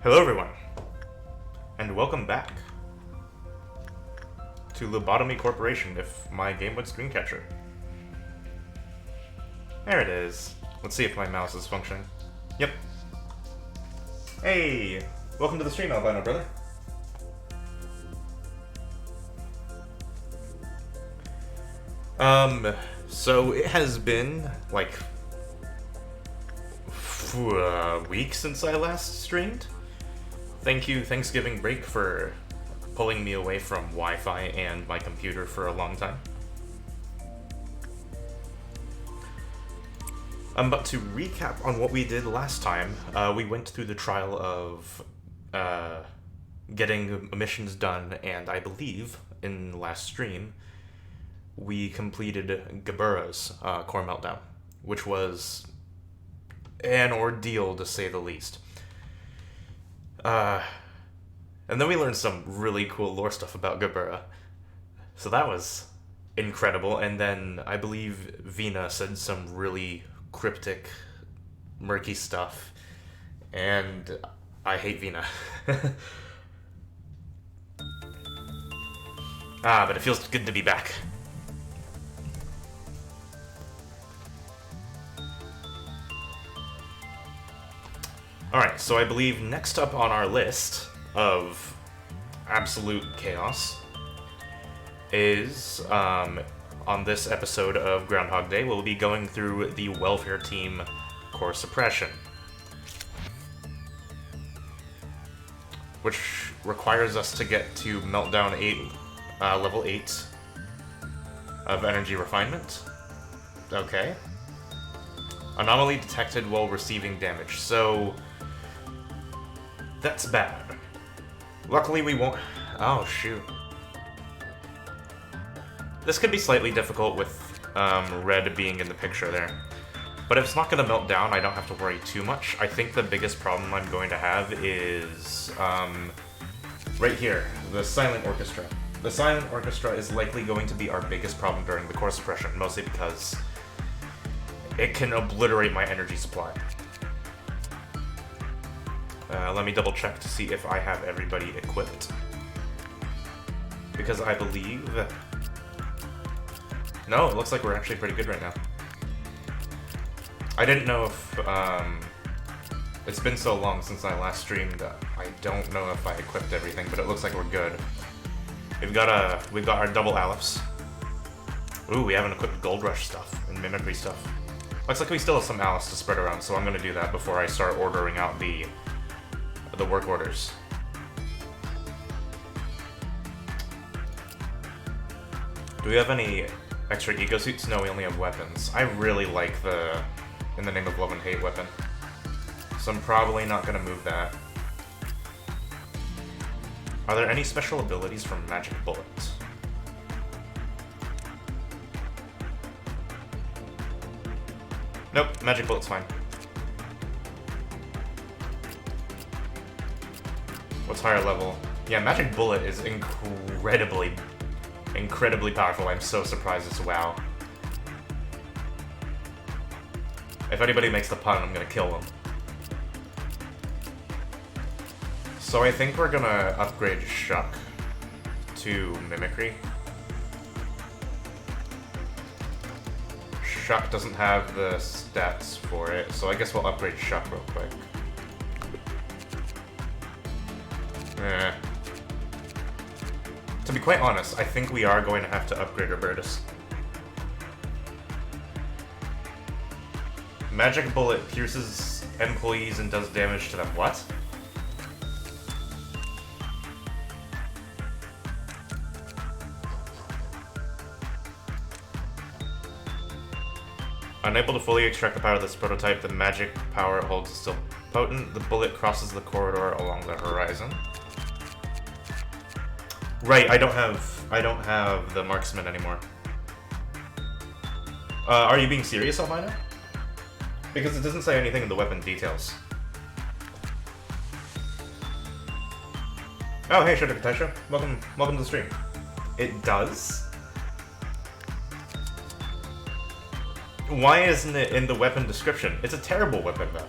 Hello everyone, and welcome back to Lobotomy Corporation, if my game would screen capture. There it is. Let's see if my mouse is functioning. Yep. Hey! Welcome to the stream, Albino brother. So it has been, like, a week since I last streamed. Thank you, Thanksgiving break, for pulling me away from Wi-Fi and my computer for a long time. But to recap on what we did last time, we went through the trial of getting missions done, and I believe, in the last stream, we completed Gabura's core meltdown, which was an ordeal, to say the least. And then we learned some really cool lore stuff about Gabura. So that was incredible. And then I believe Vina said some really cryptic, murky stuff. And I hate Vina. But it feels good to be back. Alright, so I believe next up on our list of absolute chaos is, on this episode of Groundhog Day, we'll be going through the Welfare Team Core Suppression, which requires us to get to Meltdown 8, level 8 of Energy Refinement. Okay. Anomaly detected while receiving damage, so that's bad. Luckily we won't... Oh, shoot. This could be slightly difficult with red being in the picture there. But if it's not going to melt down, I don't have to worry too much. I think the biggest problem I'm going to have is right here, the Silent Orchestra. The Silent Orchestra is likely going to be our biggest problem during the core suppression, mostly because it can obliterate my energy supply. Let me double check to see if I have everybody equipped. Because I believe... No, it looks like we're actually pretty good right now. I didn't know if... It's been so long since I last streamed, I don't know if I equipped everything, but it looks like we're good. We've got our double Alephs. Ooh, we haven't equipped Gold Rush stuff and Mimicry stuff. Looks like we still have some Alephs to spread around, so I'm gonna do that before I start ordering out the work orders. Do we have any extra ego suits? No, we only have weapons. I really like the In the Name of Love and Hate weapon, so I'm probably not gonna move that. Are there any special abilities from Magic Bullet? Nope, Magic Bullet's fine. What's higher level? Yeah, Magic Bullet is incredibly powerful. I'm so surprised it's WoW. If anybody makes the pun, I'm gonna kill them. So I think we're gonna upgrade Shuck to Mimicry. Shuck doesn't have the stats for it, so I guess we'll upgrade Shuck real quick. To be quite honest, I think we are going to have to upgrade Robertus. Magic Bullet pierces employees and does damage to them. What? Unable to fully extract the power of this prototype, the magic power it holds is still potent. The bullet crosses the corridor along the horizon. Right, I don't have the marksman anymore. Are you being serious, Albino? Because it doesn't say anything in the weapon details. Oh, hey, Shredder Katasha. Welcome to the stream. It does? Why isn't it in the weapon description? It's a terrible weapon, though.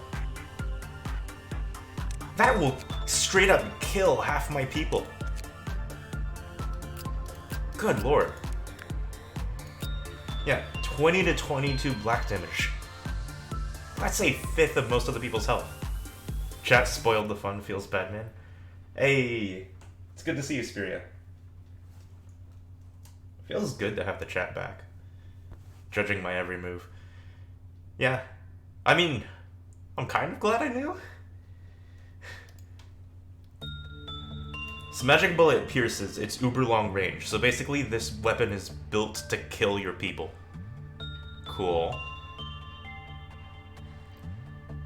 That will straight up kill half my people. Good lord. Yeah, 20 to 22 black damage. That's a fifth of most of the people's health. Chat spoiled the fun, feels bad, man. Hey, it's good to see you, Spiria. Feels good to have the chat back. Judging my every move. Yeah, I mean, I'm kind of glad I knew. So magic bullet pierces, it's uber long range. So basically this weapon is built to kill your people. Cool.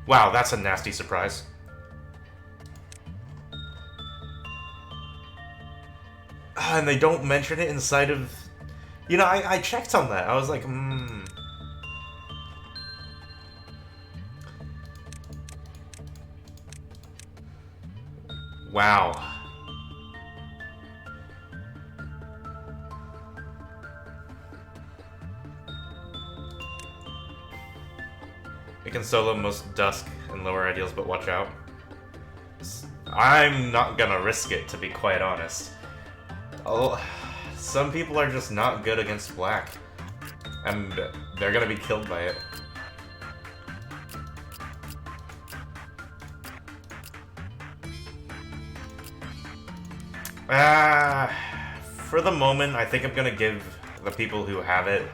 Wow, that's a nasty surprise. And they don't mention it inside of... You know, I checked on that. I was like, Wow. It can solo most dusk and lower ideals, but watch out. I'm not gonna risk it, to be quite honest. Oh, some people are just not good against black, and they're gonna be killed by it. For the moment, I think I'm gonna give the people who have it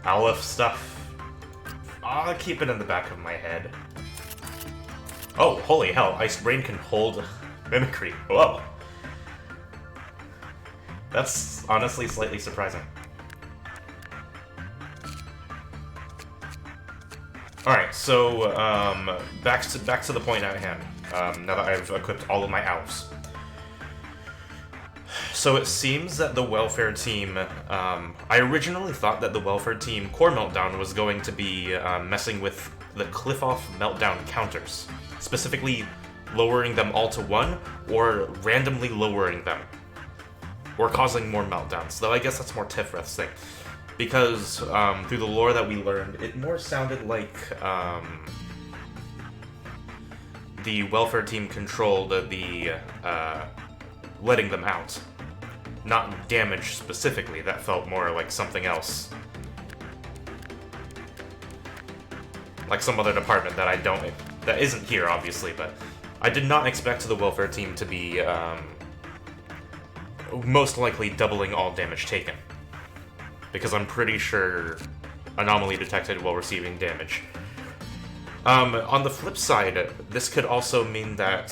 Aleph stuff. I'll keep it in the back of my head. Oh, holy hell, Ice Brain can hold Mimicry. Whoa. That's honestly slightly surprising. Alright, so, back to the point at hand, now that I've equipped all of my elves. So it seems that the welfare team, I originally thought that the welfare team core meltdown was going to be messing with the cliff-off meltdown counters, specifically lowering them all to 1, or randomly lowering them, or causing more meltdowns, though I guess that's more Tifreth's thing. Because through the lore that we learned, it more sounded like the welfare team controlled the letting them out. Not damage specifically, that felt more like something else. Like some other department that that isn't here, obviously, but I did not expect the welfare team to be most likely doubling all damage taken. Because I'm pretty sure anomaly detected while receiving damage. On the flip side, this could also mean that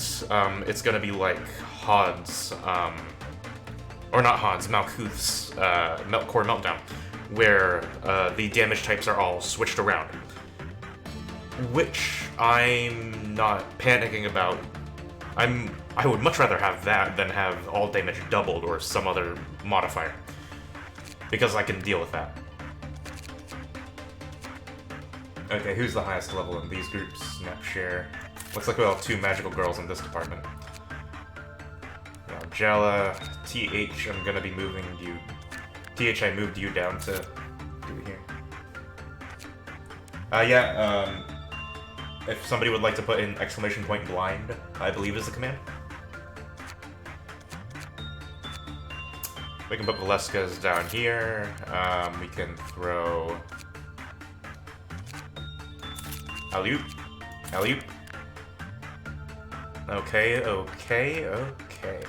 it's gonna be like Hod's, or not Hod's, Malkuth's core meltdown, where the damage types are all switched around. Which I'm not panicking about. I would much rather have that than have all damage doubled or some other modifier. Because I can deal with that. Okay, who's the highest level in these groups? Snap share. Looks like we all have 2 magical girls in this department. Now, Jella, TH, I'm gonna be moving you... TH, I moved you down to do it here. If somebody would like to put in ! blind, I believe is the command. We can put Valeska's down here. We can throw... Alley-oop. Alley-oop. Okay, okay, okay.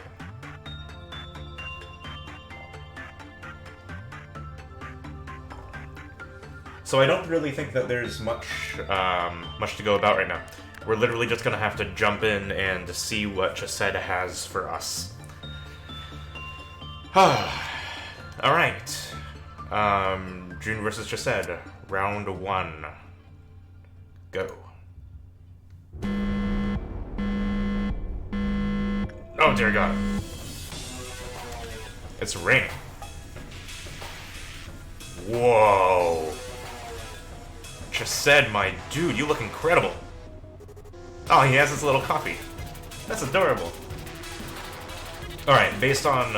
So I don't really think that there's much to go about right now. We're literally just gonna have to jump in and see what Chesed has for us. Alright. June versus Chesed. Round 1. Go. Oh dear God. It's raining. Whoa. Chesed, my dude, you look incredible. Oh, he has his little coffee. That's adorable. Alright, based on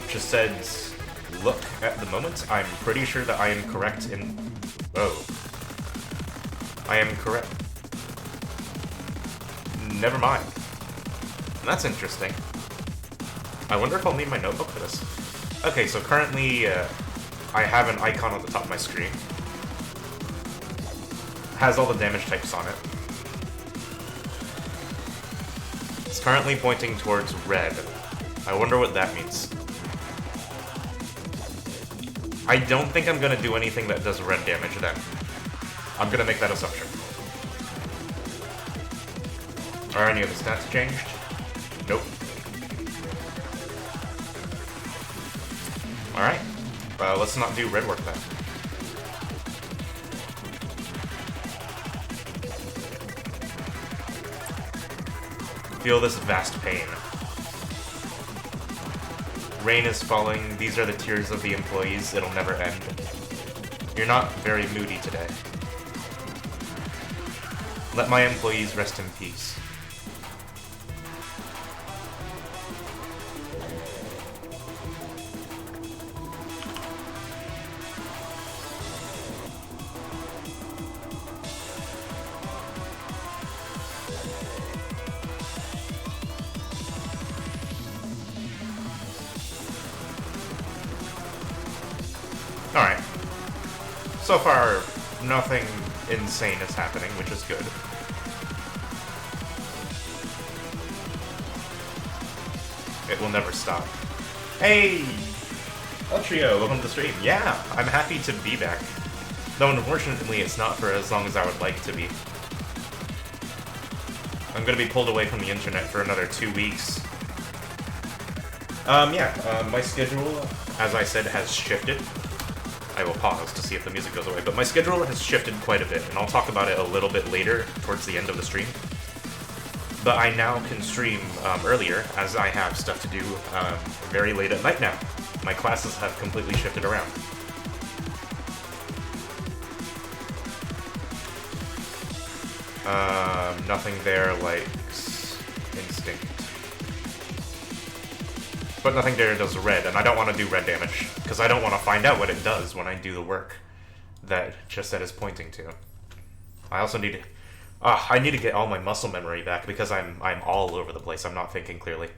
Chesed's look at the moment, I'm pretty sure that I am correct in... Oh. I am correct. never mind. That's interesting. I wonder if I'll need my notebook for this. Okay, so currently I have an icon on the top of my screen. Has all the damage types on it. It's currently pointing towards red. I wonder what that means. I don't think I'm gonna do anything that does red damage then. I'm gonna make that assumption. Are any of the stats changed? Nope. Alright. Let's not do red work then. Feel this vast pain. Rain is falling. These are the tears of the employees. It'll never end. You're not very moody today. Let my employees rest in peace. Alright. So far, nothing insane is happening, which is good. It will never stop. Hey! Ultrio, welcome to the stream. Yeah, I'm happy to be back. Though unfortunately it's not for as long as I would like to be. I'm gonna be pulled away from the internet for another 2 weeks. My schedule, as I said, has shifted. I will pause to see if the music goes away, but my schedule has shifted quite a bit, and I'll talk about it a little bit later, towards the end of the stream. But I now can stream earlier, as I have stuff to do very late at night now. My classes have completely shifted around. Nothing there likes Instinct. But nothing there does red, and I don't want to do red damage, because I don't want to find out what it does when I do the work that just that is pointing to. I also need to... I need to get all my muscle memory back, because I'm all over the place. I'm not thinking clearly.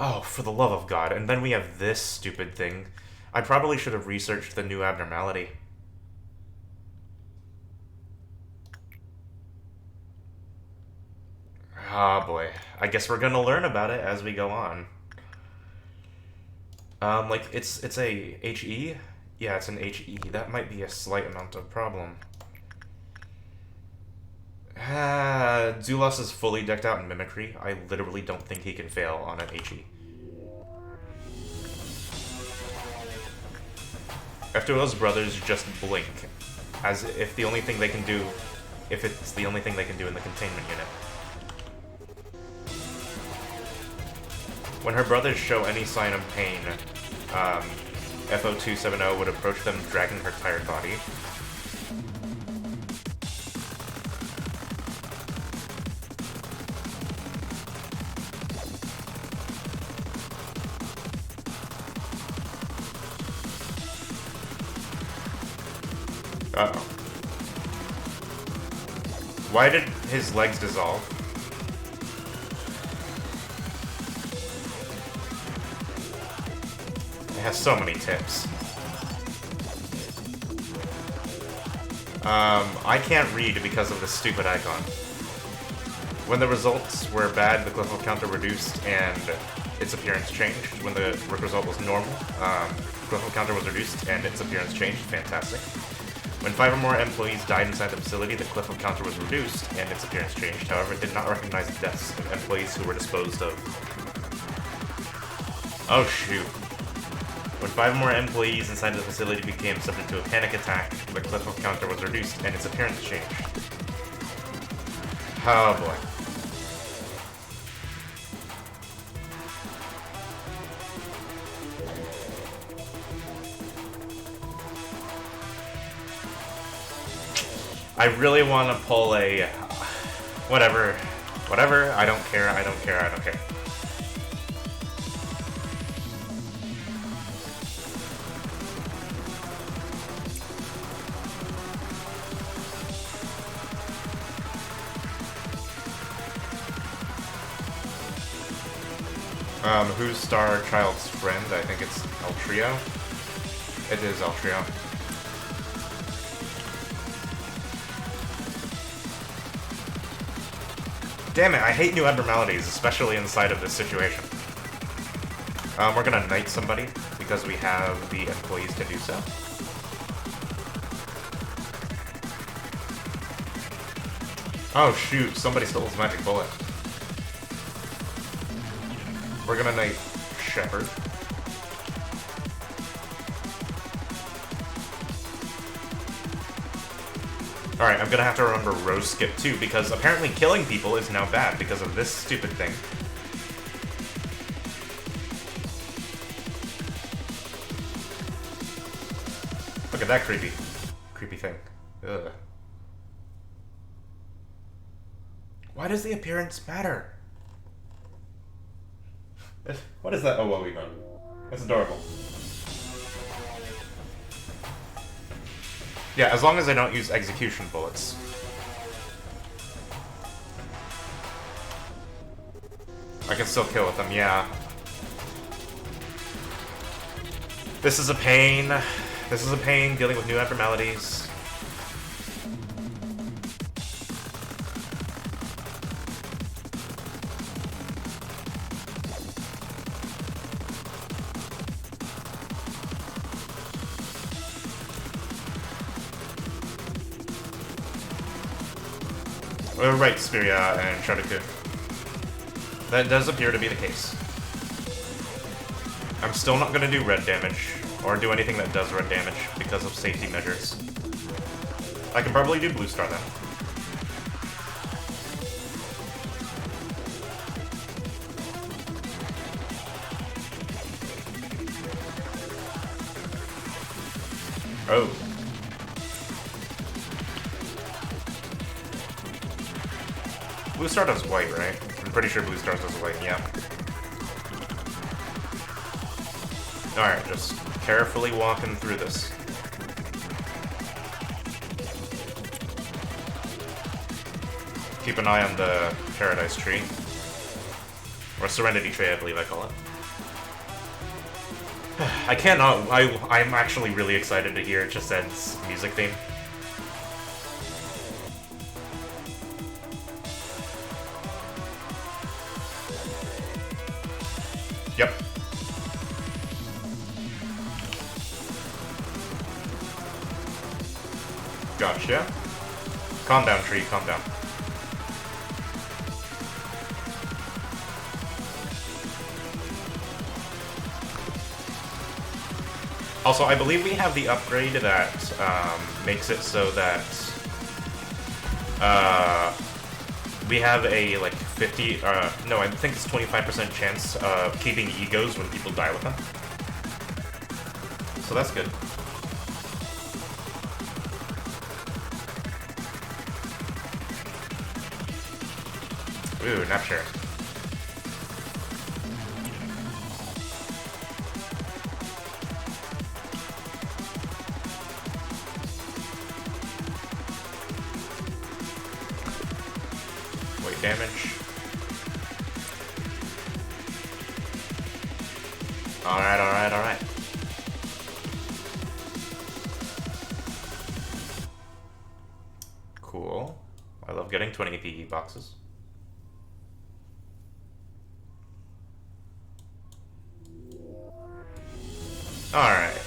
Oh, for the love of God. And then we have this stupid thing. I probably should have researched the new abnormality. Ah, boy. I guess we're gonna learn about it as we go on. It's a HE? Yeah, it's an HE. That might be a slight amount of problem. Zulos is fully decked out in Mimicry. I literally don't think he can fail on an HE. F2O's brothers just blink, as if the only thing they can do, if it's the only thing they can do in the containment unit. When her brothers show any sign of pain, FO270 would approach them, dragging her tired body. Uh-oh. Why did his legs dissolve? It has so many tips. I can't read because of this stupid icon. When the results were bad, the glyphal counter reduced and its appearance changed. When the result was normal, glyphal counter was reduced and its appearance changed. Fantastic. When 5 or more employees died inside the facility, the glyphal counter was reduced and its appearance changed. However, it did not recognize the deaths of employees who were disposed of. Oh shoot. When 5 or more employees inside the facility became subject to a panic attack, the glyphal counter was reduced and its appearance changed. Oh boy. I really want to pull a... Whatever. Whatever. I don't care. I don't care. I don't care. Who's Star Child's friend? I think it's El Trio. It is El Trio. Damn it, I hate new abnormalities, especially inside of this situation. We're gonna knight somebody, because we have the employees to do so. Oh shoot, somebody stole his magic bullet. We're gonna knight Shepherd. Alright, I'm gonna have to remember Rose Skip too, because apparently killing people is now bad because of this stupid thing. Look at that creepy thing. Ugh. Why does the appearance matter? What is that? Oh, well, we got it. That's adorable. Yeah, as long as I don't use execution bullets. I can still kill with them, yeah. This is a pain. This is a pain, dealing with new abnormalities. Right, Spiria and Shardaku. That does appear to be the case. I'm still not going to do red damage, or do anything that does red damage, because of safety measures. I can probably do blue star then. Oh. Blue Star does white, right? I'm pretty sure Blue Star does white, yeah. Alright, just carefully walking through this. Keep an eye on the Paradise Tree. Or Serenity Tree, I believe I call it. I cannot... I'm actually really excited to hear Just Ed's music theme. Yep. Gotcha. Calm down, tree, calm down. Also, I believe we have the upgrade that makes it so that we have a, like, 50, no, I think it's 25% chance of keeping egos when people die with them. So that's good. Ooh, nap share. Wait, damage. Alright, alright, alright. Cool. I love getting 20 PE boxes. Alright.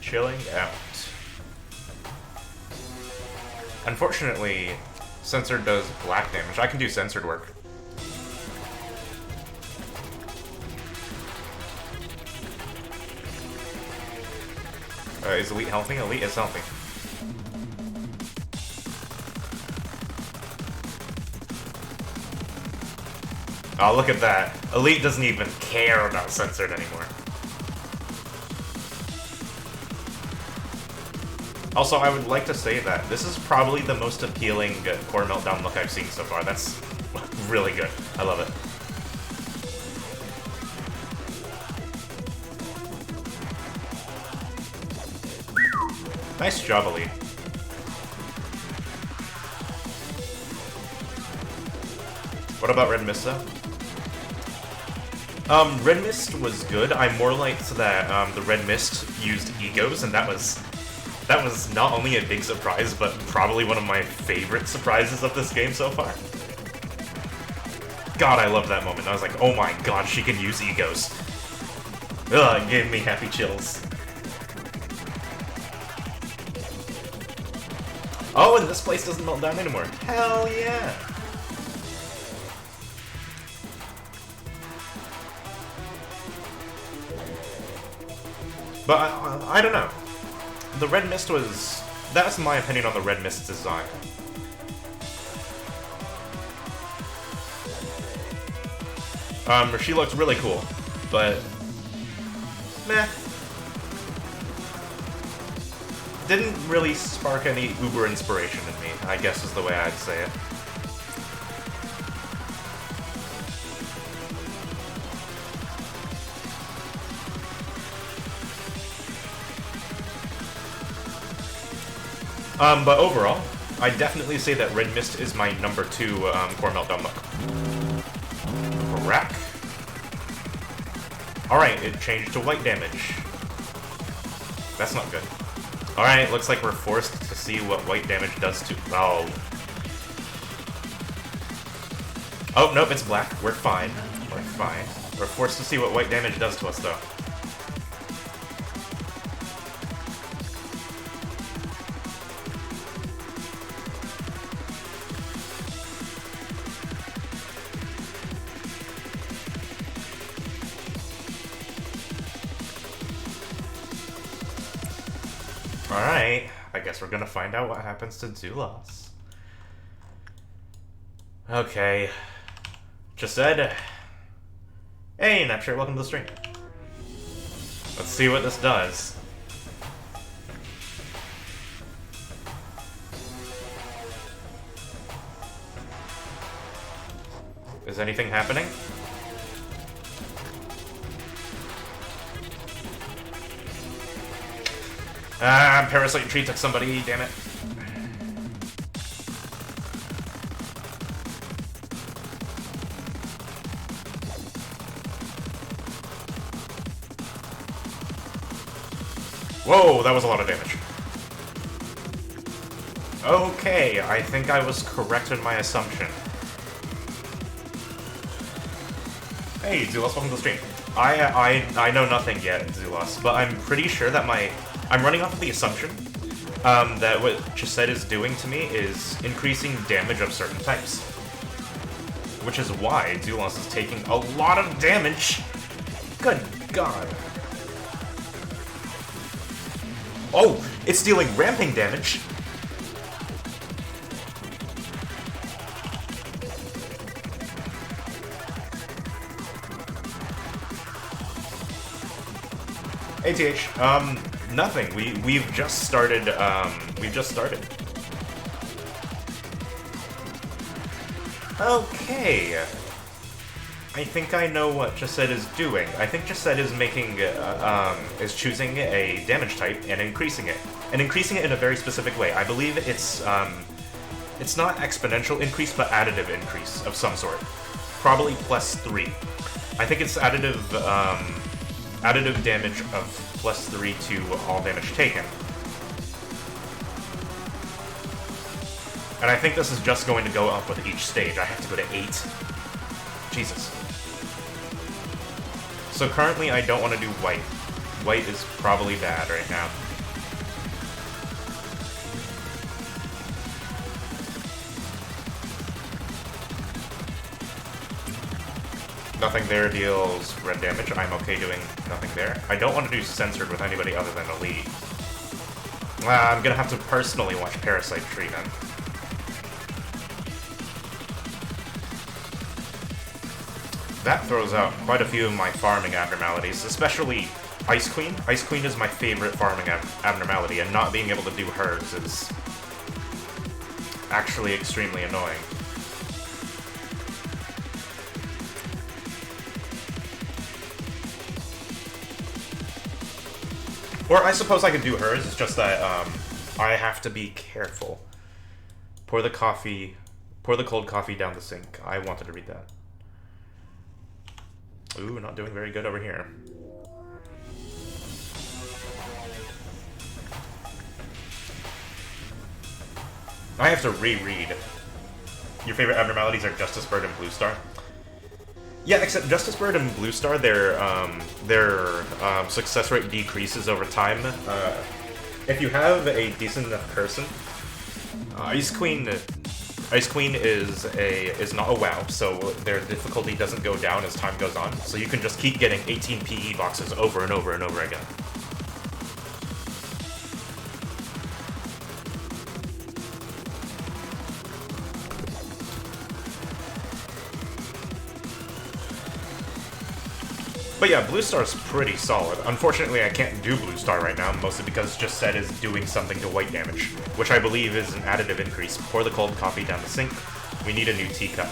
Chilling out. Unfortunately, Censored does black damage. I can do Censored work. Is Elite healthy? Elite is healthy. Oh, look at that. Elite doesn't even care about Censored anymore. Also, I would like to say that this is probably the most appealing Core Meltdown look I've seen so far. That's really good. I love it. Nice job, Elite. What about Red Mista? Red Mist was good. I more liked that the Red Mist used egos, and that was not only a big surprise, but probably one of my favorite surprises of this game so far. God, I loved that moment. I was like, oh my god, she can use egos. Ugh, it gave me happy chills. Oh, and this place doesn't melt down anymore. Hell yeah! But I don't know. The Red Mist was... That's my opinion on the Red Mist design. She looked really cool, but... meh. Didn't really spark any uber inspiration in me, I guess is the way I'd say it. But overall, I definitely say that Red Mist is my number 2 Core Meltdown look. Crack. Alright, it changed to white damage. That's not good. Alright, looks like we're forced to see what white damage does to... Oh. Oh, nope, it's black. We're fine. We're fine. We're forced to see what white damage does to us, though. Alright, I guess we're gonna find out what happens to Zulos. Okay. Just said. Hey, Napster, welcome to the stream. Let's see what this does. Is anything happening? Ah, Parasite Tree took somebody, damn it. Whoa, that was a lot of damage. Okay, I think I was correct in my assumption. Hey, Zulos, welcome to the stream. I know nothing yet, Zulos, but I'm pretty sure that I'm running off of the assumption that what Chesed is doing to me is increasing damage of certain types. Which is why Zulos is taking a lot of damage. Good God. Oh, it's dealing ramping damage. ATH, nothing. We've just started, Okay. I think I know what Chesed is doing. I think Chesed is making, is choosing a damage type and increasing it. And increasing it in a very specific way. I believe it's not exponential increase, but additive increase of some sort. Probably +3. I think it's additive damage of +3 to all damage taken. And I think this is just going to go up with each stage. I have to go to 8. Jesus. So currently I don't want to do white. White is probably bad right now. Nothing there deals red damage. I'm okay doing nothing there. I don't want to do censored with anybody other than Elite. I'm gonna have to personally watch Parasite Tree then. That throws out quite a few of my farming abnormalities, especially Ice Queen. Ice Queen is my favorite farming abnormality, and not being able to do hers is actually extremely annoying. Or I suppose I could do hers, it's just that I have to be careful. Pour the cold coffee down the sink. I wanted to read that. Ooh, not doing very good over here. I have to reread. Your favorite abnormalities are Justice Bird and Blue Star? Yeah, except Justice Bird and Blue Star, their success rate decreases over time. If you have a decent enough person, Ice Queen is not a WoW, so their difficulty doesn't go down as time goes on. So you can just keep getting 18 PE boxes over and over and over again. But yeah, Blue Star's pretty solid. Unfortunately, I can't do Blue Star right now, mostly because Just Said is doing something to white damage, which I believe is an additive increase. Pour the cold coffee down the sink. We need a new teacup.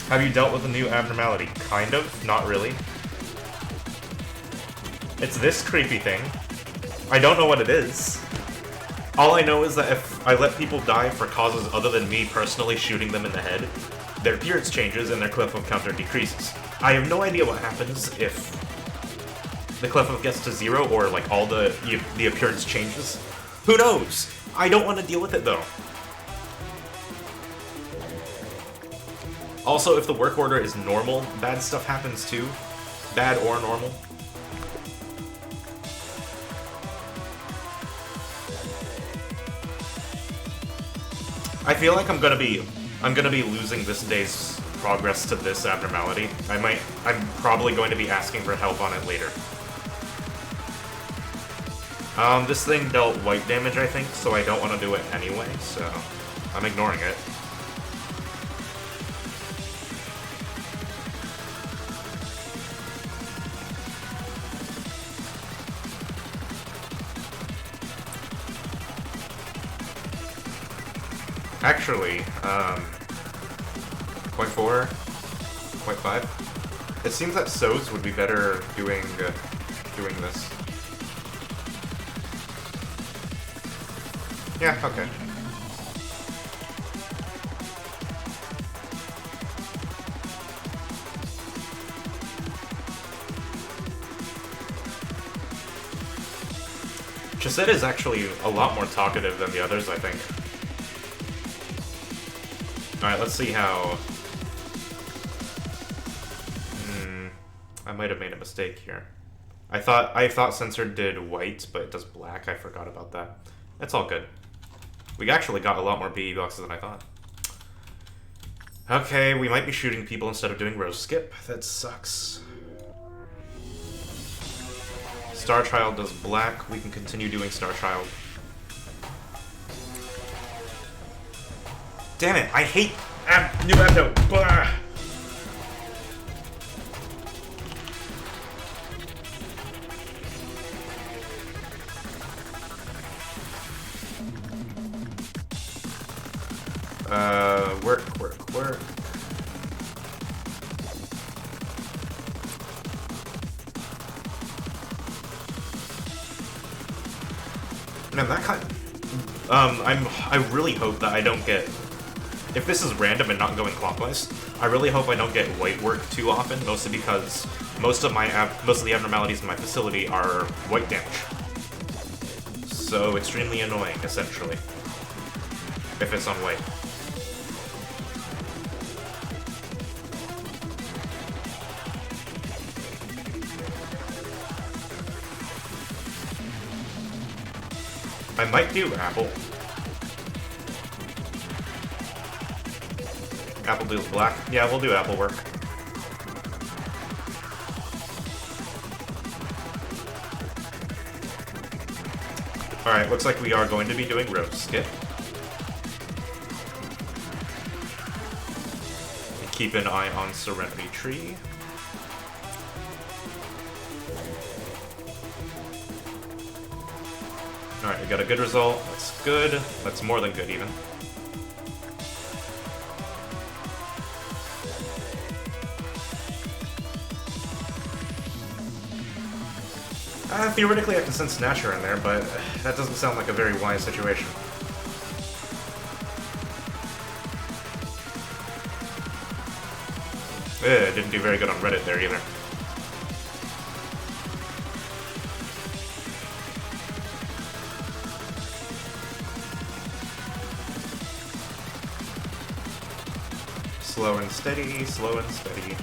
Have you dealt with a new abnormality? Kind of, not really. It's this creepy thing. I don't know what it is. All I know is that if I let people die for causes other than me personally shooting them in the head, their appearance changes and their cliff of counter decreases. I have no idea what happens if the cliff of gets to 0 or like all the appearance changes. Who knows? I don't want to deal with it though. Also, if the work order is normal, bad stuff happens too. Bad or normal. I feel like I'm gonna be losing this day's progress to this abnormality. I'm probably going to be asking for help on it later. This thing dealt white damage, I think, so I don't want to do it anyway, so I'm ignoring it. Actually, 0.4, 0.5. It seems that So's would be better doing this. Yeah, okay. Chisette is actually a lot more talkative than the others, I think. Alright, let's see how... I might have made a mistake here. I thought Censored did white, but it does black. I forgot about that. That's all good. We actually got a lot more PE boxes than I thought. Okay, we might be shooting people instead of doing row skip. That sucks. Star Child does black. We can continue doing Star Child. Damn it, I hate new abdo. Blah. Work. Man, that kind I really hope that I don't get... If this is random and not going clockwise, I really hope I don't get white work too often, mostly because most of the abnormalities in my facility are white damage. So extremely annoying, essentially, if it's on white. I might do apple. Apple deals black. Yeah, we'll do apple work. Alright, looks like we are going to be doing road skip. Keep an eye on Serenity Tree. Alright, we got a good result. That's good. That's more than good, even. Theoretically, I can send Snatcher in there, but that doesn't sound like a very wise situation. Didn't do very good on Reddit there either. Slow and steady, slow and steady.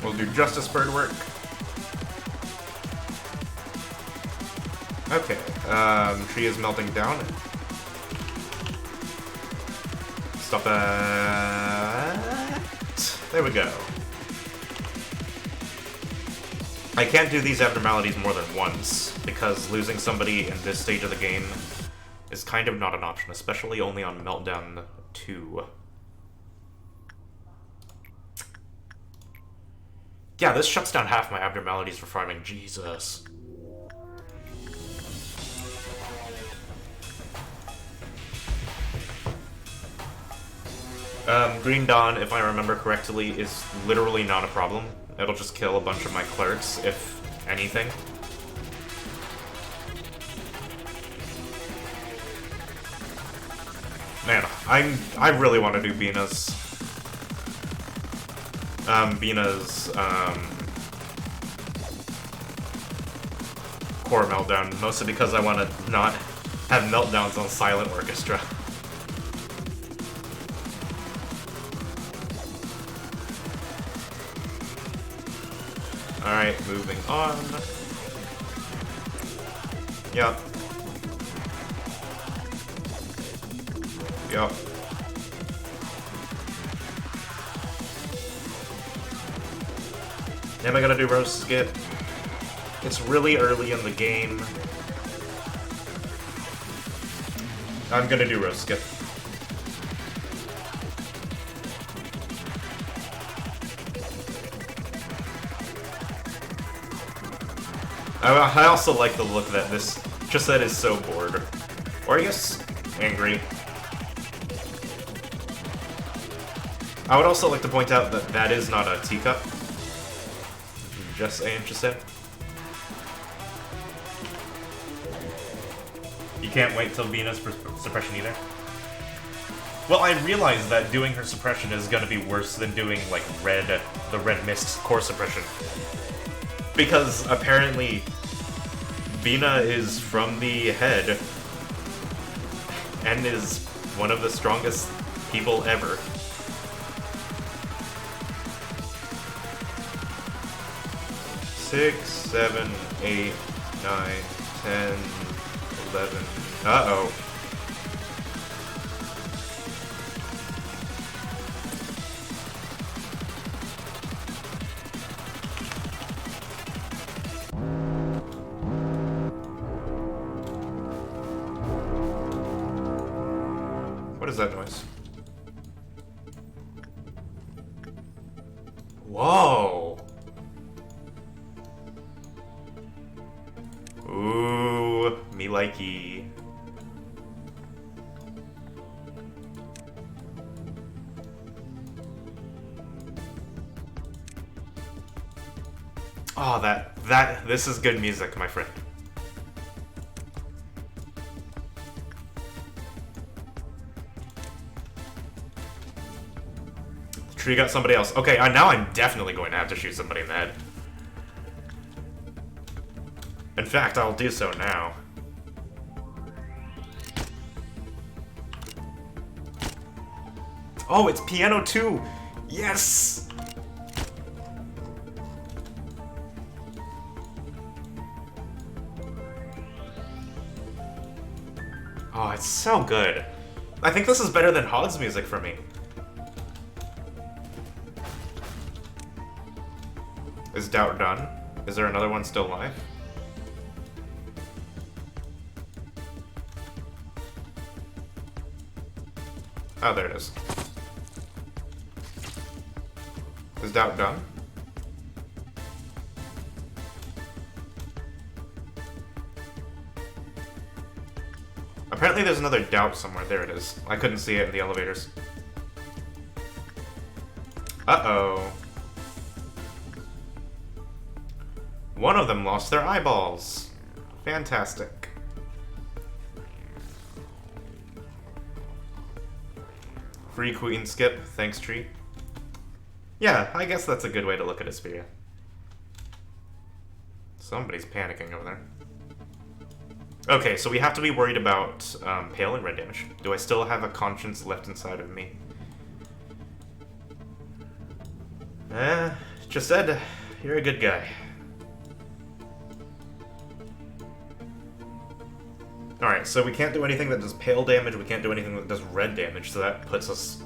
We'll do Justice Bird work. Okay, tree is melting down. Stop that. There we go. I can't do these abnormalities more than once, because losing somebody in this stage of the game is kind of not an option, especially only on Meltdown 2. Yeah, this shuts down half my abnormalities for farming. Jesus. Green Dawn, if I remember correctly, is literally not a problem. It'll just kill a bunch of my clerks, if anything. Man, I really want to do Bina's core meltdown, mostly because I want to not have meltdowns on Silent Orchestra. Alright, moving on. Yep. Yep. Am I gonna do roast skip? It's really early in the game. I'm gonna do roast skip. I also like the look that this just said is so bored. Or I guess angry. I would also like to point out that that is not a teacup. Just saying, just saying. You can't wait till Venus for suppression either? Well, I realize that doing her suppression is gonna be worse than doing, like, the Red Mist's core suppression. Because, apparently, Vina is from the head, and is one of the strongest people ever. Six, 7, 8, 9, 10, 11. Uh-oh. What is that noise? Whoa! Ooh, me likey. Oh, this is good music, my friend. Tree got somebody else. Okay, now I'm definitely going to have to shoot somebody in the head. In fact, I'll do so now. Oh, it's Piano 2! Yes! Oh, it's so good. I think this is better than Hod's music for me. Is Doubt done? Is there another one still live? Oh, there it is. Is Doubt done? Apparently there's another Doubt somewhere. There it is. I couldn't see it in the elevators. Uh-oh. One of them lost their eyeballs. Fantastic. Free queen skip, thanks tree. Yeah, I guess that's a good way to look at Asperia. Somebody's panicking over there. Okay, so we have to be worried about pale and red damage. Do I still have a conscience left inside of me? Just said, you're a good guy. Alright, so we can't do anything that does pale damage, we can't do anything that does red damage, so that puts us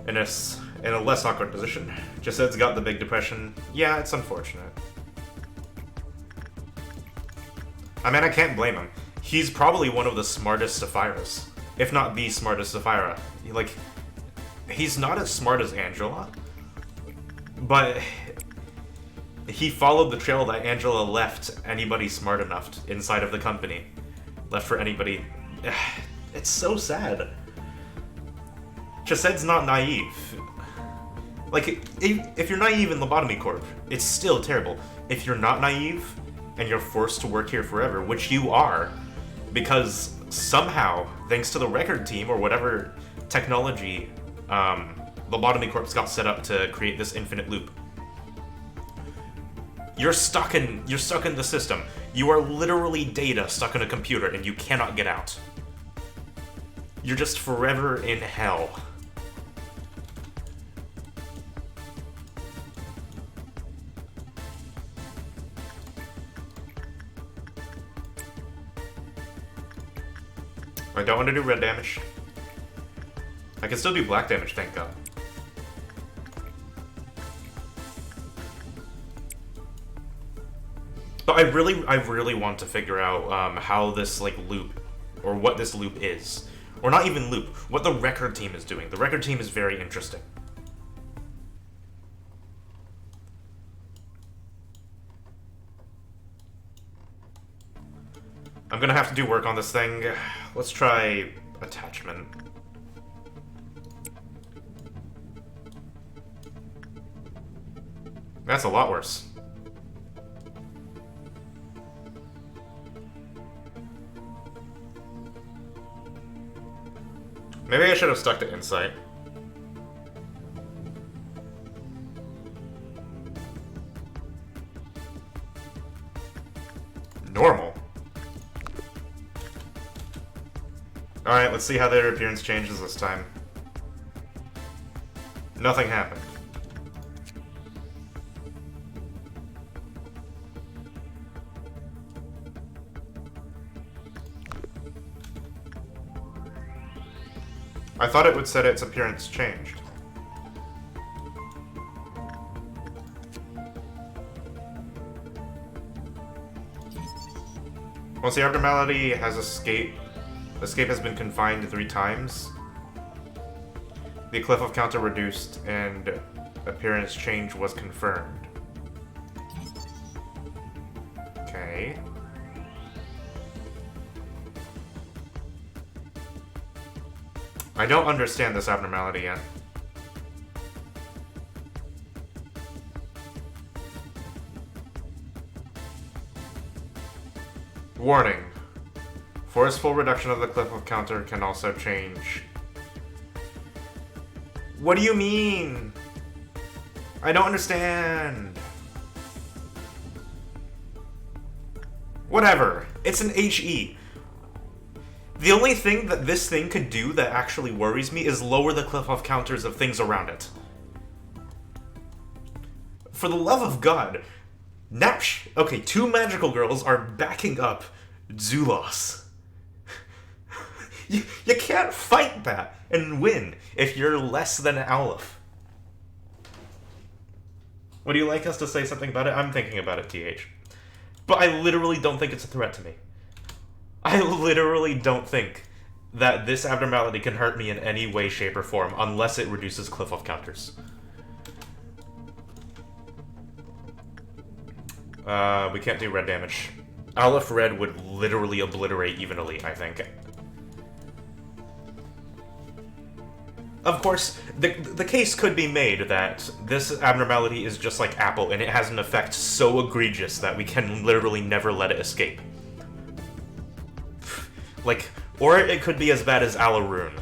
in a less awkward position. Just said's got the big depression. Yeah, it's unfortunate. I mean, I can't blame him. He's probably one of the smartest Saphiras, if not the smartest Saphira. Like, he's not as smart as Angela, but he followed the trail that Angela left anybody smart enough inside of the company. Left for anybody. It's so sad. Chased's not naive. Like, if you're naive in Lobotomy Corp, it's still terrible. If you're not naive, and you're forced to work here forever, which you are, because somehow, thanks to the record team or whatever technology Lobotomy Corp's got set up to create this infinite loop, you're stuck in the system. You are literally data stuck in a computer and you cannot get out. You're just forever in hell. I don't want to do red damage. I can still do black damage, thank God. But I really want to figure out how this like loop, or what this loop is, or not even loop, what the record team is doing. The record team is very interesting. I'm gonna have to do work on this thing. Let's try attachment. That's a lot worse. Maybe I should have stuck to insight. Normal. Alright, let's see how their appearance changes this time. Nothing happened. I thought it would set its appearance changed. Once the abnormality has escape has been confined 3 times. The cliff of counter reduced and appearance change was confirmed. Okay. I don't understand this abnormality yet. Warning. Forceful reduction of the cliff of counter can also change. What do you mean? I don't understand. Whatever. It's an HE. The only thing that this thing could do that actually worries me is lower the cliff of counters of things around it. For the love of God. Okay, 2 magical girls are backing up Zulos. You can't fight that and win if you're less than Aleph. Would you like us to say something about it? I'm thinking about it, TH. But I literally don't think it's a threat to me. I literally don't think that this abnormality can hurt me in any way, shape, or form unless it reduces cliff of counters. We can't do red damage. Aleph red would literally obliterate even elite, I think. Of course, the case could be made that this abnormality is just like Apple, and it has an effect so egregious that we can literally never let it escape. Like, or it could be as bad as Alaroon.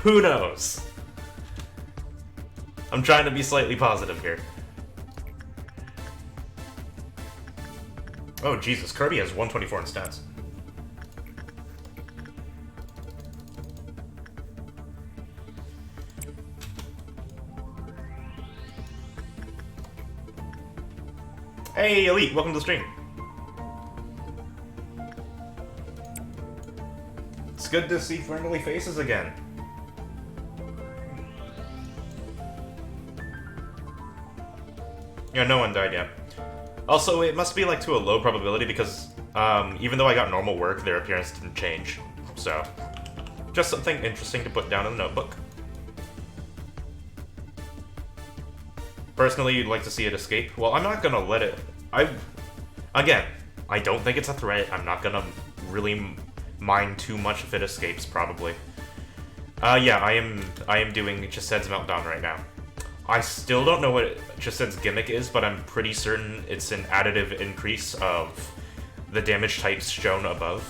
Who knows? I'm trying to be slightly positive here. Oh, Jesus, Kirby has 124 in stats. Hey, Elite, welcome to the stream. It's good to see friendly faces again. Yeah, no one died yet. Also, it must be like to a low probability because even though I got normal work, their appearance didn't change. So, just something interesting to put down in the notebook. Personally, you'd like to see it escape? Well, I'm not gonna let it... Again, I don't think it's a threat. I'm not gonna really mind too much if it escapes, probably. Yeah, I am doing Chised's Meltdown right now. I still don't know what Chised's gimmick is, but I'm pretty certain it's an additive increase of the damage types shown above.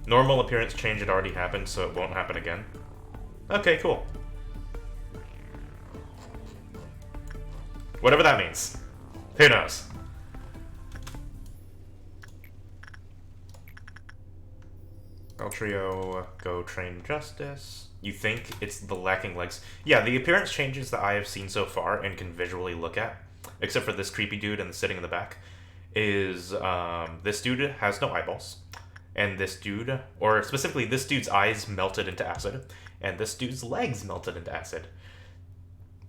Normal appearance change had already happened, so it won't happen again. Okay, cool. Whatever that means. Who knows? El Trio, go train Justice. You think it's the lacking legs? Yeah, the appearance changes that I have seen so far and can visually look at, except for this creepy dude and the sitting in the back, is this dude has no eyeballs. And this dude, or specifically this dude's eyes melted into acid, and this dude's legs melted into acid.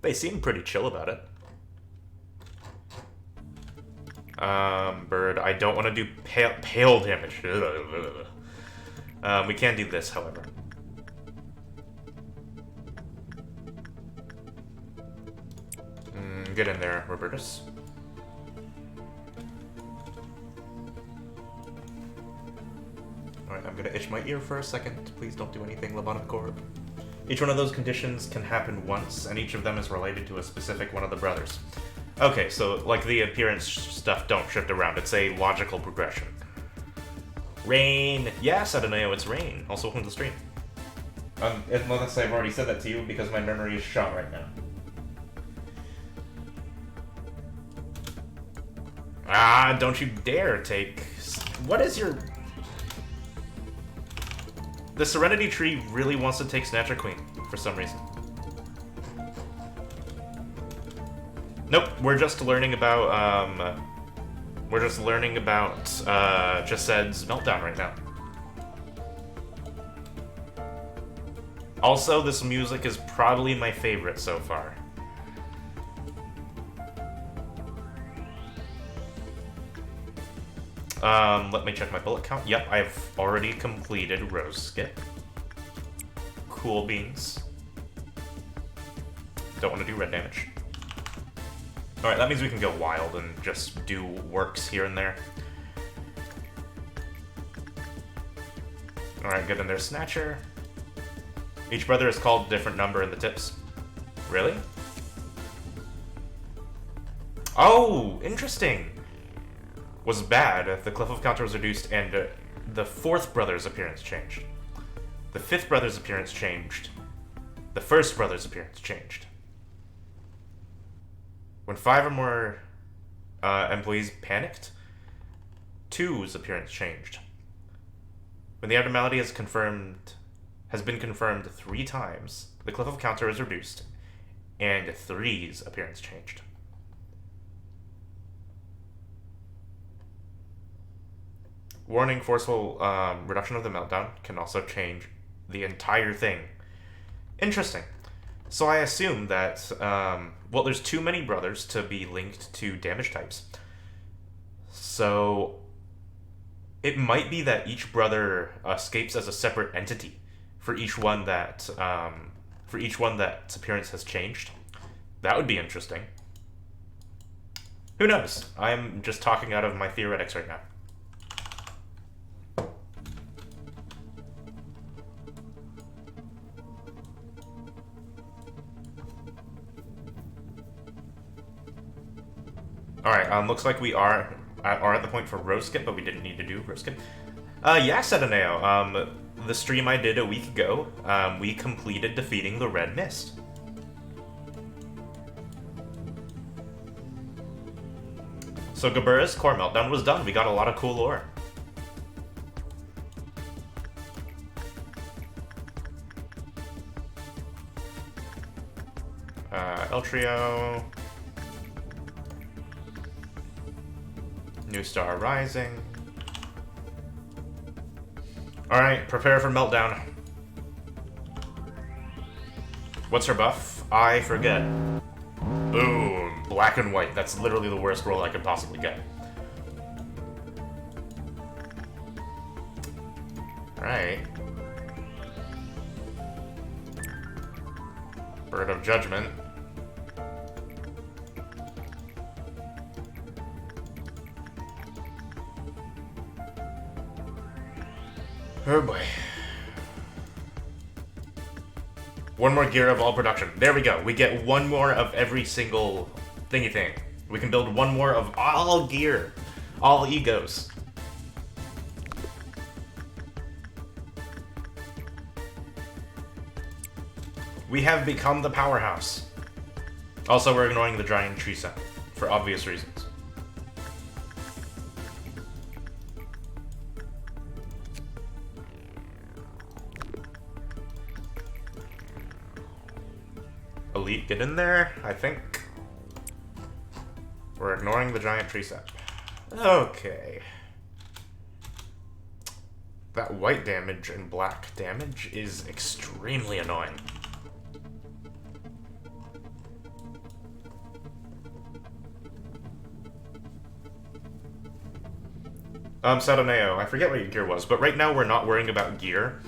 They seem pretty chill about it. Bird, I don't want to do pale damage. We can do this, however. Get in there, Robertus. Alright, I'm gonna itch my ear for a second. Please don't do anything, Lobotomy Corp. Each one of those conditions can happen once, and each of them is related to a specific one of the brothers. Okay, so, like, the appearance stuff don't shift around. It's a logical progression. Rain! Yes, Adonio, it's Rain. Also, welcome to the stream. Unless I've already said that to you, because my memory is shot right now. Ah, don't you dare take... What is your... The Serenity Tree really wants to take Snatcher Queen, for some reason. Nope, we're just learning about, Chised's Meltdown right now. Also, this music is probably my favorite so far. Let me check my bullet count. Yep, I've already completed Rose Skip. Cool beans. Don't want to do red damage. Alright, that means we can go wild and just do works here and there. Alright, good in there, Snatcher. Each brother is called a different number in the tips. Really? Oh, interesting! Was bad. The Cliff of Counter was reduced, and the fourth brother's appearance changed. The fifth brother's appearance changed. The first brother's appearance changed. When 5 or more employees panicked, 2's appearance changed. When the abnormality has been confirmed 3 times, the Cliff of Counter is reduced, and 3's appearance changed. Warning, forceful reduction of the meltdown can also change the entire thing. Interesting. So I assume that, well, there's too many brothers to be linked to damage types. So it might be that each brother escapes as a separate entity for each one that, its appearance has changed. That would be interesting. Who knows? I'm just talking out of my theoretics right now. Alright, looks like we are at the point for roast skip, but we didn't need to do roast skip. Yeah, Sedaneo. The stream I did a week ago, we completed defeating the Red Mist. So Gabura's Core Meltdown was done. We got a lot of cool lore. El Trio. New Star Rising. Alright, prepare for Meltdown. What's her buff? I forget. Boom. Black and white. That's literally the worst roll I could possibly get. Alright. Bird of Judgment. Oh boy. One more gear of all production. There we go. We get one more of every single thingy thing. We can build one more of all gear. All egos. We have become the powerhouse. Also, we're ignoring the giant tree set for obvious reasons. Elite, get in there, I think. We're ignoring the giant tree set. Okay. That white damage and black damage is extremely annoying. Sadoneo, I forget what your gear was, but right now we're not worrying about gear.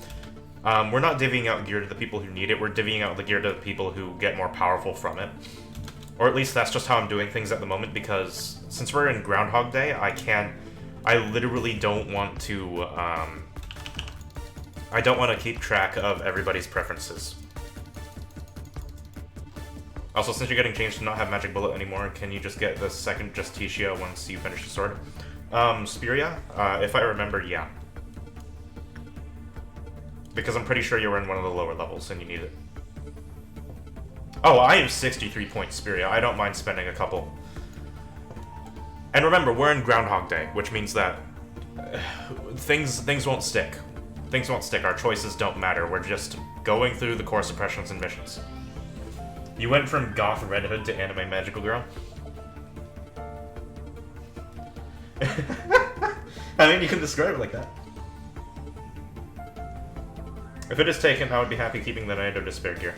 We're not divvying out gear to the people who need it, we're divvying out the gear to the people who get more powerful from it. Or at least that's just how I'm doing things at the moment, because since we're in Groundhog Day, I literally don't want to, I don't want to keep track of everybody's preferences. Also, since you're getting changed to not have Magic Bullet anymore, can you just get the second Justitia once you finish the sword? Spiria? If I remember, yeah. Because I'm pretty sure you were in one of the lower levels and you need it. Oh, I have 63 points, Spiria. I don't mind spending a couple. And remember, we're in Groundhog Day, which means that things won't stick. Things won't stick. Our choices don't matter. We're just going through the core suppressions and missions. You went from Goth Red Hood to Anime Magical Girl? I mean, you can describe it like that. If it is taken, I would be happy keeping the Night of Despair gear.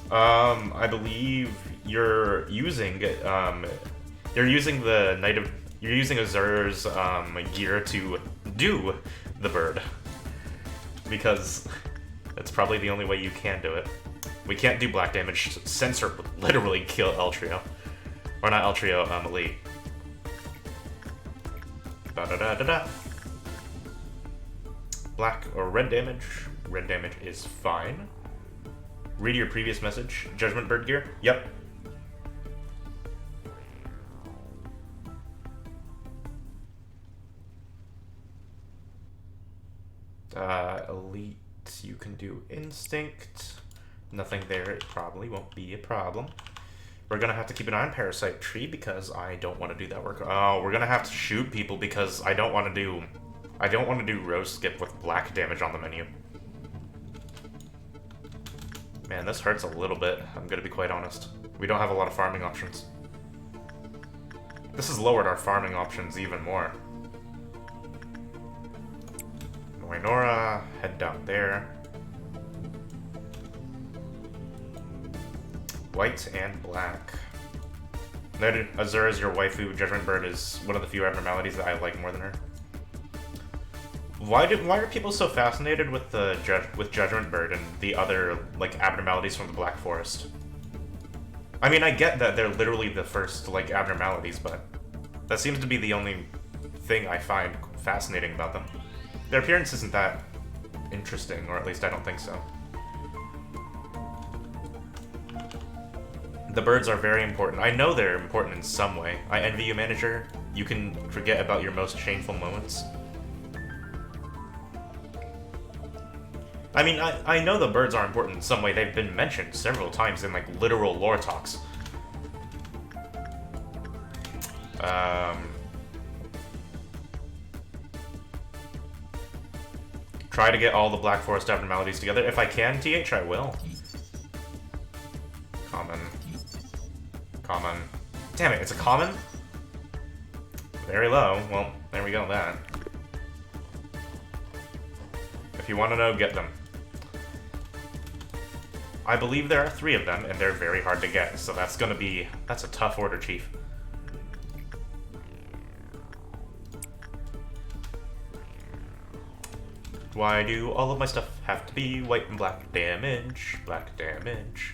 I believe you're using the Night of... You're using Azur's, gear to do the bird. Because that's probably the only way you can do it. We can't do black damage. Censor would literally kill El Trio. Or not El Trio, Elite. Da-da-da-da-da. Black or red damage. Red damage is fine. Read your previous message. Judgment Bird gear? Yep. Elite, you can do Instinct. Nothing there, it probably won't be a problem. We're gonna have to keep an eye on Parasite Tree because I don't want to do that work. Oh, we're gonna have to shoot people because I don't want to do Rose Skip with black damage on the menu. Man, this hurts a little bit, I'm gonna be quite honest. We don't have a lot of farming options. This has lowered our farming options even more. Moinora, head down there. White and black. Noted, Azur is your waifu. Judgment Bird is one of the few abnormalities that I like more than her. Why are people so fascinated with Judgment Bird and the other like abnormalities from the Black Forest? I mean, I get that they're literally the first like abnormalities, but that seems to be the only thing I find fascinating about them. Their appearance isn't that interesting, or at least I don't think so. The birds are very important. I know they're important in some way. I envy you, manager. You can forget about your most shameful moments. I mean, I know the birds are important in some way. They've been mentioned several times in, like, literal lore talks. Try to get all the Black Forest abnormalities together. If I can, TH, I will. Common. Common. Damn it, it's a common? Very low. Well, there we go, that. If you want to know, get them. I believe there are 3 of them, and they're very hard to get, so that's gonna be... That's a tough order, Chief. Why do all of my stuff have to be white and black damage? Black damage.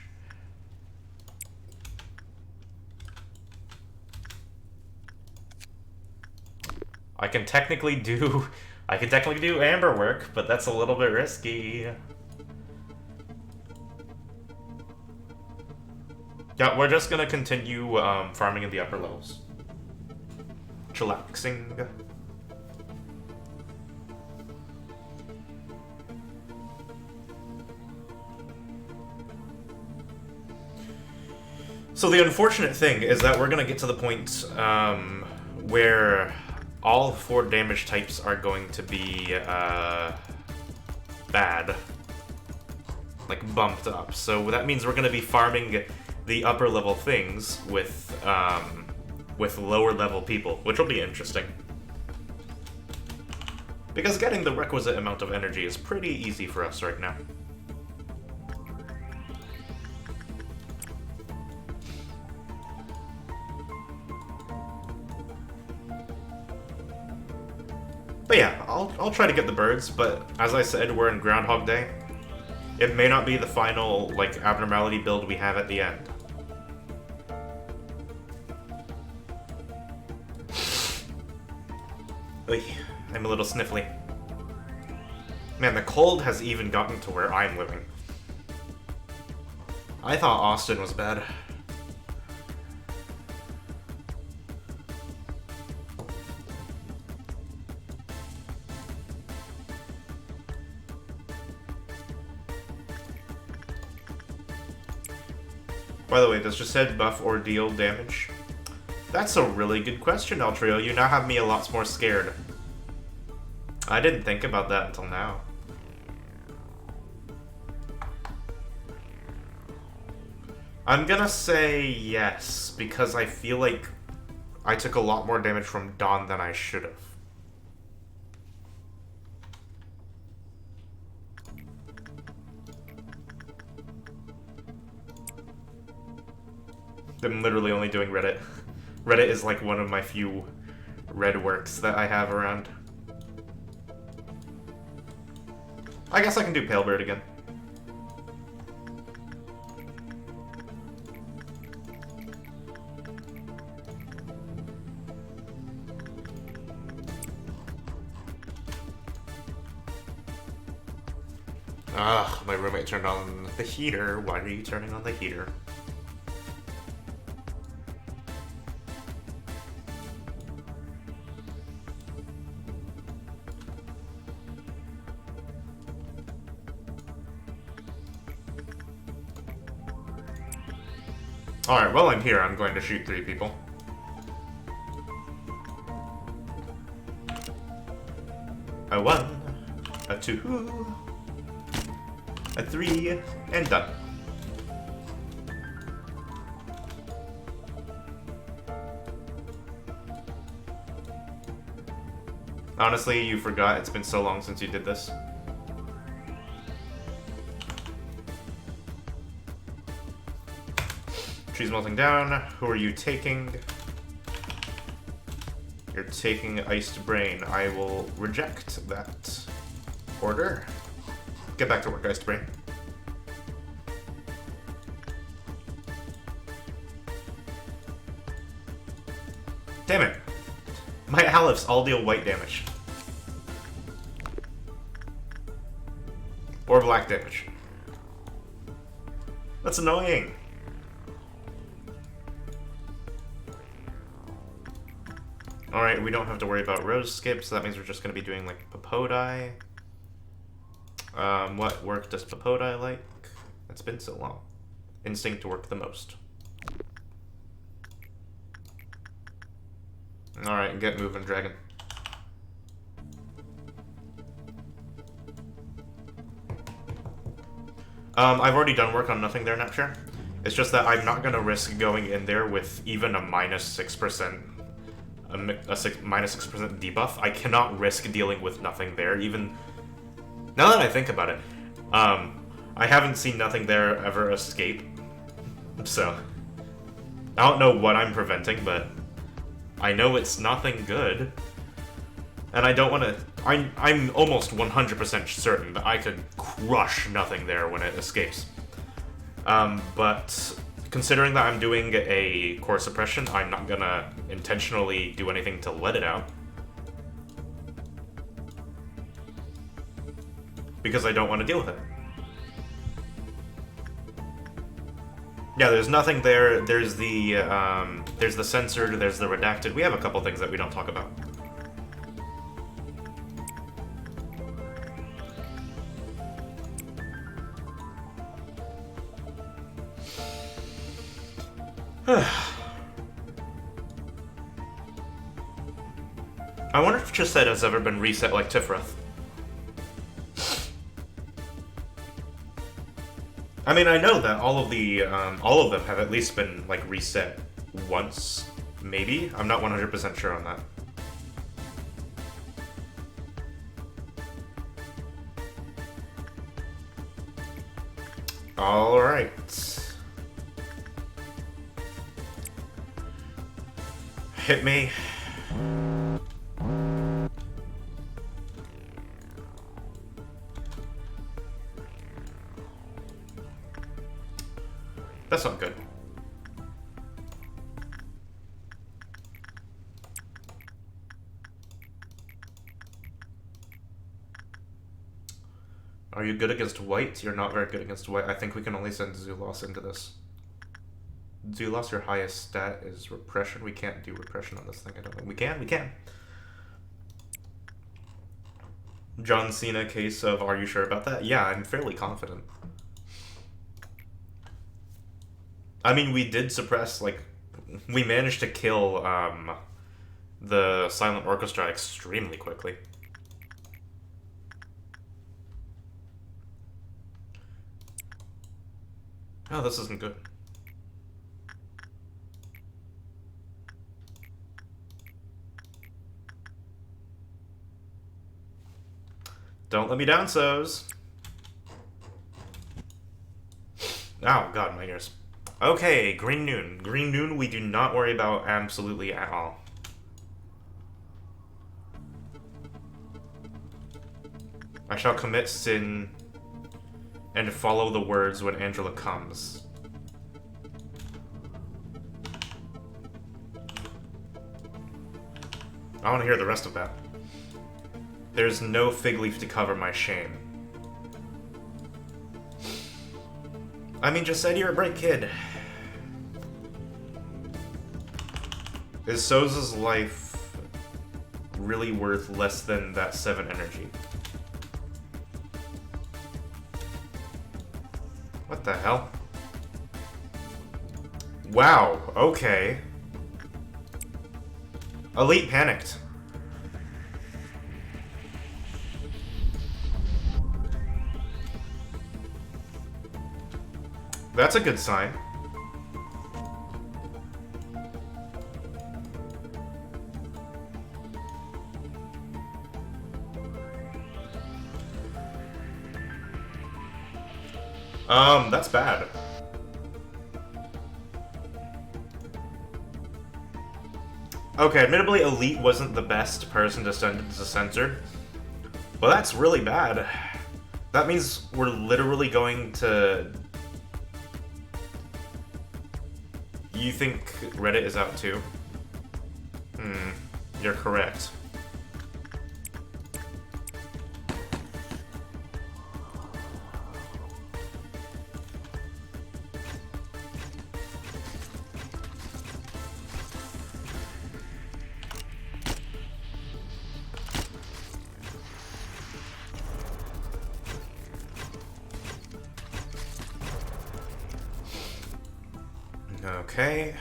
I can technically do amber work, but that's a little bit risky. Yeah, we're just gonna continue farming in the upper levels. Chillaxing. So the unfortunate thing is that we're gonna get to the point where all 4 damage types are going to be bad, like bumped up. So that means we're gonna be farming the upper level things with lower level people, which will be interesting. Because getting the requisite amount of energy is pretty easy for us right now. But yeah, I'll try to get the birds, but as I said, we're in Groundhog Day. It may not be the final, like, abnormality build we have at the end. Oy, I'm a little sniffly. Man, the cold has even gotten to where I'm living. I thought Austin was bad. By the way, does just said buff or deal damage? That's a really good question, Eltrio. You now have me a lot more scared. I didn't think about that until now. I'm gonna say yes, because I feel like I took a lot more damage from Dawn than I should have. I'm literally only doing Reddit. Reddit is like one of my few red works that I have around. I guess I can do Palebird again. Ah, my roommate turned on the heater. Why are you turning on the heater? Alright, well I'm here, I'm going to shoot 3 people. A 1, a 2, a 3, and done. Honestly, you forgot it's been so long since you did this. Trees melting down. Who are you taking? You're taking Iced Brain. I will reject that order. Get back to work, Iced Brain. Damn it. My Alephs all deal white damage. Or black damage. That's annoying. Alright, we don't have to worry about rose skip, so that means we're just going to be doing, like, Papodi. What work does Papodi like? It's been so long. Instinct to work the most. Alright, get moving, dragon. I've already done work on nothing there, Napture. It's just that I'm not going to risk going in there with even a minus 6%, minus 6% debuff. I cannot risk dealing with nothing there, even... Now that I think about it, I haven't seen nothing there ever escape, so... I don't know what I'm preventing, but I know it's nothing good. And I don't want to... I'm almost 100% certain that I could crush nothing there when it escapes. But considering that I'm doing a core suppression, I'm not gonna intentionally do anything to let it out. Because I don't want to deal with it. Yeah, there's nothing there. There's the censored, there's the redacted. We have a couple things that we don't talk about. I wonder if Chisette has ever been reset like Tifrith. I mean, I know that all of them have at least been, like, reset once, maybe? I'm not 100% sure on that. Alright. Hit me. That's not good. Are you good against white? You're not very good against white. I think we can only send Zulos into this. Zulos, your highest stat is repression. We can't do repression on this thing, I don't know. We can? We can. John Cena case of, are you sure about that? Yeah, I'm fairly confident. I mean, we did suppress, like, we managed to kill, the Silent Orchestra extremely quickly. Oh, this isn't good. Don't let me down, Soz. Oh, God, my ears. Okay, Green Noon. Green Noon we do not worry about absolutely at all. I shall commit sin and follow the words when Angela comes. I want to hear the rest of that. There's no fig leaf to cover my shame. I mean, just said you're a bright kid. Is Soz's life really worth less than that 7 energy? What the hell? Wow, okay. Elite panicked. That's a good sign. That's bad. Okay, admittedly, Elite wasn't the best person to send into Censored. Well, that's really bad. That means we're literally going to... You think Reddit is out too? You're correct. Okay.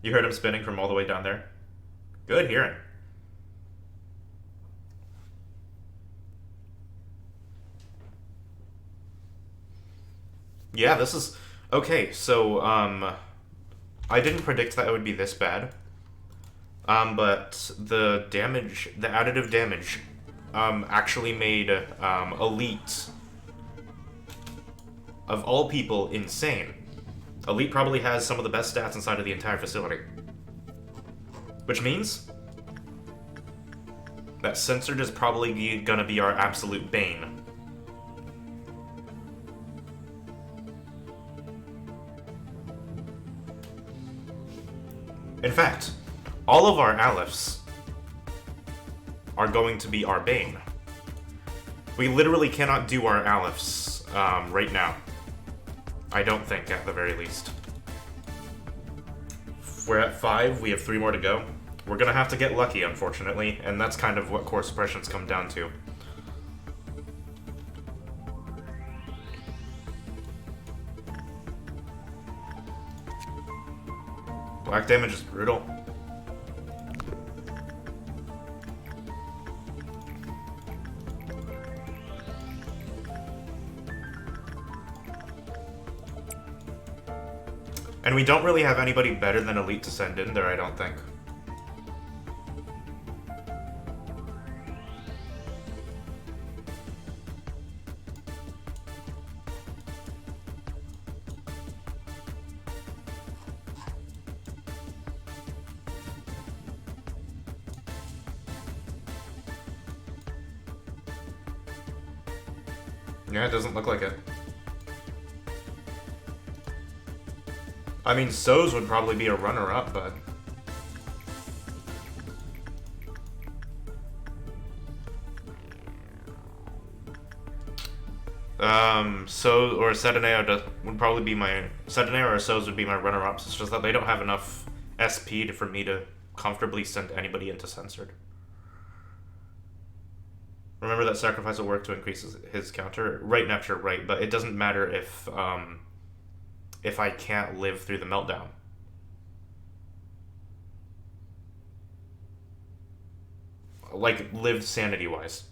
You heard him spinning from all the way down there? Good hearing. Yeah, this is... Okay, so, I didn't predict that it would be this bad. But the damage, the additive damage, actually made, Elite, of all people, insane. Elite probably has some of the best stats inside of the entire facility. Which means that censored is probably gonna be our absolute bane. In fact, all of our Alephs are going to be our bane. We literally cannot do our Alephs right now. I don't think, at the very least. We're at 5, we have 3 more to go. We're gonna have to get lucky, unfortunately, and that's kind of what core suppressions come down to. Black damage is brutal. And we don't really have anybody better than Elite to send in there, I don't think. Yeah, it doesn't look like it. I mean, So's would probably be a runner-up, but... So, or Sedineo would probably be my... Sedineo or So's would be my runner-ups. It's just that they don't have enough SP for me to comfortably send anybody into Censored. Remember that sacrifice will work to increase his counter? Right, Nepture, right, but it doesn't matter if I can't live through the meltdown. Like, live sanity-wise.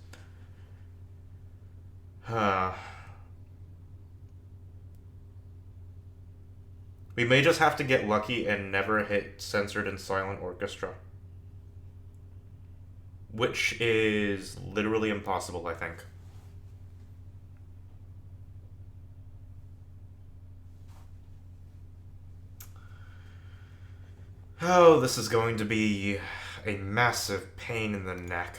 We may just have to get lucky and never hit Censored and Silent Orchestra. Which is literally impossible, I think. Oh, this is going to be a massive pain in the neck.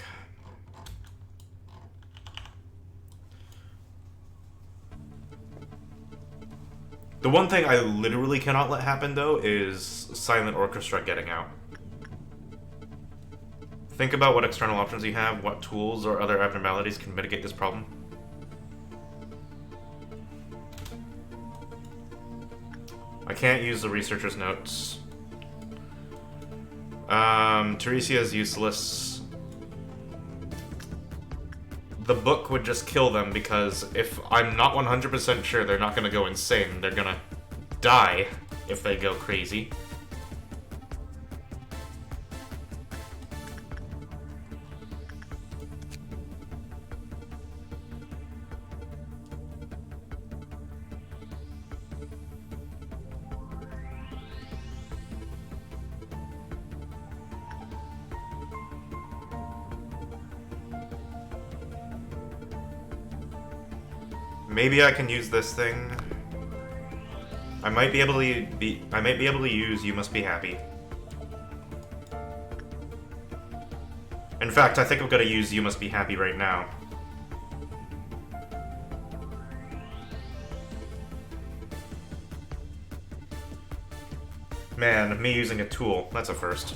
The one thing I literally cannot let happen, though, is Silent Orchestra getting out. Think about what external options you have, what tools or other abnormalities can mitigate this problem. I can't use the researcher's notes. Teresia is useless. The book would just kill them because if I'm not 100% sure they're not gonna go insane, they're gonna die if they go crazy. Maybe I can use this thing. I might be able to use You Must Be Happy. In fact, I think I'm gonna use You Must Be Happy right now. Man, me using a tool, that's a first.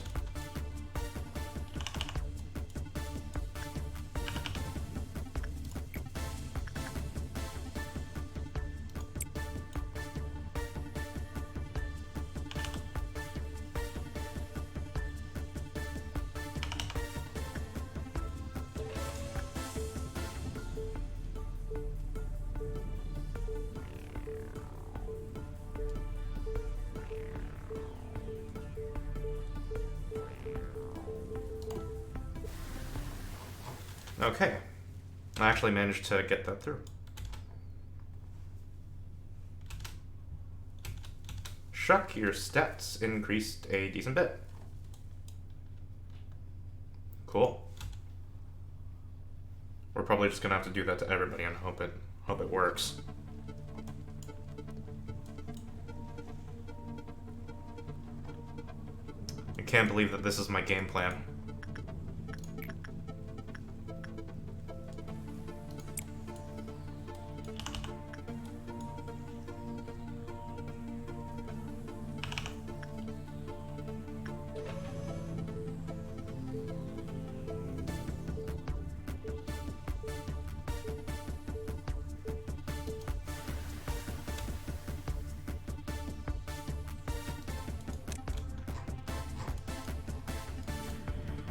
Okay. I actually managed to get that through. Shuck, your stats increased a decent bit. Cool. We're probably just gonna have to do that to everybody and hope it works. I can't believe that this is my game plan.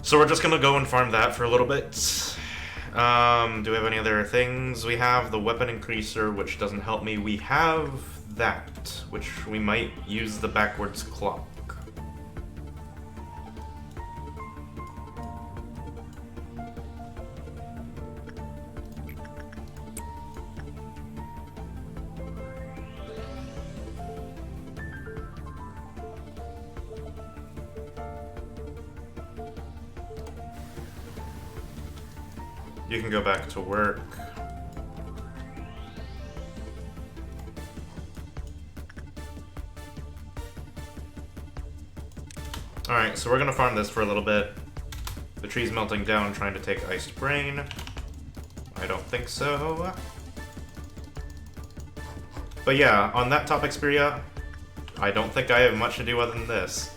So we're just gonna go and farm that for a little bit. Do we have any other things? We have the weapon increaser, which doesn't help me. We have that, which we might use the backwards clock. You can go back to work. Alright, so we're gonna farm this for a little bit. The tree's melting down, trying to take Iced Brain. I don't think so. But yeah, on that topic, Spiria, I don't think I have much to do other than this.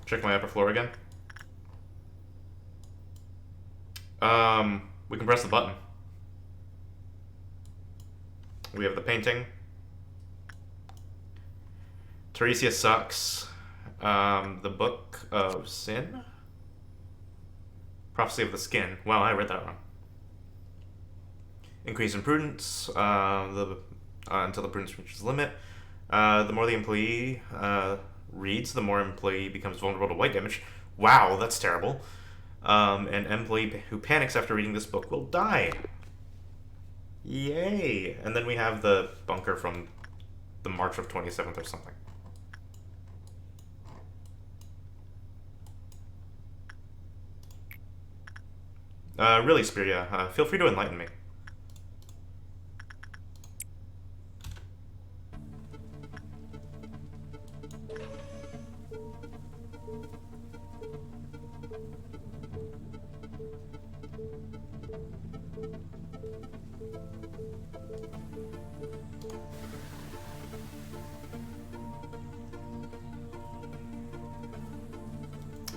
Check my upper floor again. We can press the button. We have the painting. Teresia sucks. The Book of Sin? Prophecy of the Skin. Wow, I read that wrong. Increase in prudence until the prudence reaches the limit. The more the employee reads, the more employee becomes vulnerable to white damage. Wow, that's terrible. An employee who panics after reading this book will die. Yay! And then we have the bunker from the March of 27th or something. Really, Spiria, feel free to enlighten me.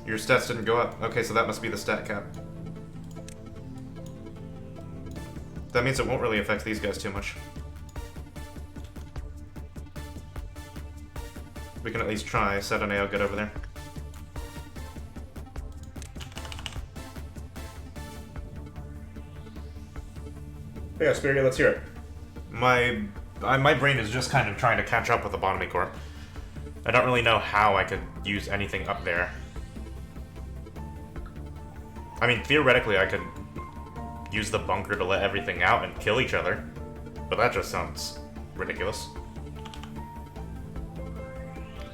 Your stats didn't go up. Okay, so that must be the stat cap. That means it won't really affect these guys too much. We can at least try. Saturnail, get over there. Yeah, Spiria, let's hear it. My brain is just kind of trying to catch up with the Lobotomy Corp. I don't really know how I could use anything up there. I mean, theoretically, I could use the bunker to let everything out and kill each other, but that just sounds ridiculous.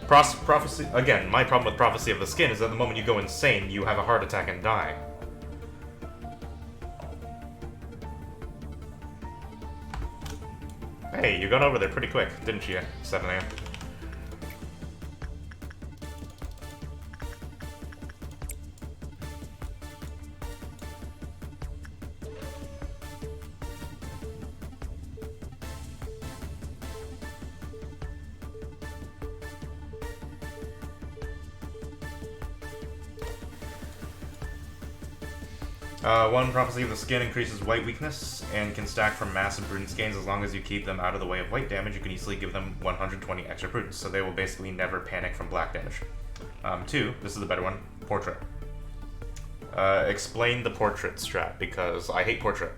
Prophecy again. My problem with Prophecy of the Skin is that the moment you go insane, you have a heart attack and die. Hey, you got over there pretty quick, didn't you, 7 AM? One prophecy of the skin increases white weakness and can stack from mass and prudence gains as long as you keep them out of the way of white damage. You can easily give them 120 extra prudence, so they will basically never panic from black damage. 2, this is the better one, portrait. Explain the portrait strat, because I hate portrait.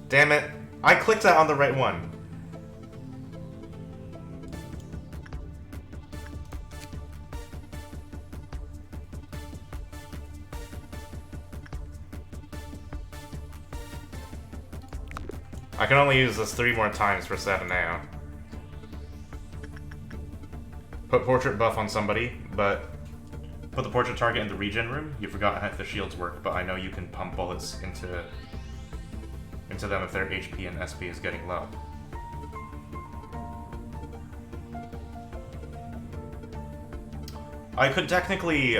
Damn it. I clicked that on the right one. I can only use this 3 more times for Sataneo. Put portrait buff on somebody, but put the portrait target in the regen room. You forgot how the shields work, but I know you can pump bullets into them if their HP and SP is getting low. I could technically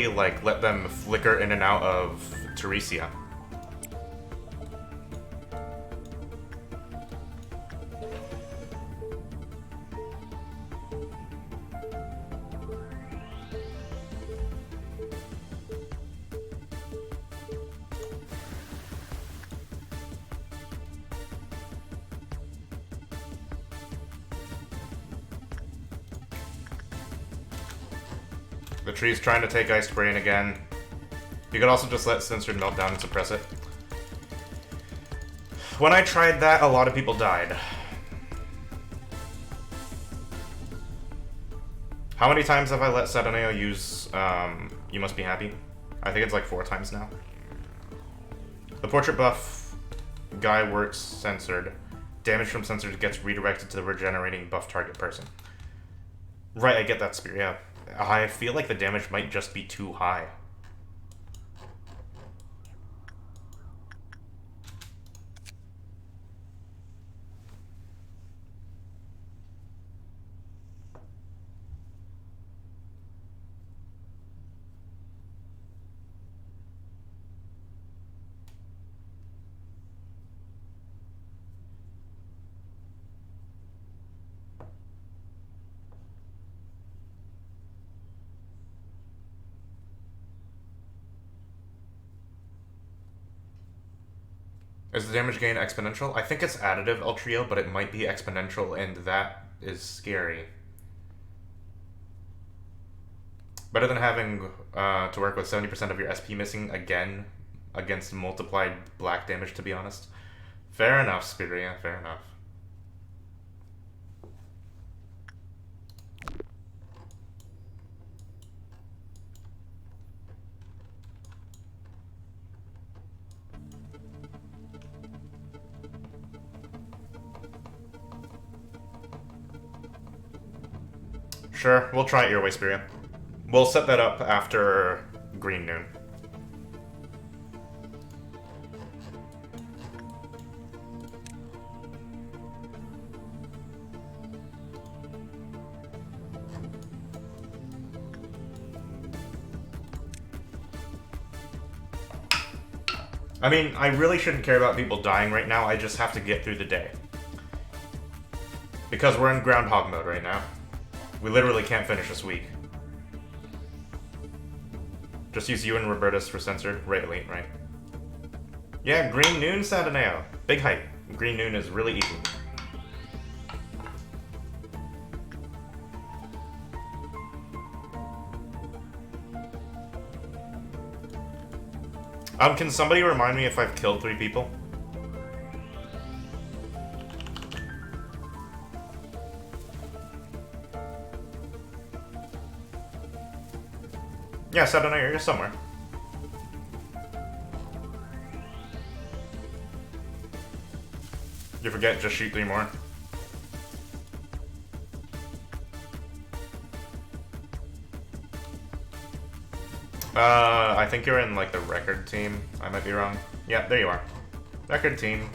like let them flicker in and out of Teresia. The tree's trying to take Ice Brain again. You could also just let Censored melt down and suppress it. When I tried that, a lot of people died. How many times have I let Sataneo use You Must Be Happy? I think it's like 4 times now. The portrait buff guy works censored. Damage from censored gets redirected to the regenerating buff target person. Right, I get that, Spear, yeah. I feel like the damage might just be too high. Is the damage gain exponential? I think it's additive, El Trio, but it might be exponential, and that is scary. Better than having to work with 70% of your SP missing again against multiplied black damage, to be honest. Fair enough, Spiria, fair enough. Sure, we'll try it your way, Spiria. We'll set that up after Green Noon. I mean, I really shouldn't care about people dying right now, I just have to get through the day. Because we're in Groundhog mode right now. We literally can't finish this week. Just use you and Robertus for censored. Right, elite, right? Yeah, Green Noon, Sataneo. Big hype. Green Noon is really easy. Can somebody remind me if I've killed 3 people? Yeah, Sataneo, you're somewhere. You forget, just shoot 3 more. I think you're in, like, the record team. I might be wrong. Yeah, there you are. Record team.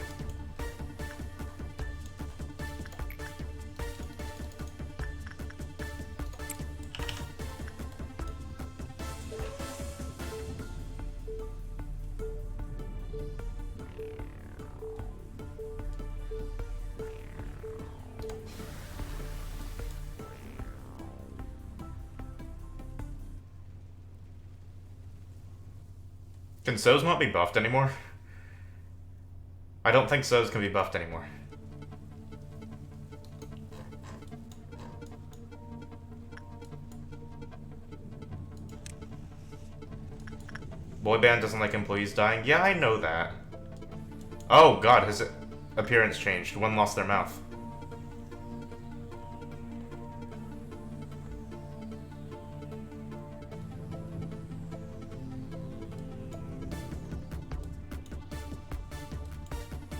Can Soz not be buffed anymore? I don't think Soz can be buffed anymore. Boy band doesn't like employees dying? Yeah, I know that. Oh god, his appearance changed. One lost their mouth.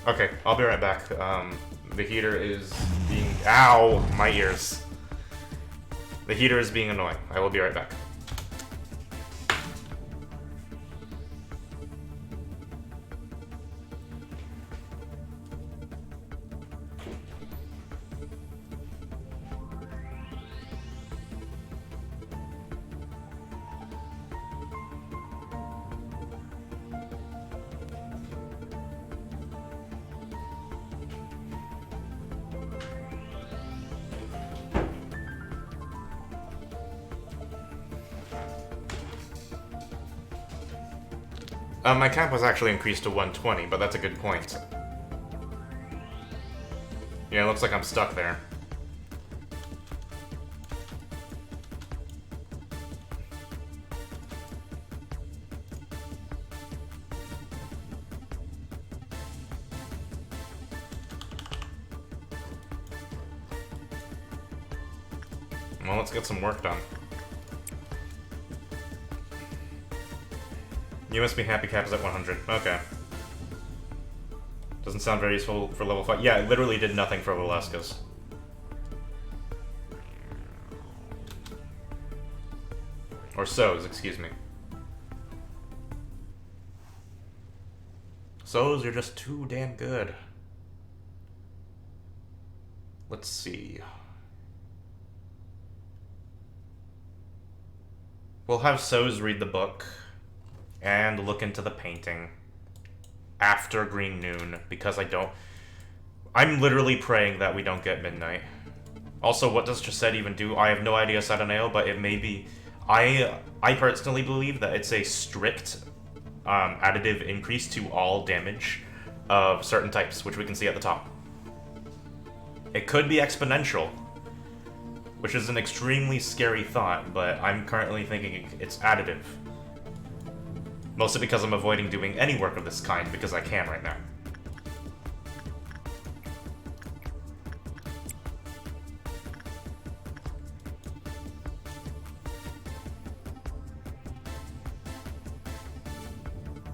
Okay, I'll be right back. The heater is being... Ow! My ears. The heater is being annoying. I will be right back. My camp was actually increased to 120, but that's a good point. Yeah, it looks like I'm stuck there. Well, let's get some work done. You must be happy cap is at 100. Okay. Doesn't sound very useful for level 5. Yeah, it literally did nothing for Valesca's. Or So's, excuse me. So's, you're just too damn good. Let's see. We'll have So's read the book. And look into the painting after Green Noon, because I'm literally praying that we don't get midnight. Also, what does Chesed even do? I have no idea, Sataneo, but it may be... I personally believe that it's a strict additive increase to all damage of certain types, which we can see at the top. It could be exponential, which is an extremely scary thought, but I'm currently thinking it's additive. Mostly because I'm avoiding doing any work of this kind, because I can right now.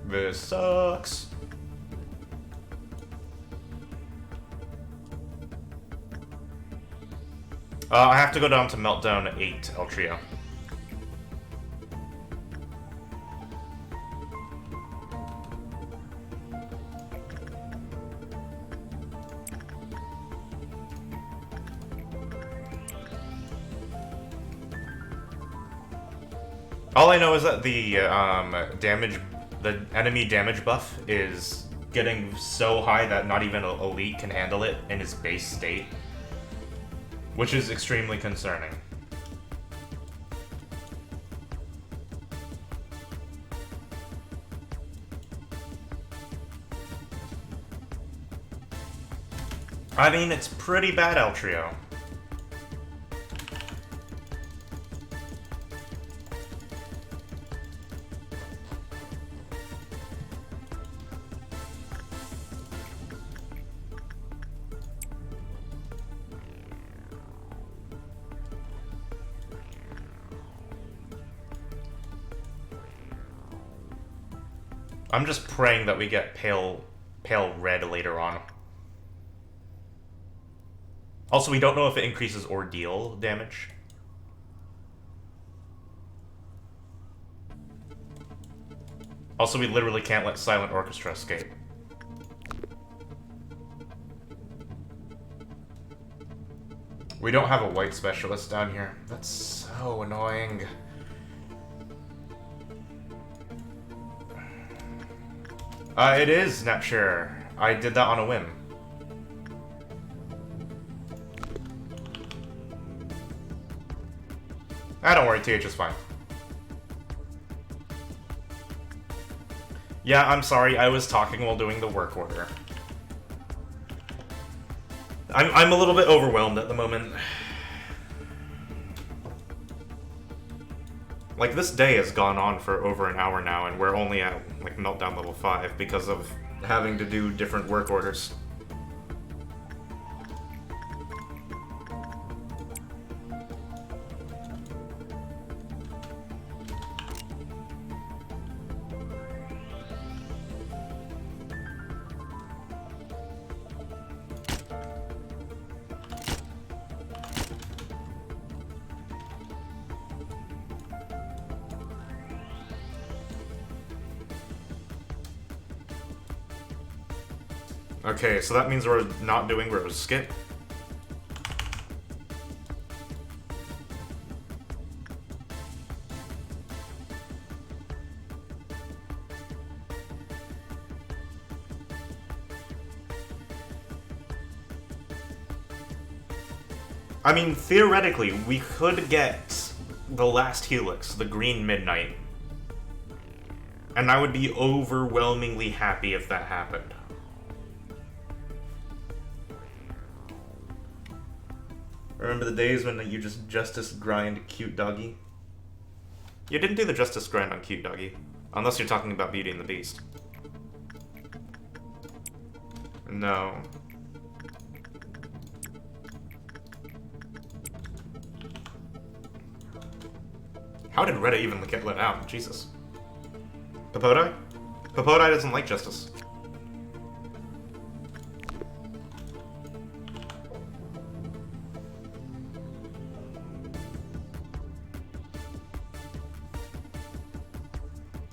This sucks. I have to go down to Meltdown 8, El Trio. All I know is that the enemy damage buff is getting so high that not even Elite can handle it in his base state, which is extremely concerning. I mean, it's pretty bad, El Trio. I'm just praying that we get pale red later on. Also, we don't know if it increases ordeal damage. Also, we literally can't let Silent Orchestra escape. We don't have a white specialist down here. That's so annoying. It is Snapshare. I did that on a whim. Don't worry, TH is fine. Yeah, I'm sorry, I was talking while doing the work order. I'm a little bit overwhelmed at the moment. Like, this day has gone on for over an hour now, and we're only at, like, Meltdown level 5 because of having to do different work orders. Okay, so that means we're not doing Rose Skip. I mean, theoretically, we could get the last Helix, the Green Midnight. And I would be overwhelmingly happy if that happened. Remember the days when you just Justice grind Cute Doggy? You didn't do the Justice grind on Cute Doggy. Unless you're talking about Beauty and the Beast. No. How did Retta even get let out? Jesus. Popodai? Popodai doesn't like Justice.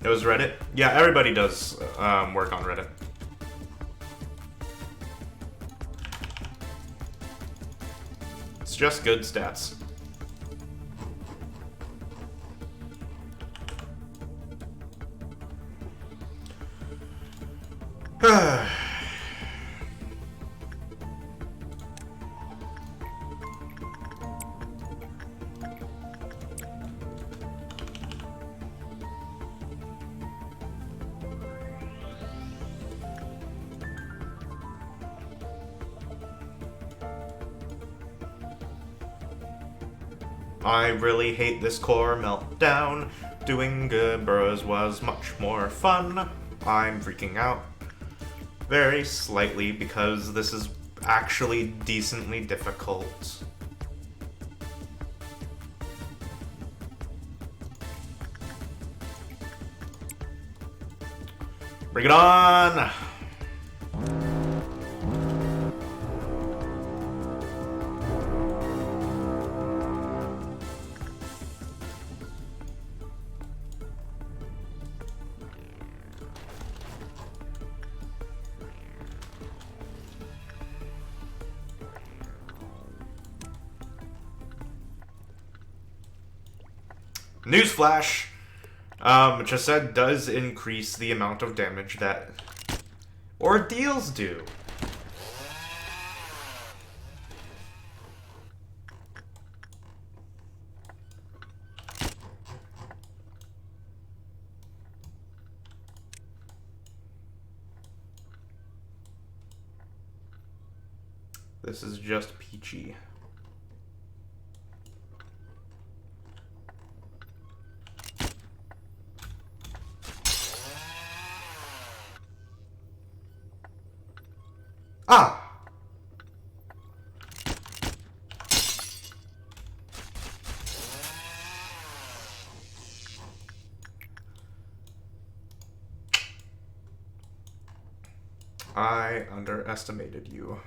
It was Reddit? Yeah, everybody does work on Reddit. It's just good stats. I really hate this core meltdown. Doing Gerberas was much more fun. I'm freaking out very slightly because this is actually decently difficult. Bring it on! Newsflash! Chesed does increase the amount of damage that ordeals do. This is just peachy. Ah! I underestimated you.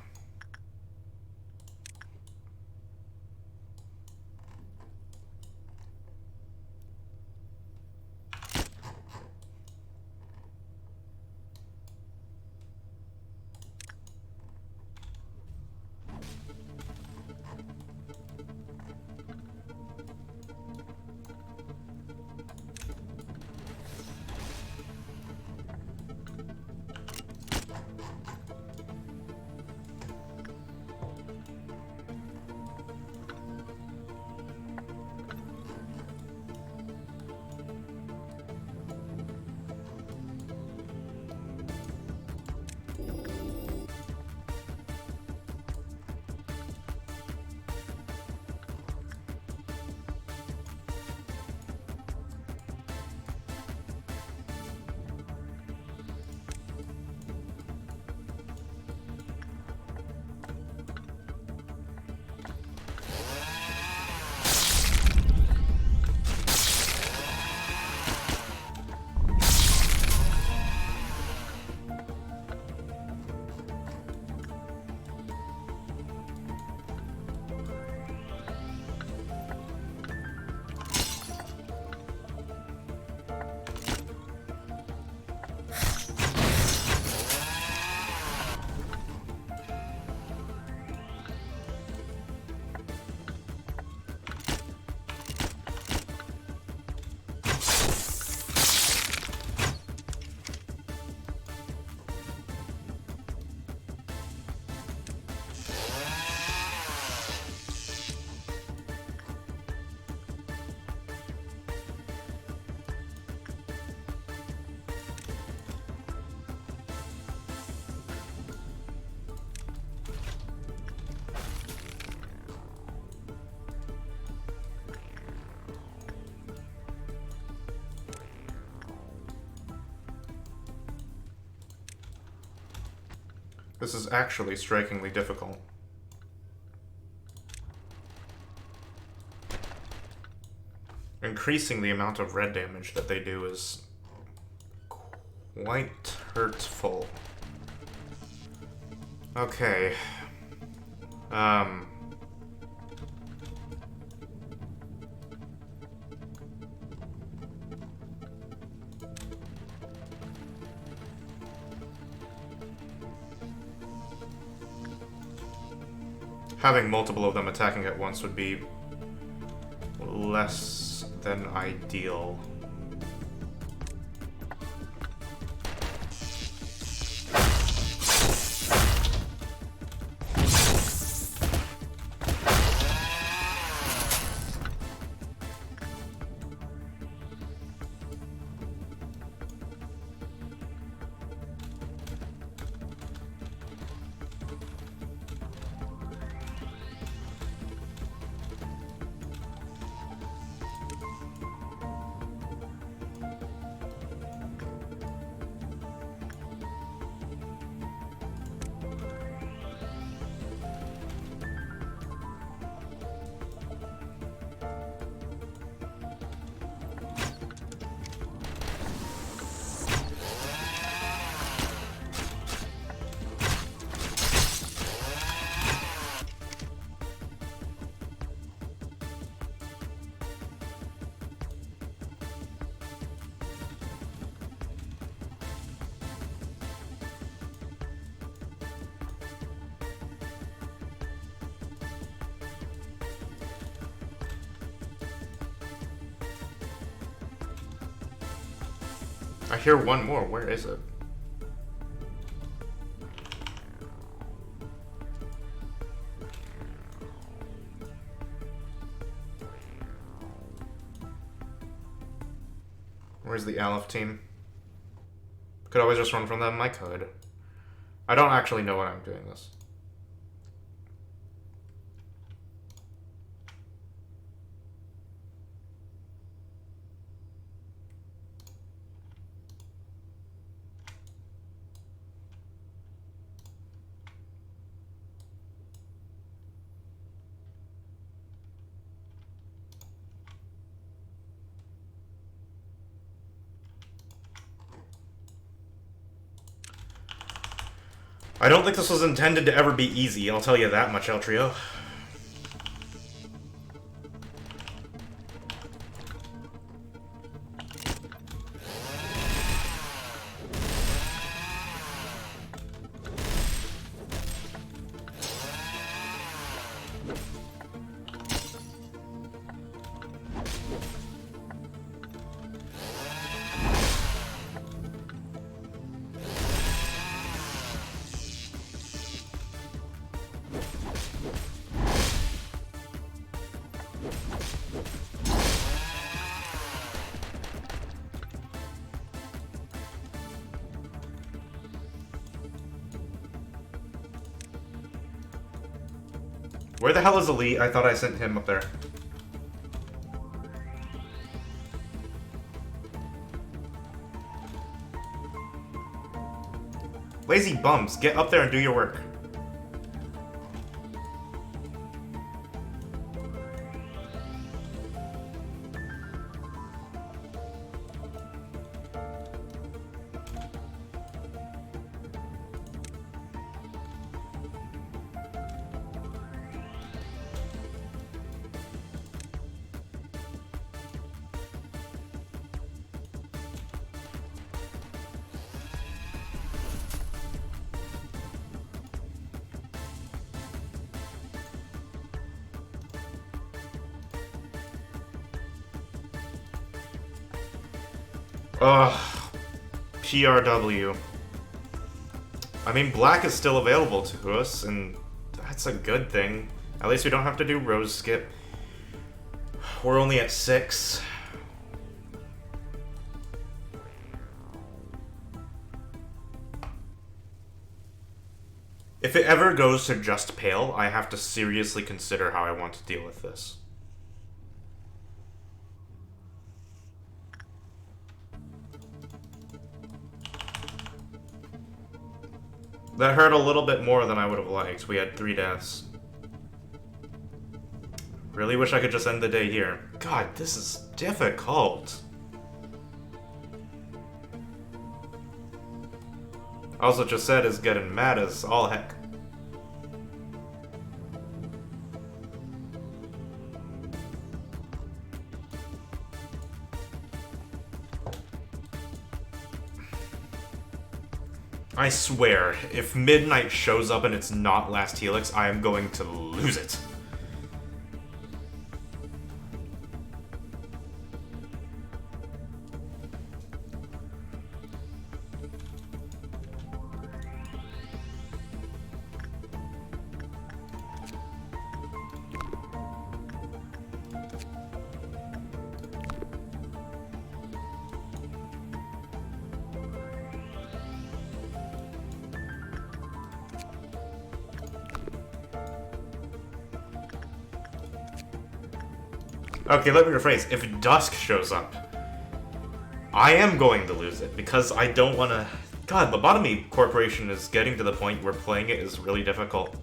This is actually strikingly difficult. Increasing the amount of red damage that they do is quite hurtful. Okay. Having multiple of them attacking at once would be less than ideal. I hear one more. Where is it? Where's the Aleph team? Could always just run from them. I could. I don't actually know why I'm doing this. I don't think this was intended to ever be easy, I'll tell you that much, El Trio. Where the hell is Elite? I thought I sent him up there. Lazy bums, get up there and do your work. Ugh. PRW. I mean, black is still available to us, and that's a good thing. At least we don't have to do rose skip. We're only at 6. If it ever goes to just pale, I have to seriously consider how I want to deal with this. That hurt a little bit more than I would have liked. We had 3 deaths. Really wish I could just end the day here. God, this is difficult. Also, just said is getting mad as all heck. I swear, if Midnight shows up and it's not Last Helix, I am going to lose it. Okay, let me rephrase. If Dusk shows up, I am going to lose it, because I don't want to... God, Lobotomy Corporation is getting to the point where playing it is really difficult.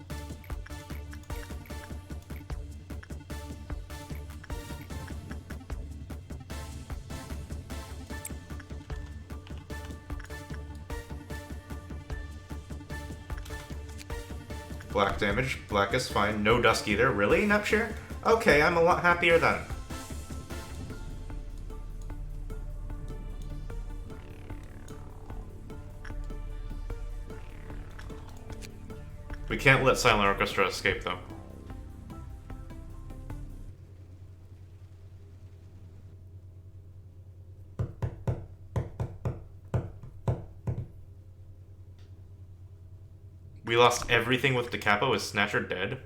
Black damage. Black is fine. No Dusk either. Really, Nepshire? Okay, I'm a lot happier then. We can't let Silent Orchestra escape, though. We lost everything with DeCapo. Is Snatcher dead?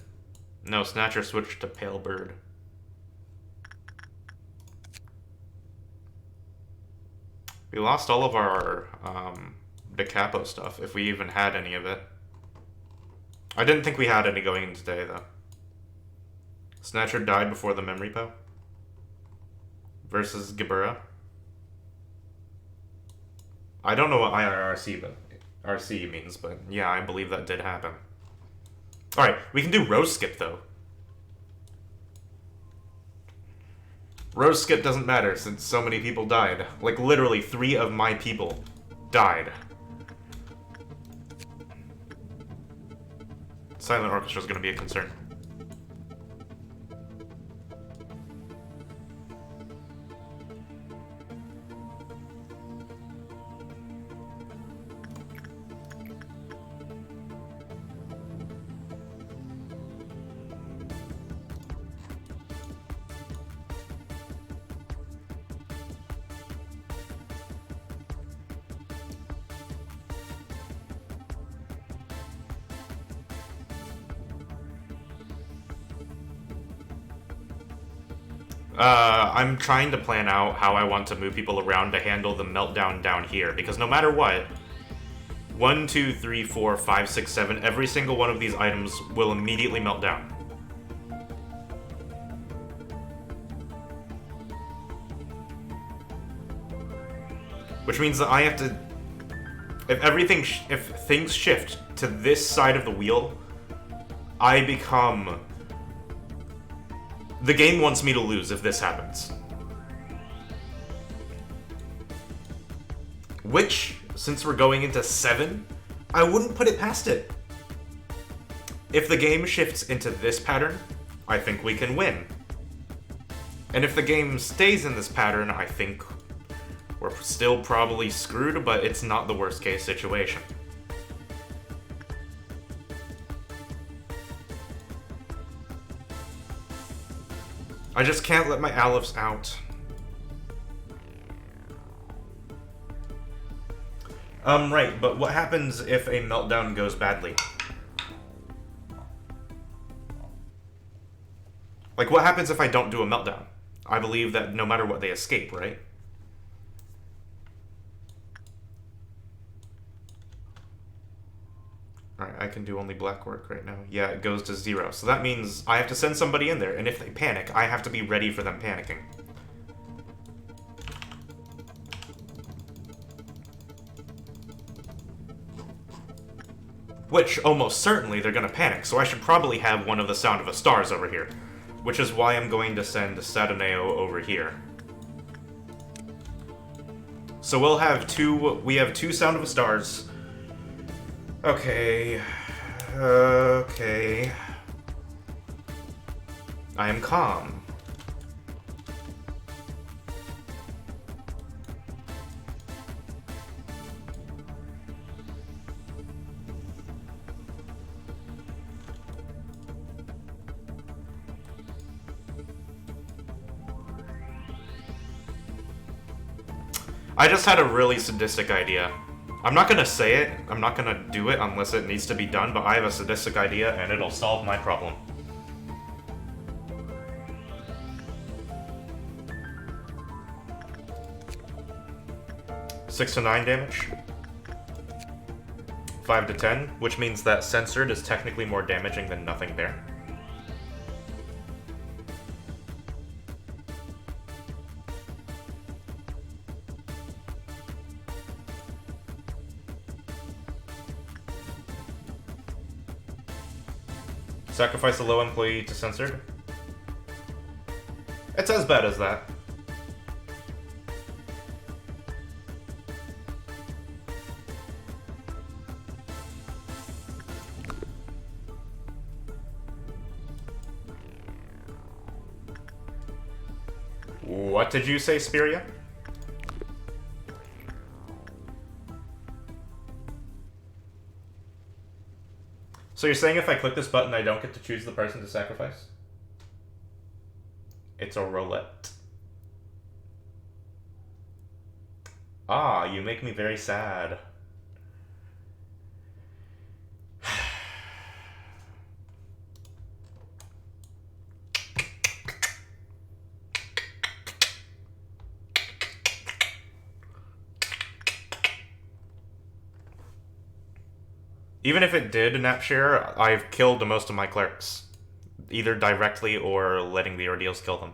No, Snatcher switched to Pale Bird. We lost all of our DeCapo stuff, if we even had any of it. I didn't think we had any going in today, though. Snatcher died before the memory po. Versus Gibura. I don't know what RC means, but yeah, I believe that did happen. Alright, we can do Rose Skip, though. Rose Skip doesn't matter, since so many people died. Like, literally 3 of my people died. Silent Orchestra is going to be a concern. I'm trying to plan out how I want to move people around to handle the meltdown down here, because no matter what, 1, 2, 3, 4, 5, 6, 7, every single one of these items will immediately melt down. Which means that I have to... If things shift to this side of the wheel, I become... The game wants me to lose if this happens. Which, since we're going into 7, I wouldn't put it past it. If the game shifts into this pattern, I think we can win. And if the game stays in this pattern, I think we're still probably screwed, but it's not the worst case situation. I just can't let my Aleph out. Right, but what happens if a meltdown goes badly? Like, what happens if I don't do a meltdown? I believe that no matter what, they escape, right? Alright, I can do only black work right now. Yeah, it goes to 0. So that means I have to send somebody in there, and if they panic, I have to be ready for them panicking. Which, almost certainly, they're gonna panic, so I should probably have one of the Sound of the Stars over here. Which is why I'm going to send Sataneo over here. So we have two Sound of the Stars. Okay. Okay. I am calm. I just had a really sadistic idea. I'm not gonna say it, I'm not gonna do it unless it needs to be done, but I have a sadistic idea and it'll solve my problem. Six to 9 damage. 5 to 10, which means that Censored is technically more damaging than nothing there. Sacrifice a low employee to Censored. It's as bad as that. What did you say, Spiria? So you're saying if I click this button, I don't get to choose the person to sacrifice? It's a roulette. Ah, you make me very sad. Even if it did Napshare, I've killed most of my clerics. Either directly or letting the ordeals kill them.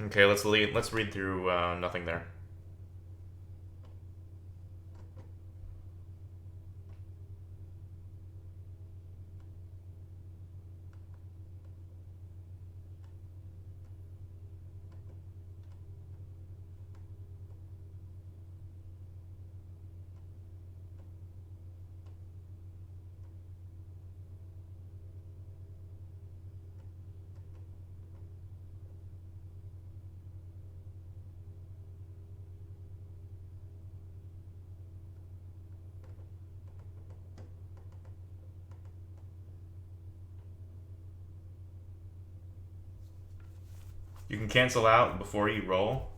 Okay, let's read through nothing there. You can cancel out before you roll,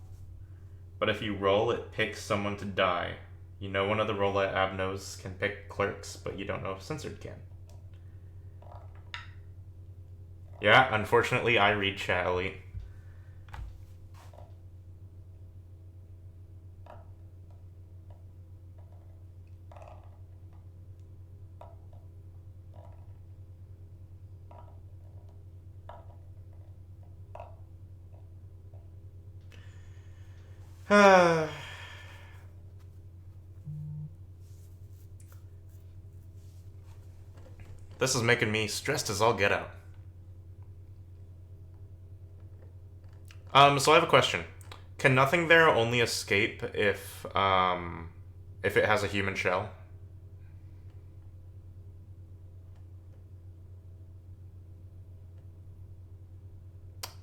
but if you roll, it picks someone to die. You know one of the roulette abnos can pick clerks, but you don't know if Censored can. Yeah, unfortunately, I read chat, Elite. This is making me stressed as all get out. So I have a question. Can nothing there only escape if it has a human shell?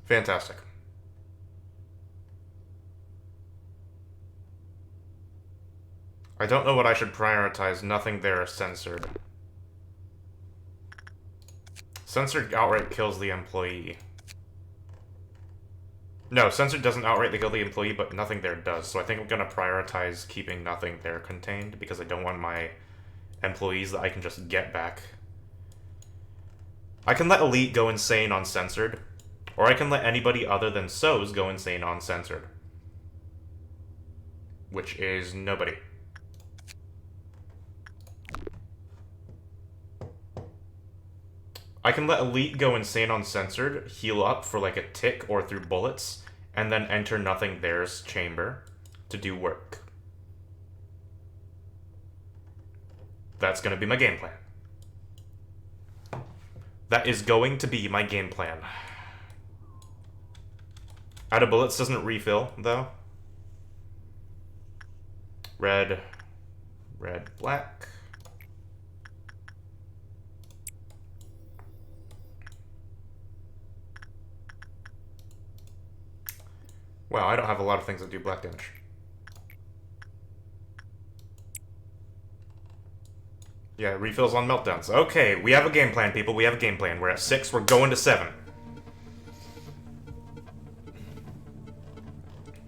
Fantastic. I don't know what I should prioritize. Nothing there is censored. Censored outright kills the employee. No, censored doesn't outright kill the employee, but nothing there does. So I think I'm going to prioritize keeping nothing there contained because I don't want my employees that I can just get back. I can let Elite go insane on censored, or I can let anybody other than So's go insane on censored. Which is nobody. I can let Elite go insane on censored, heal up for like a tick or through bullets, and then enter nothing there's chamber to do work. That's going to be my game plan. That is going to be my game plan. Out of bullets doesn't refill, though. Red, red, black. Wow, I don't have a lot of things that do black damage. Yeah, refills on meltdowns. Okay, we have a game plan, people. We have a game plan. We're at 6. We're going to 7.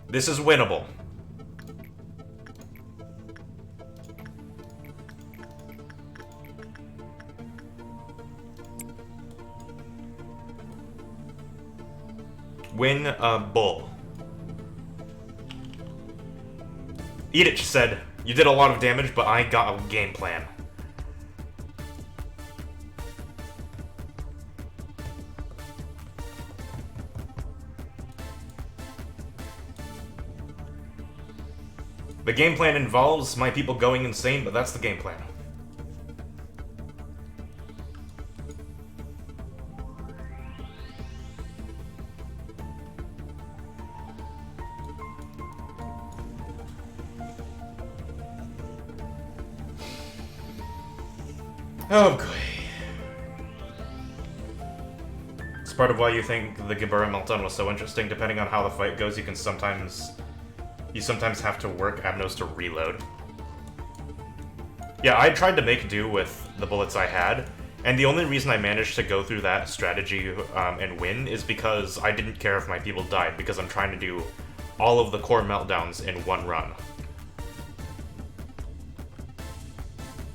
This is winnable. Win a bull. Edich said, "You did a lot of damage, but I got a game plan." The game plan involves my people going insane, but that's the game plan. Oh, boy. It's part of why you think the Gibera meltdown was so interesting. Depending on how the fight goes, you sometimes have to work Abnos to reload. Yeah, I tried to make do with the bullets I had, and the only reason I managed to go through that strategy and win is because I didn't care if my people died, because I'm trying to do all of the core meltdowns in one run.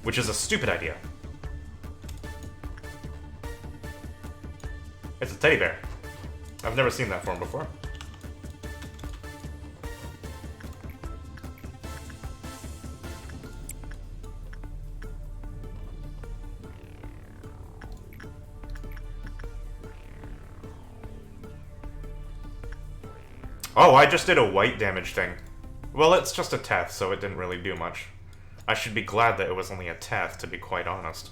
Which is a stupid idea. It's a teddy bear. I've never seen that form before. Oh, I just did a white damage thing. Well, it's just a Teth, so it didn't really do much. I should be glad that it was only a Teth, to be quite honest.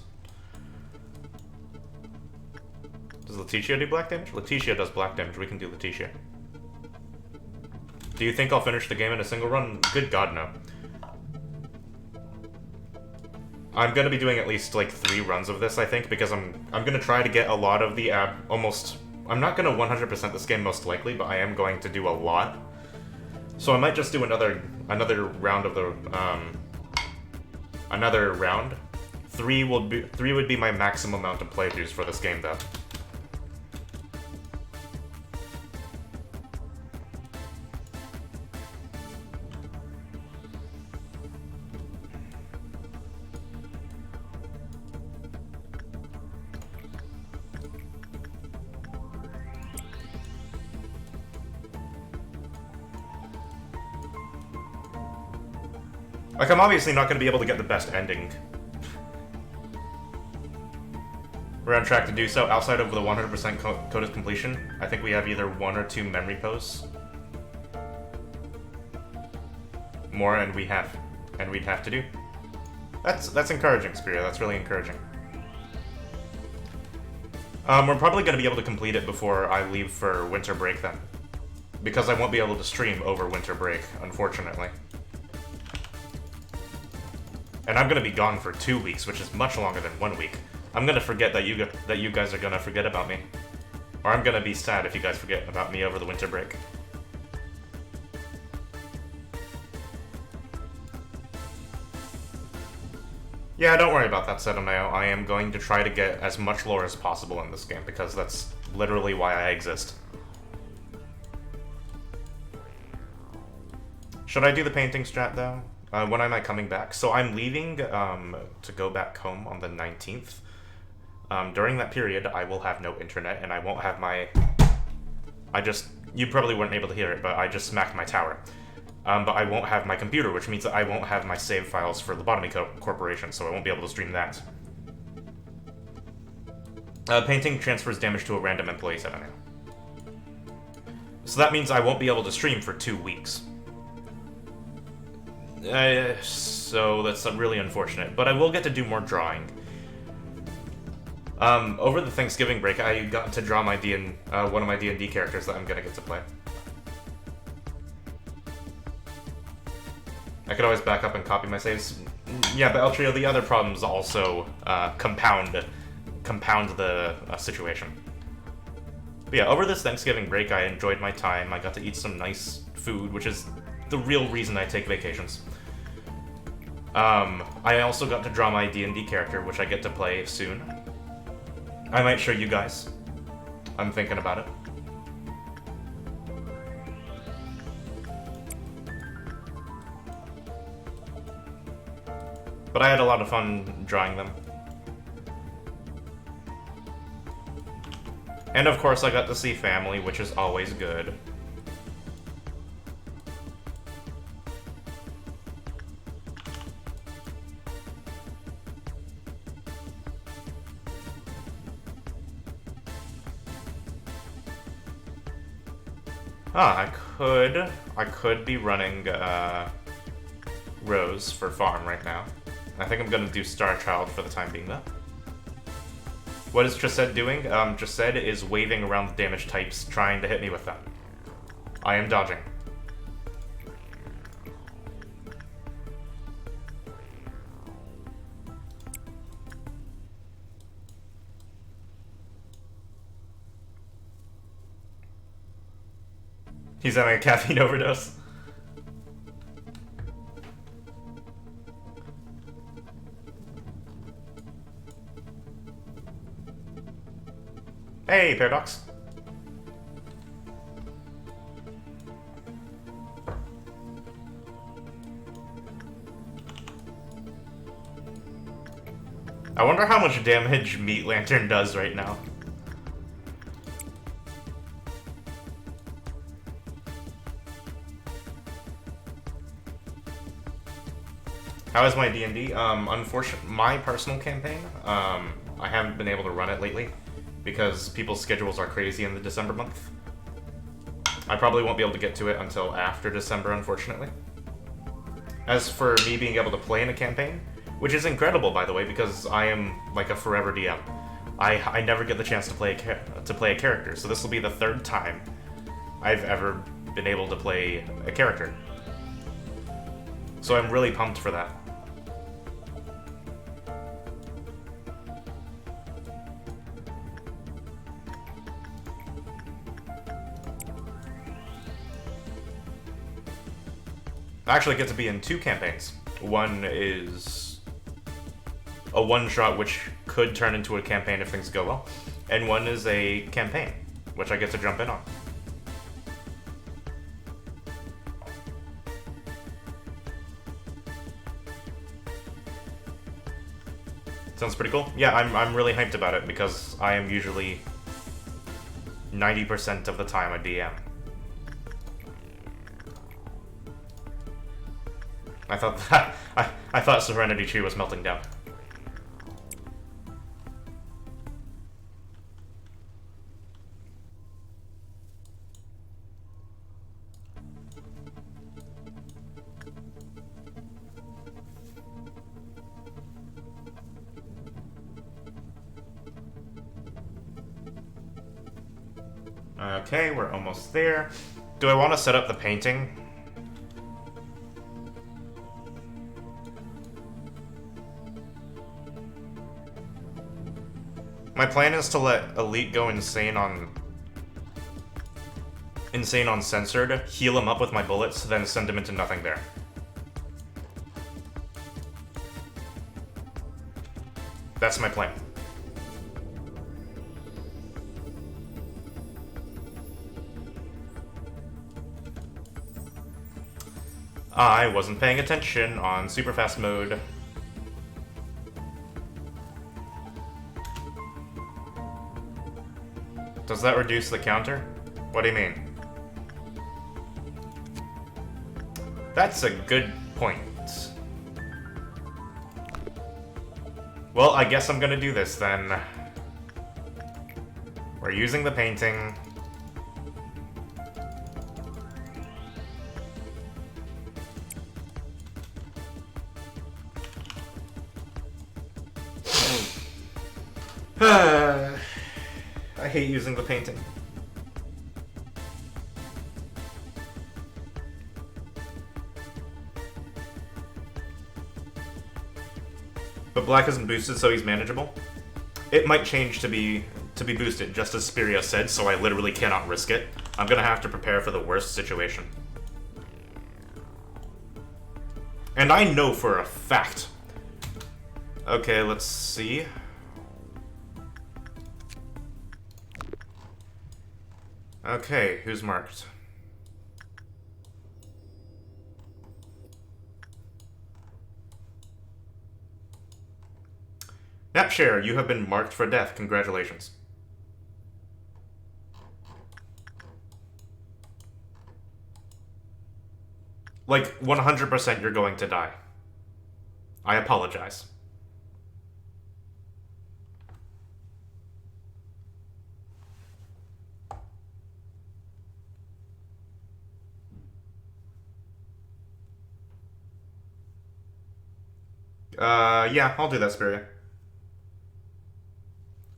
Does Letitia do black damage? Letitia does black damage. We can do Letitia. Do you think I'll finish the game in a single run? Good God, no. I'm gonna be doing at least like 3 runs of this, I think, because I'm gonna try to get a lot of the I'm not gonna 100% this game most likely, but I am going to do a lot. So I might just do another round of the another round. 3 would be my maximum amount of playthroughs for this game, though. Like, I'm obviously not going to be able to get the best ending. We're on track to do so. Outside of the 100% coded completion, I think we have either 1 or 2 memory posts. More, and we'd have to do. That's encouraging, Spirit. That's really encouraging. We're probably going to be able to complete it before I leave for winter break then. Because I won't be able to stream over winter break, unfortunately. And I'm gonna be gone for 2 weeks, which is much longer than 1 week. I'm gonna forget that you guys are gonna forget about me. Or I'm gonna be sad if you guys forget about me over the winter break. Yeah, don't worry about that, Sedomeo. I am going to try to get as much lore as possible in this game, because that's literally why I exist. Should I do the painting strat, though? When am I coming back? So I'm leaving to go back home on the 19th. During that period, I will have no internet, and I won't have my... You probably weren't able to hear it, but I just smacked my tower. But I won't have my computer, which means that I won't have my save files for Lobotomy Corporation, so I won't be able to stream that. Painting transfers damage to a random employee's enemy. So that means I won't be able to stream for 2 weeks. So that's really unfortunate, but I will get to do more drawing. Over the Thanksgiving break, I got to draw my one of my D&D characters that I'm gonna get to play. I could always back up and copy my saves. Yeah, but Eltrio, the other problems also compound the situation. But yeah, over this Thanksgiving break, I enjoyed my time. I got to eat some nice food, which is the real reason I take vacations. I also got to draw my D&D character, which I get to play soon. I might show you guys. I'm thinking about it. But I had a lot of fun drawing them. And of course I got to see family, which is always good. I could be running Rose for farm right now. I think I'm gonna do Star Child for the time being, though. What is Traced doing? Traced is waving around the damage types, trying to hit me with them. I am dodging. He's having a caffeine overdose. Hey, Paradox. I wonder how much damage Meat Lantern does right now. How is my D&D? Unfortunately, my personal campaign, I haven't been able to run it lately because people's schedules are crazy in the December month. I probably won't be able to get to it until after December, unfortunately. As for me being able to play in a campaign, which is incredible, by the way, because I am like a forever DM. I never get the chance to play a character, so this will be the third time I've ever been able to play a character. So I'm really pumped for that. I actually get to be in 2 campaigns. One is a one-shot, which could turn into a campaign if things go well. And one is a campaign, which I get to jump in on. Sounds pretty cool. Yeah, I'm really hyped about it because I am usually 90% of the time a DM. I thought Serenity Tree was melting down. Okay, we're almost there. Do I want to set up the painting? My plan is to let Elite go insane on Censored, heal him up with my bullets, then send him into nothing there. That's my plan. I wasn't paying attention on super fast mode. Does that reduce the counter? What do you mean? That's a good point. Well, I guess I'm gonna do this then. We're using the painting. I hate using the painting. But black isn't boosted, so he's manageable. It might change to be boosted, just as Spiria said, so I literally cannot risk it. I'm gonna have to prepare for the worst situation. And I know for a fact. Okay, let's see. Okay, who's marked? Napshare, you have been marked for death. Congratulations. Like, 100% you're going to die. I apologize. Yeah, I'll do that, Spiria.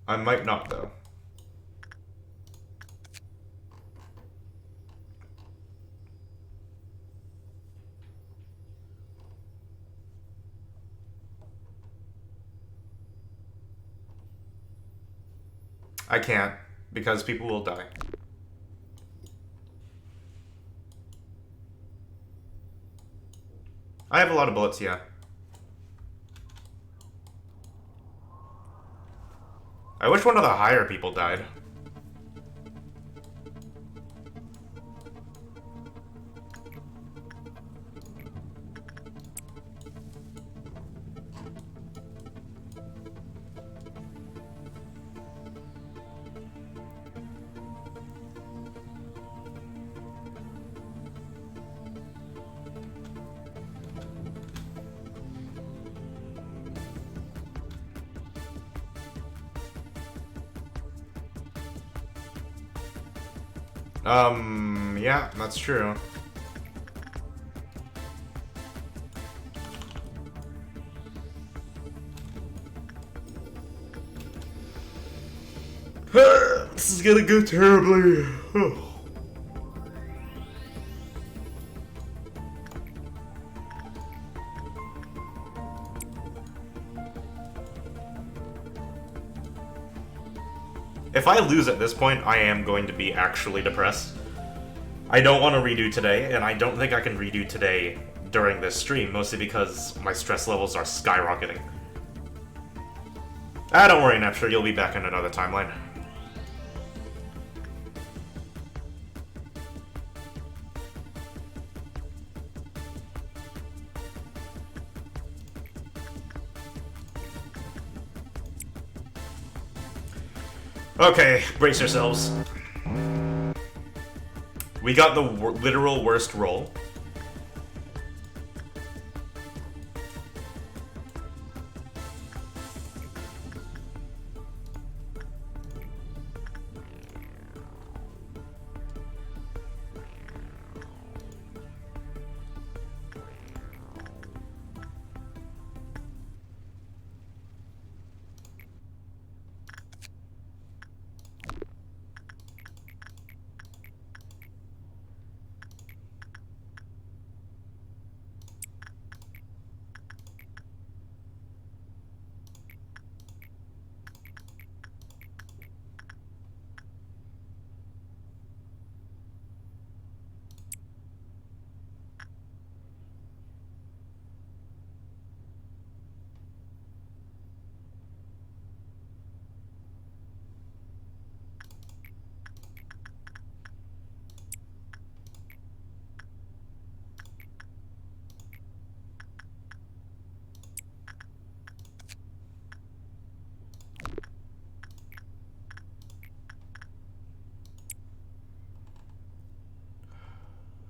I might not, though. I can't, because people will die. I have a lot of bullets, yeah. I wish one of the higher people died. Yeah, that's true. This is gonna go terribly. If I lose at this point, I am going to be actually depressed. I don't want to redo today, and I don't think I can redo today during this stream, mostly because my stress levels are skyrocketing. Ah, don't worry, Napster, you'll be back in another timeline. Okay, brace yourselves. We got the literal worst roll.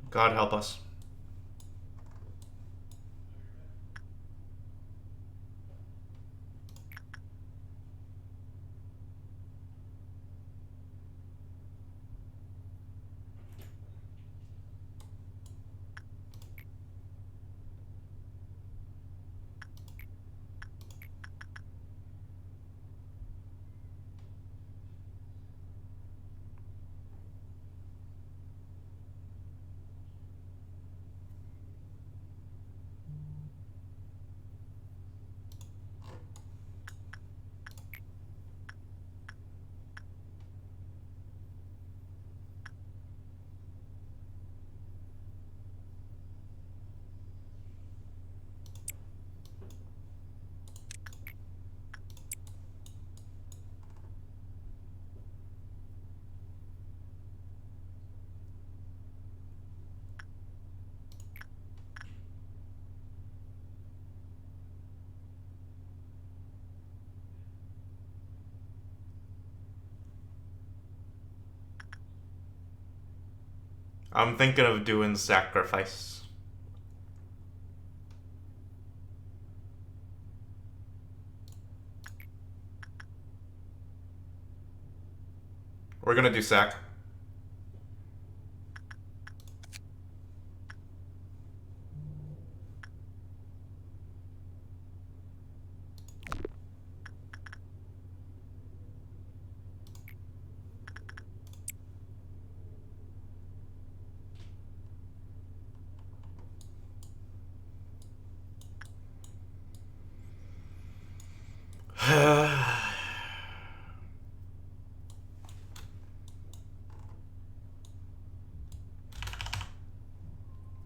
God help us. I'm thinking of doing sacrifice. We're gonna do sac.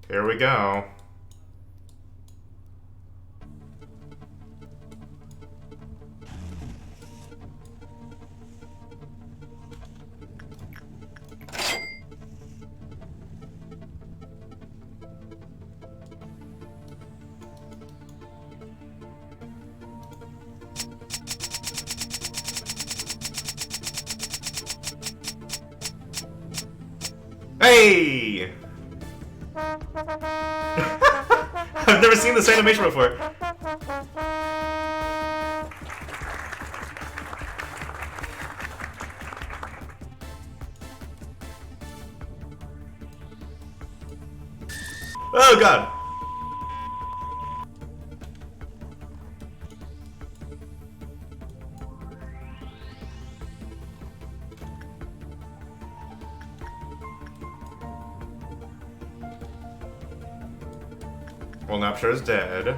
Here we go. Hey! I've never seen this animation before. Oh god! Well, Napster is dead.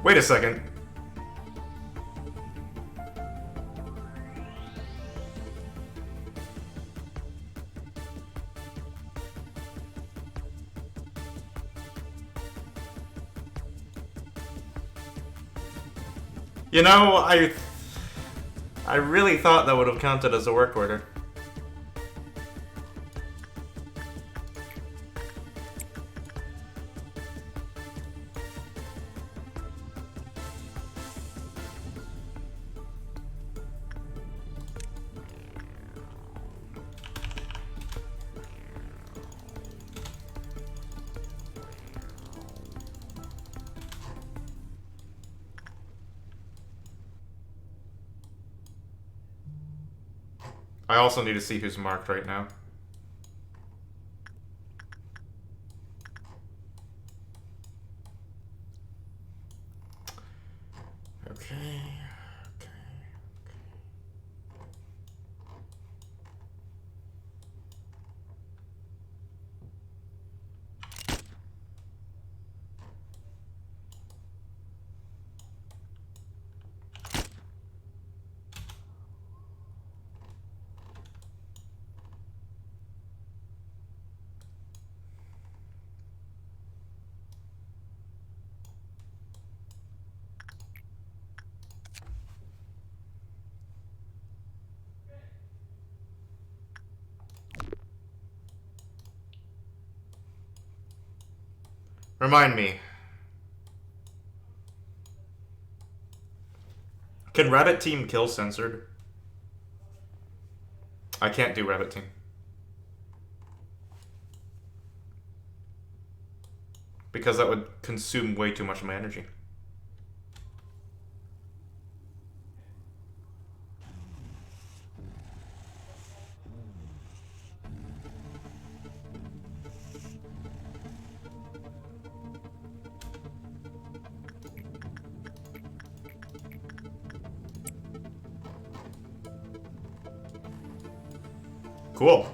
Wait a second. You know, I really thought that would have counted as a work order. I also need to see who's marked right now. Okay. Remind me. Can Rabbit Team kill censored? I can't do Rabbit Team. Because that would consume way too much of my energy. Cool.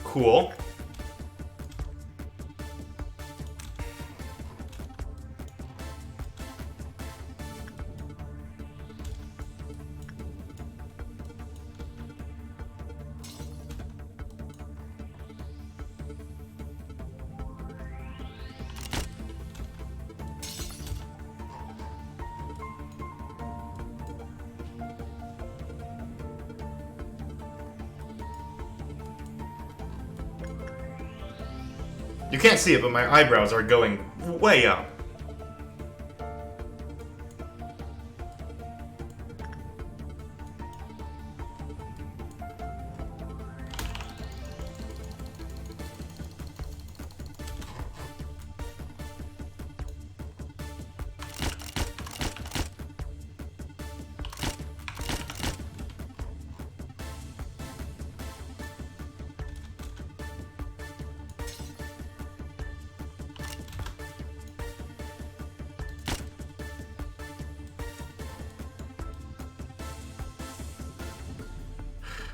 Cool. You can't see it, but my eyebrows are going way up.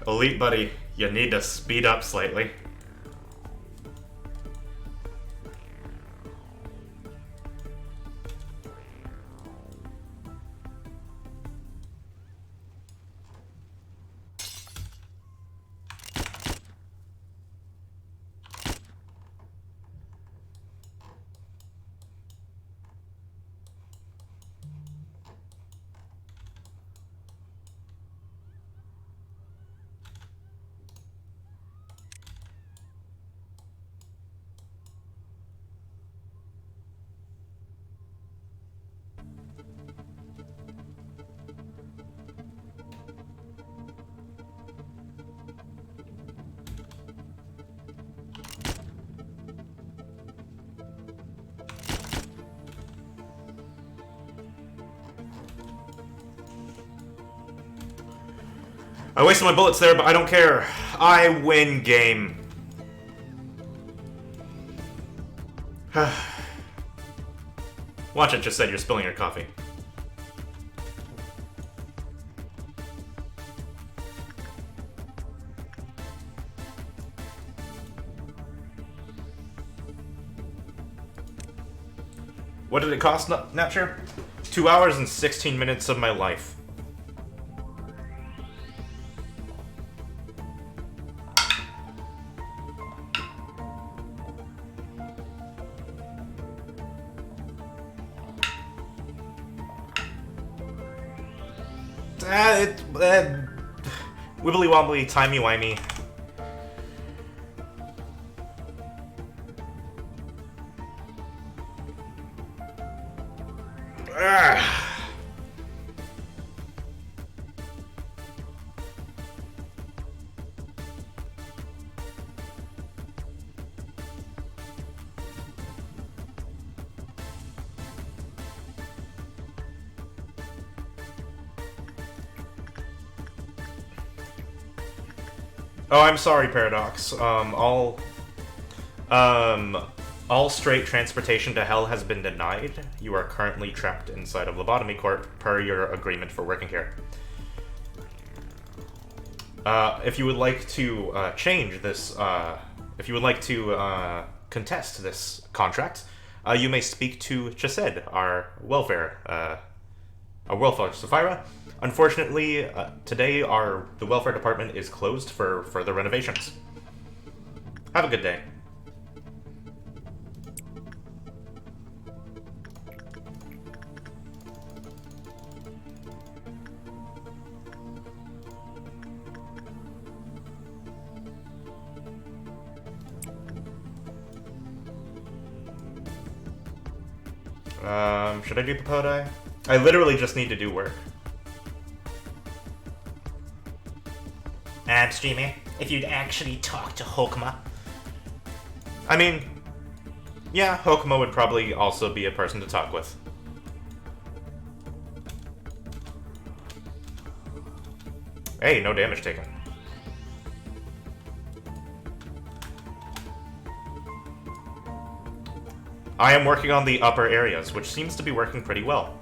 Elite buddy, you need to speed up slightly. I wasted my bullets there, but I don't care. I win game. Watch it, just said you're spilling your coffee. What did it cost, Napshire? 2 hours and 16 minutes of my life. Wibbly wobbly, timey wimey. Oh, I'm sorry, Paradox. All straight transportation to Hell has been denied. You are currently trapped inside of Lobotomy Corp per your agreement for working here. If you would like to change this, if you would like to contest this contract, you may speak to Chesed, our welfare Sapphira. Unfortunately, today the welfare department is closed for further renovations. Have a good day. Should I do the Podai? I literally just need to do work. Streamer, if you'd actually talk to Hokuma. I mean, yeah, Hokuma would probably also be a person to talk with. Hey, no damage taken. I am working on the upper areas, which seems to be working pretty well.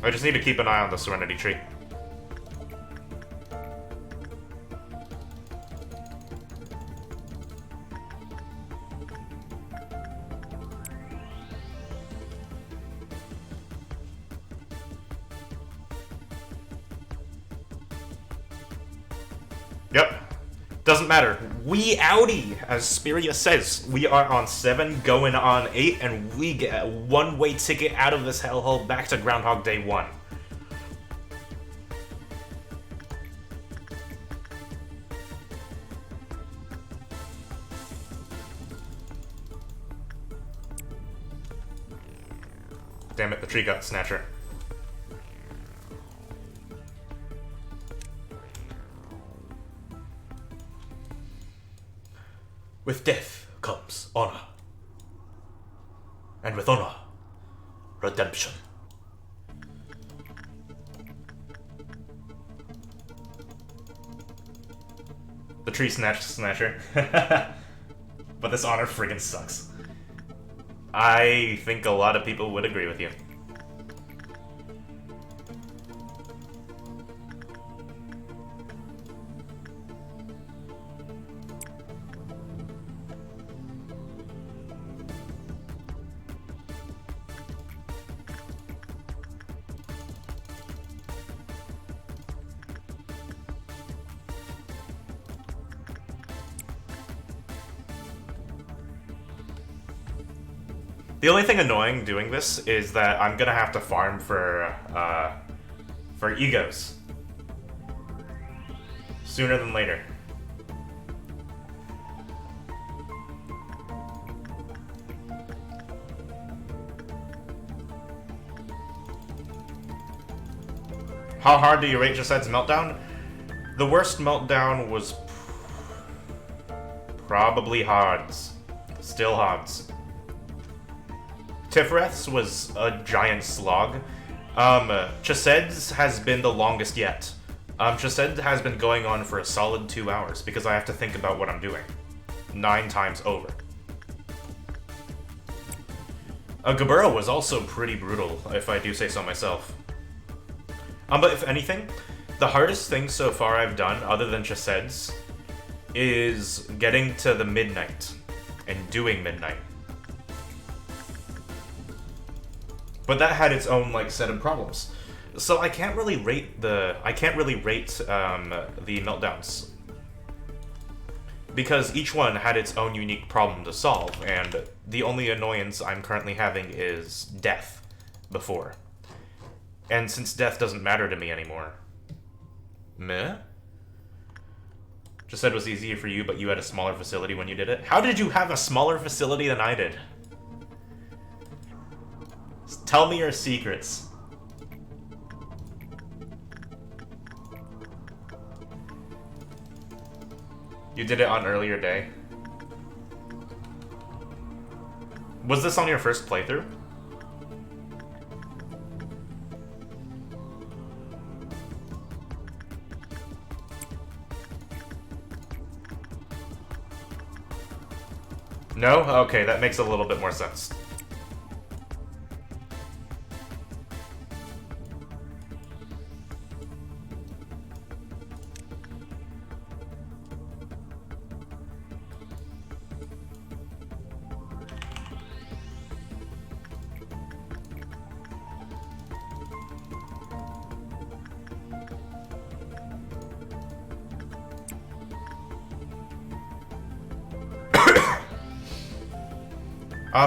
I just need to keep an eye on the Serenity Tree. Yep. Doesn't matter. We outie, as Spiria says. We are on 7, going on 8, and we get a one-way ticket out of this hellhole back to Groundhog Day 1. damn it, the tree gut snatcher. With death comes honor. And with honor, redemption. The tree snatcher. But this honor friggin' sucks. I think a lot of people would agree with you. The only thing annoying doing this is that I'm gonna have to farm for egos. Sooner than later. How hard do you rate Jased's meltdown? The worst meltdown was probably Hod's. Still Hod's. Tifreth's was a giant slog. Chased's has been the longest yet. Chesed has been going on for a solid 2 hours because I have to think about what I'm doing. 9 times over. Gabura was also pretty brutal, if I do say so myself. But if anything, the hardest thing so far I've done, other than Chesed's, is getting to the midnight and doing midnight. But that had its own set of problems, so I can't really rate the meltdowns because each one had its own unique problem to solve, and the only annoyance I'm currently having is death before. And since death doesn't matter to me anymore, meh. Just said it was easier for you, but you had a smaller facility when you did it. How did you have a smaller facility than I did? Tell me your secrets. You did it on earlier day. Was this on your first playthrough? No? Okay, that makes a little bit more sense.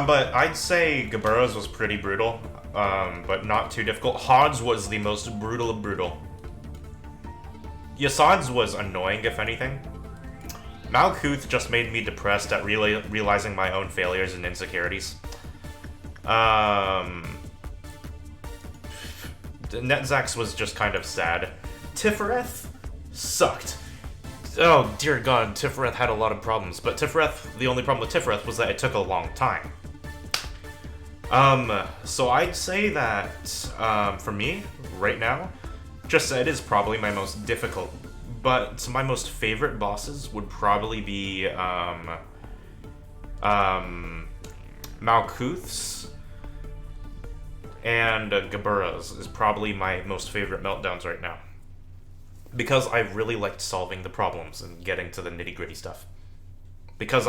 But I'd say Gabura's was pretty brutal, but not too difficult. Hod's was the most brutal of brutal. Yasad's was annoying, if anything. Malkuth just made me depressed at realizing my own failures and insecurities. Netzax was just kind of sad. Tifreth sucked. Oh, dear God, Tifreth had a lot of problems, but the only problem with Tifreth was that it took a long time. So I'd say that, for me, right now, Chesed is probably my most difficult, but my most favorite bosses would probably be, Malkuth's and Gabura's is probably my most favorite meltdowns right now. Because I really liked solving the problems and getting to the nitty-gritty stuff. Because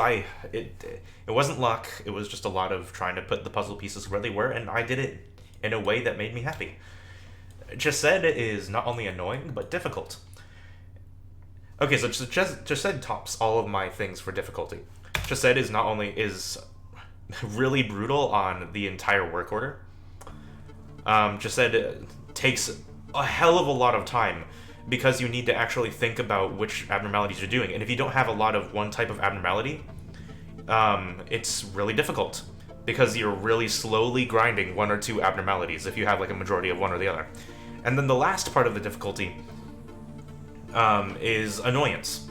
it wasn't luck, it was just a lot of trying to put the puzzle pieces where they were, and I did it in a way that made me happy. Chesed is not only annoying, but difficult. Okay, so Chesed tops all of my things for difficulty. Chesed is really brutal on the entire work order. Chesed takes a hell of a lot of time, because you need to actually think about which abnormalities you're doing. And if you don't have a lot of one type of abnormality, it's really difficult. because you're really slowly grinding one or two abnormalities if you have like a majority of one or the other. And then the last part of the difficulty is annoyance,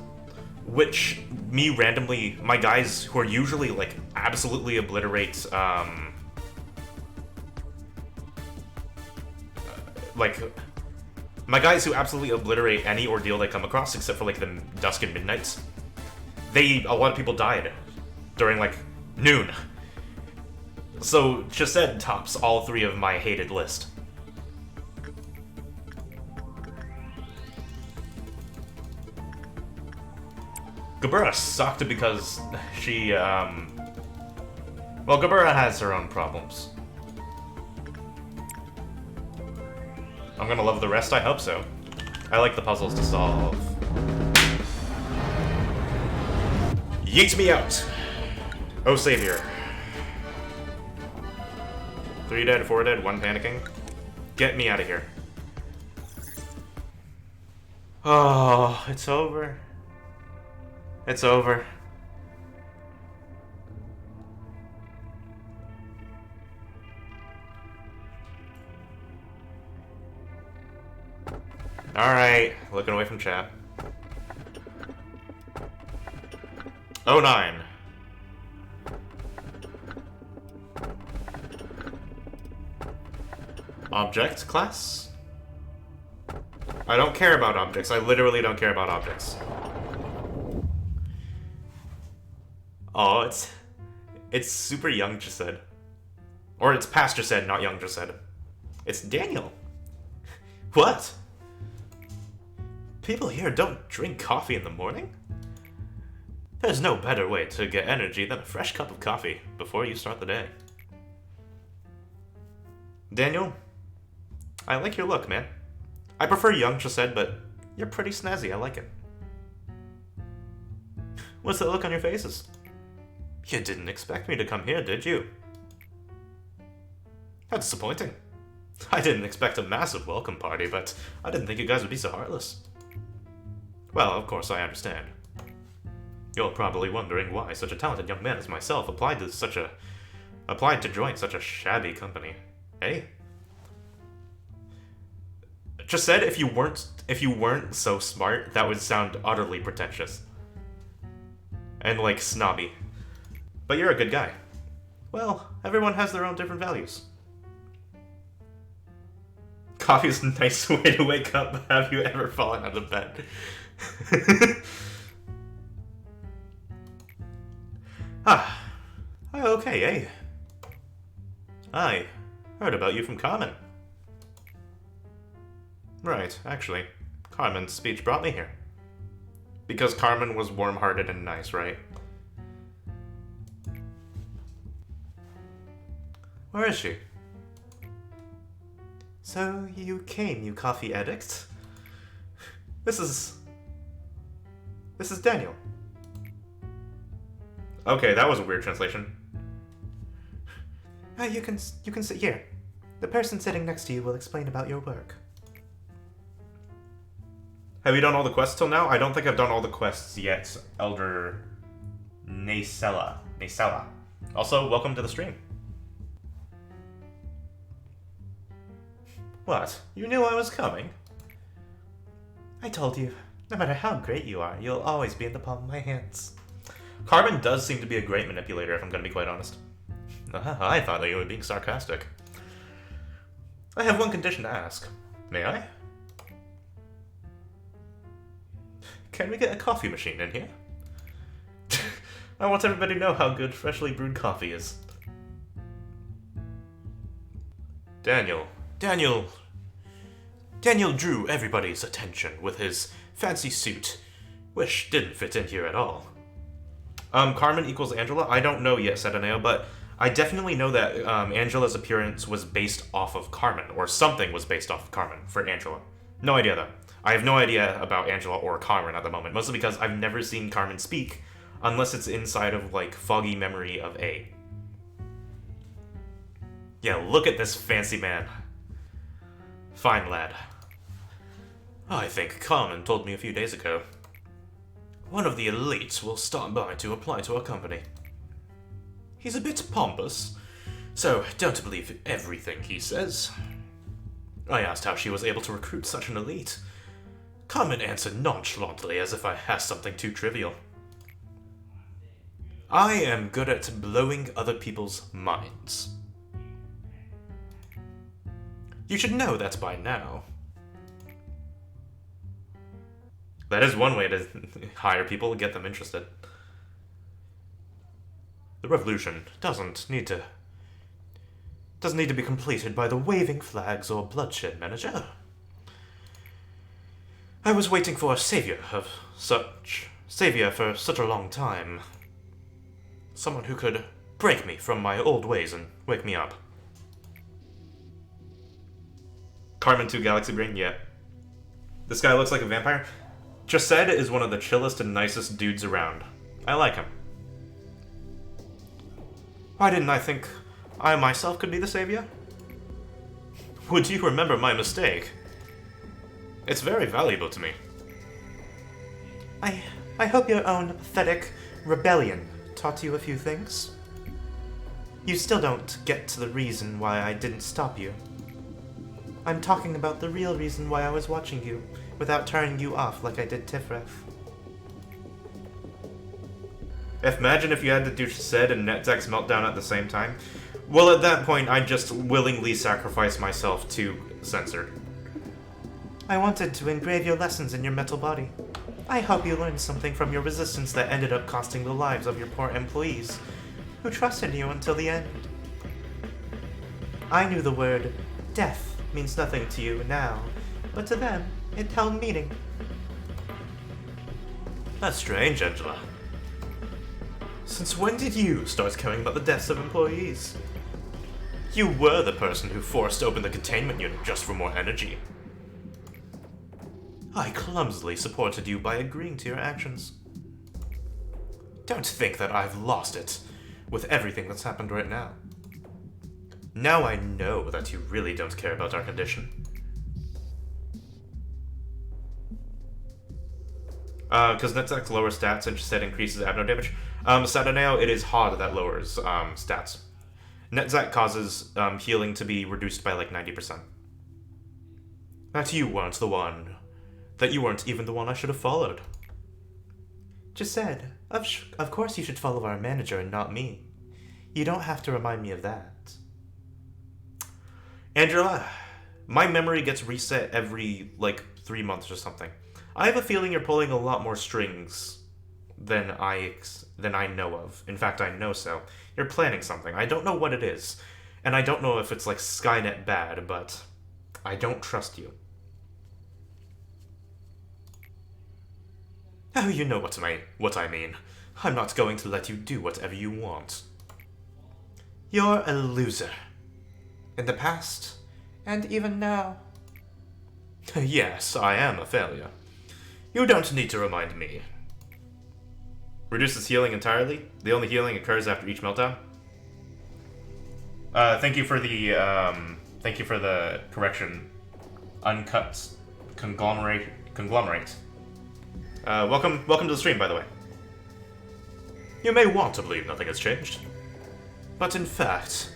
which my guys who are usually like absolutely obliterate my guys who absolutely obliterate any ordeal they come across, except for like the dusk and midnights. A lot of people died during like noon. So Chesed tops all three of my hated list. Gabura sucked because she, well, Gabura has her own problems. I'm gonna love the rest, I hope so. I like the puzzles to solve. Yeet me out! Oh, savior. 3 dead, 4 dead, 1 panicking. Get me out of here. Oh, it's over. It's over. Alright, looking away from chat. 09. Object class? I don't care about objects. I literally don't care about objects. Oh, it's super young, just said. Or it's past just said, not young just said. It's Daniel. What? People here don't drink coffee in the morning? There's no better way to get energy than a fresh cup of coffee before you start the day. Daniel, I like your look, man. I prefer young, just said, but you're pretty snazzy. I like it. What's that look on your faces? You didn't expect me to come here, did you? How disappointing. I didn't expect a massive welcome party, but I didn't think you guys would be so heartless. Well, of course, I understand. You're probably wondering why such a talented young man as myself applied to join such a shabby company. Hey? Just said if you weren't so smart, that would sound utterly pretentious. And like snobby. But you're a good guy. Well, everyone has their own different values. Coffee's a nice way to wake up. Have you ever fallen out of bed? Okay, eh? I heard about you from Carmen. Right, actually, Carmen's speech brought me here. Because Carmen was warm-hearted and nice, right? Where is she? So you came, you coffee addict? This is Daniel. Okay, that was a weird translation. You can sit here. The person sitting next to you will explain about your work. Have you done all the quests till now? I don't think I've done all the quests yet, Elder Nacella. Also, welcome to the stream. What? You knew I was coming? I told you, no matter how great you are, you'll always be in the palm of my hands. Carmen does seem to be a great manipulator, if I'm going to be quite honest. I thought that you were being sarcastic. I have one condition to ask. May I? Can we get a coffee machine in here? I want everybody to know how good freshly brewed coffee is. Daniel drew everybody's attention with his fancy suit, which didn't fit in here at all. Carmen equals Angela? I don't know yet, Sedaneo, but I definitely know that Angela's appearance was based off of Carmen, or something was based off of Carmen for Angela. No idea, though. I have no idea about Angela or Carmen at the moment, mostly because I've never seen Carmen speak, unless it's inside of, like, foggy memory of A. Yeah, look at this fancy man. Fine lad. I think Carmen told me a few days ago. One of the elites will stop by to apply to our company. He's a bit pompous, So, don't believe everything he says. I asked how she was able to recruit such an elite. Carmen answered nonchalantly as if I asked something too trivial. I am good at blowing other people's minds. You should know that by now. That is one way to hire people and get them interested. The revolution doesn't need to be completed by the waving flags or bloodshed, manager. I was waiting for a savior for such a long time. Someone who could break me from my old ways and wake me up. Carmen 2 Galaxy Brain, yeah. This guy looks like a vampire. Chesed is one of the chillest and nicest dudes around. I like him. Why didn't I think I myself could be the savior? Would you remember my mistake? It's very valuable to me. I hope your own pathetic rebellion taught you a few things. You still don't get to the reason why I didn't stop you. I'm talking about the real reason why I was watching you, without turning you off like I did Tifref. Imagine if you had to do Chesed and Netzek's meltdown at the same time. Well, at that point, I'd just willingly sacrifice myself to Censored. I wanted to engrave your lessons in your metal body. I hope you learned something from your resistance that ended up costing the lives of your poor employees, who trusted you until the end. I knew the word death means nothing to you now, but to them, it held meaning. That's strange, Angela. Since when did you start caring about the deaths of employees? You were the person who forced open the containment unit just for more energy. I clumsily supported you by agreeing to your actions. Don't think that I've lost it with everything that's happened right now. Now I know that you really don't care about our condition. Because Netzek's lower stats and Chesed increases abno damage. Sataneo, it is hard that lowers stats. Netzek causes healing to be reduced by like 90%. That you weren't even the one I should have followed. Chesed, of course you should follow our manager and not me. You don't have to remind me of that. Angela, my memory gets reset every, 3 months or something. I have a feeling you're pulling a lot more strings than I know of. In fact, I know so. You're planning something. I don't know what it is. And I don't know if it's like Skynet bad, but I don't trust you. Oh, you know what I mean. I'm not going to let you do whatever you want. You're a loser. In the past, and even now. Yes, I am a failure. You don't need to remind me. Reduces healing entirely. The only healing occurs after each meltdown. Thank you for the correction. Uncut conglomerate. Welcome to the stream, by the way. You may want to believe nothing has changed, but in fact,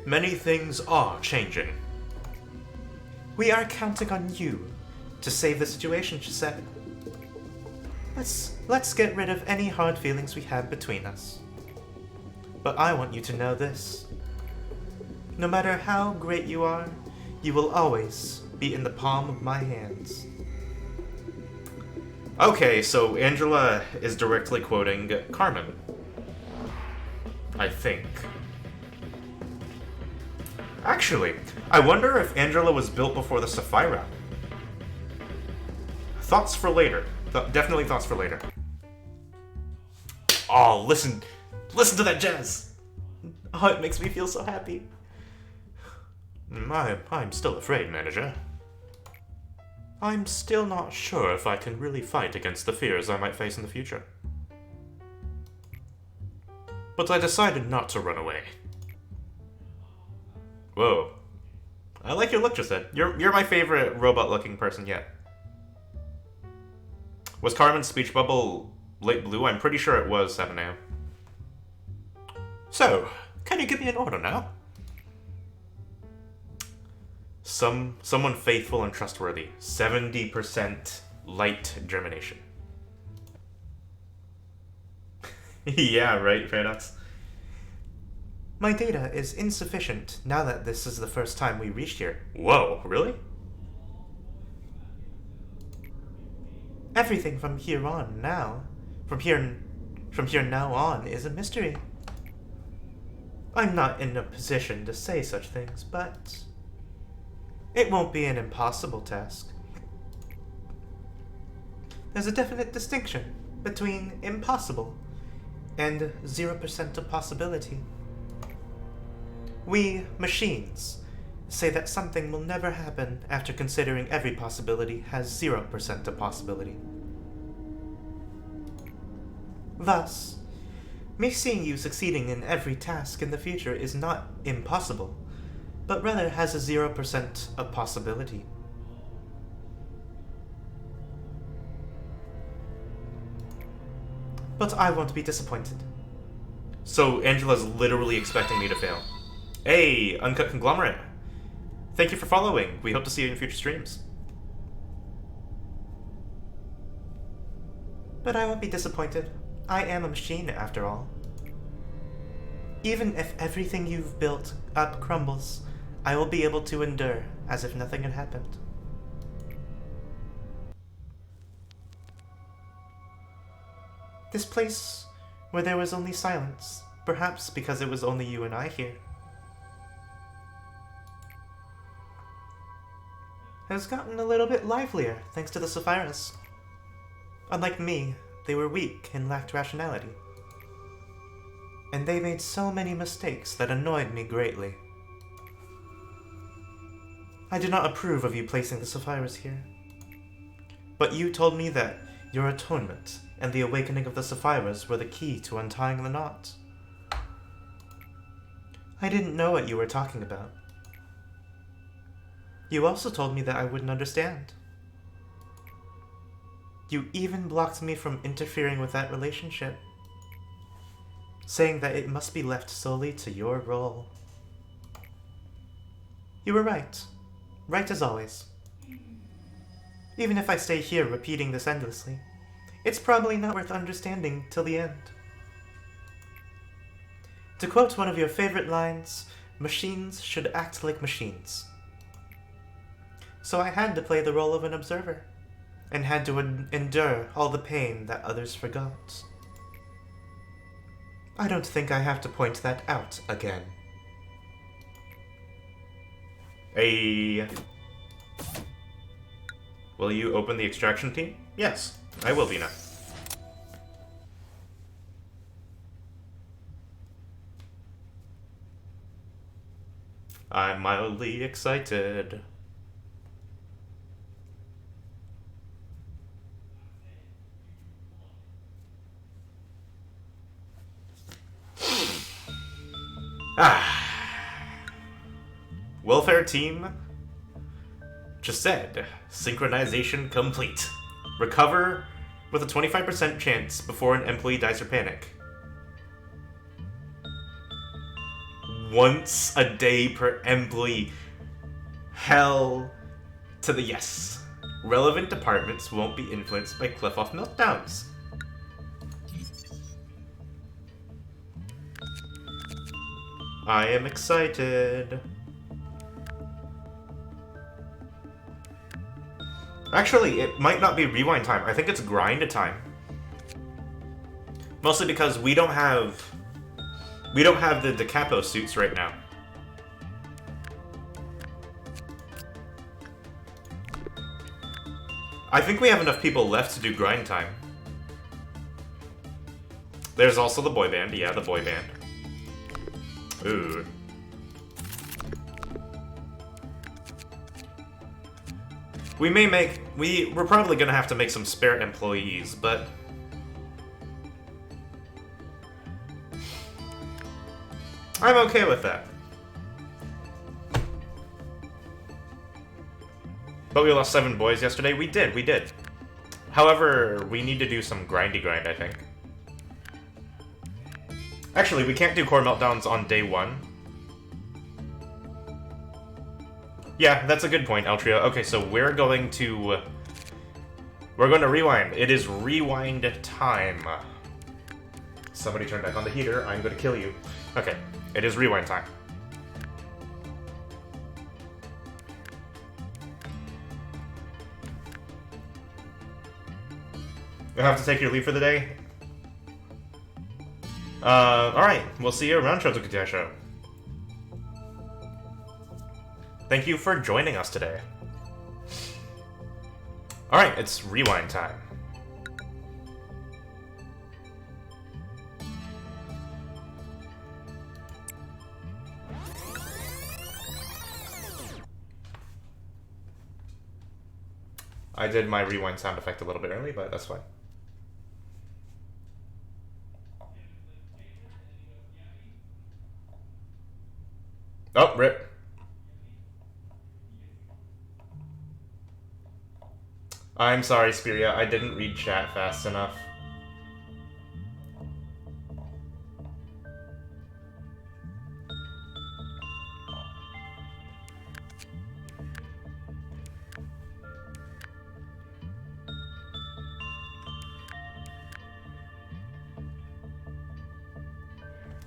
many things are changing. We are counting on you to save the situation, she said. Let's get rid of any hard feelings we have between us. But I want you to know this. No matter how great you are, you will always be in the palm of my hands. Okay, so Angela is directly quoting Carmen. I think. Actually, I wonder if Angela was built before the Sapphira. Thoughts for later. Definitely thoughts for later. Oh, listen to that jazz. Oh, it makes me feel so happy. I'm still afraid, manager. I'm still not sure if I can really fight against the fears I might face in the future. But I decided not to run away. Whoa. I like your look, Chesed. You're my favorite robot-looking person yet. Was Carmen's speech bubble light blue? I'm pretty sure it was 7 a.m. So, Can you give me an order now? Someone faithful and trustworthy. 70% light germination. Yeah, right, Paradox? My data is insufficient now that this is the first time we reached here. Whoa, really? Everything from here now on is a mystery. I'm not in a position to say such things, but it won't be an impossible task. There's a definite distinction between impossible and 0% of possibility. We, machines, say that something will never happen after considering every possibility has 0% of possibility. Thus, me seeing you succeeding in every task in the future is not impossible, but rather has a 0% of possibility. But I won't be disappointed. So Angela's literally expecting me to fail. Hey, Uncut Conglomerate. Thank you for following. We hope to see you in future streams. But I won't be disappointed. I am a machine, after all. Even if everything you've built up crumbles, I will be able to endure as if nothing had happened. This place where there was only silence, perhaps because it was only you and I here, has gotten a little bit livelier thanks to the Saphiras. Unlike me, they were weak and lacked rationality. And they made so many mistakes that annoyed me greatly. I do not approve of you placing the Saphiras here. But you told me that your atonement and the awakening of the Saphiras were the key to untying the knot. I didn't know what you were talking about. You also told me that I wouldn't understand. You even blocked me from interfering with that relationship, saying that it must be left solely to your role. You were right. Right as always. Even if I stay here repeating this endlessly, it's probably not worth understanding till the end. To quote one of your favorite lines, machines should act like machines. So I had to play the role of an observer, and had to endure all the pain that others forgot. I don't think I have to point that out again. Hey. Will you open the extraction team? Yes, I will be now. I'm mildly excited. Welfare team just said, synchronization complete. Recover with a 25% chance before an employee dies or panic. Once a day per employee. Hell to the yes. Relevant departments won't be influenced by cliff-off meltdowns. I am excited. Actually, it might not be rewind time. I think it's grind time. Mostly because we don't have the Da Capo suits right now. I think we have enough people left to do grind time. There's also the boy band. Yeah, the boy band. Ooh. We're probably gonna have to make some spare employees, but I'm okay with that. But we lost 7 boys yesterday. We did. However, we need to do some grindy grind, I think. Actually, we can't do core meltdowns on day 1. Yeah, that's a good point, Altria. Okay, so we're going to rewind. It is rewind time. Somebody turn back on the heater. I'm going to kill you. Okay, it is rewind time. You have to take your leave for the day? Alright. We'll see you around, Shotokutasho. Thank you for joining us today. Alright, it's rewind time. I did my rewind sound effect a little bit early, but that's fine. Oh, rip. I'm sorry, Spiria. I didn't read chat fast enough.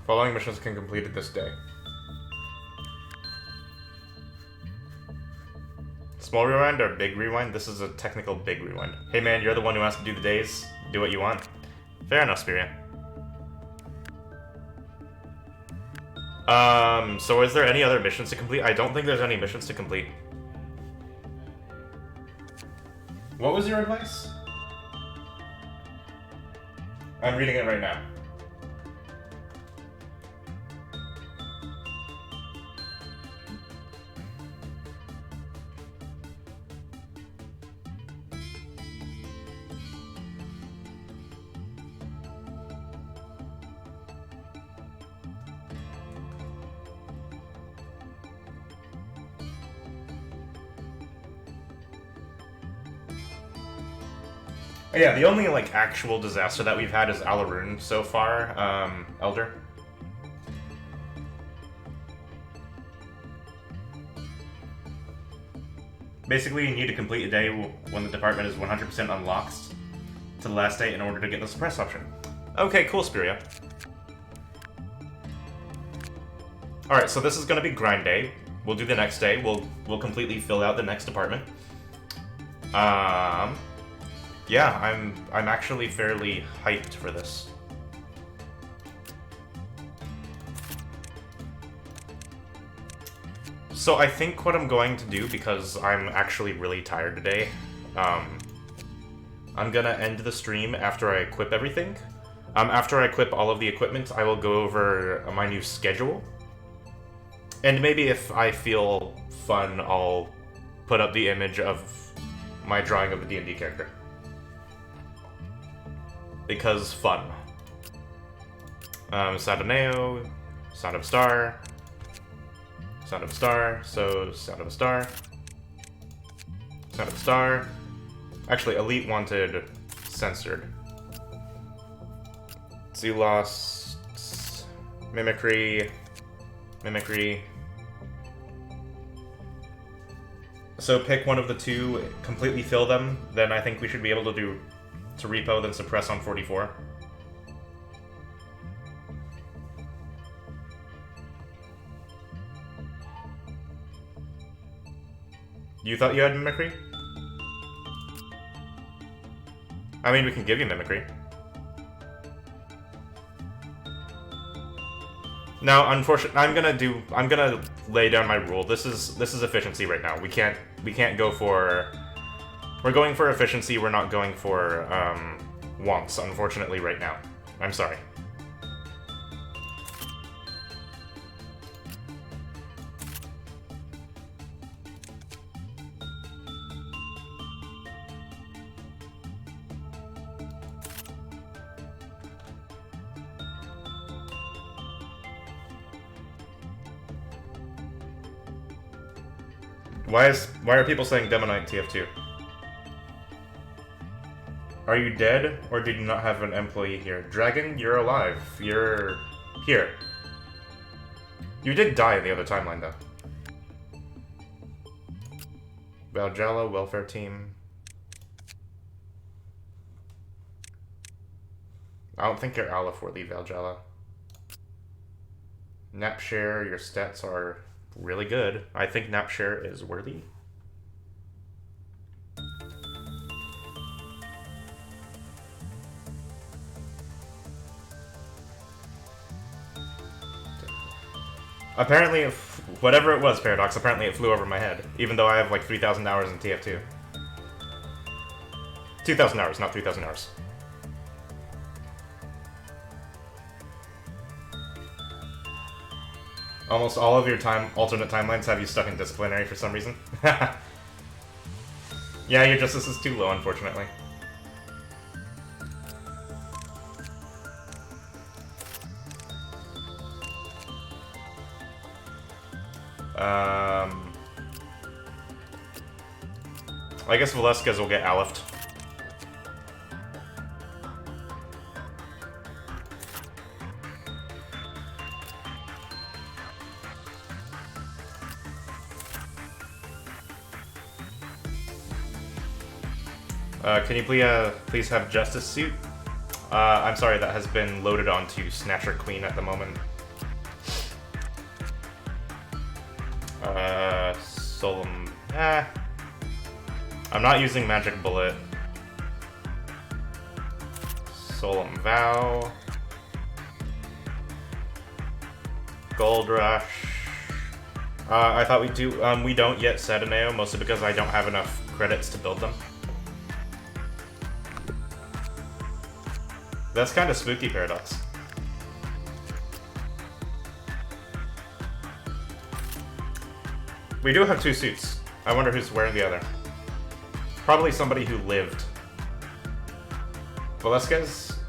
Following missions can be completed this day. Small rewind or big rewind? This is a technical big rewind. Hey man, you're the one who has to do the days. Do what you want. Fair enough, Spiria. So is there any other missions to complete? I don't think there's any missions to complete. What was your advice? I'm reading it right now. Yeah, the only, like, actual disaster that we've had is Alaroon so far, Elder. Basically, you need to complete a day when the department is 100% unlocked to the last day in order to get the suppress option. Okay, cool, Spiria. Alright, so this is gonna be grind day. We'll do the next day. We'll completely fill out the next department. Yeah, I'm actually fairly hyped for this. So I think what I'm going to do, because I'm actually really tired today, I'm gonna end the stream after I equip everything. After I equip all of the equipment, I will go over my new schedule. And maybe if I feel fun, I'll put up the image of my drawing of the D&D character. Because fun. Sound of Neo, Sound of Star, Sound of Star, so Sound of a Star, Sound of a Star. Actually, Elite wanted censored. Zelos, Mimicry, Mimicry. So pick one of the two, completely fill them, then I think we should be able to do to repo, then suppress on 44. You thought you had Mimicry? I mean, we can give you Mimicry. Now, unfortunately, I'm gonna lay down my rule. This is efficiency right now. We can't go for. We're going for efficiency. We're not going for wants. Unfortunately, right now. I'm sorry. Why are people saying Demo Knight TF2? Are you dead, or did you not have an employee here? Dragon, you're alive. Here. You did die in the other timeline, though. Valgella, welfare team. I don't think you're Aleph worthy, Valgella. Napshare, your stats are really good. I think Napshare is worthy. Apparently, whatever it was, Paradox, apparently it flew over my head. Even though I have like 3,000 hours in TF2. 2,000 hours, not 3,000 hours. Almost all of your alternate timelines have you stuck in disciplinary for some reason. Yeah, your justice is too low, unfortunately. I guess Velasquez will get Alephed. Can you please have Justice Suit? I'm sorry, that has been loaded onto Snatcher Queen at the moment. Solemn... I'm not using Magic Bullet. Solemn Vow. Gold Rush. I thought we'd do... we don't yet set Ateneo, mostly because I don't have enough credits to build them. That's kind of spooky, Paradox. We do have two suits. I wonder who's wearing the other. Probably somebody who lived. Velasquez?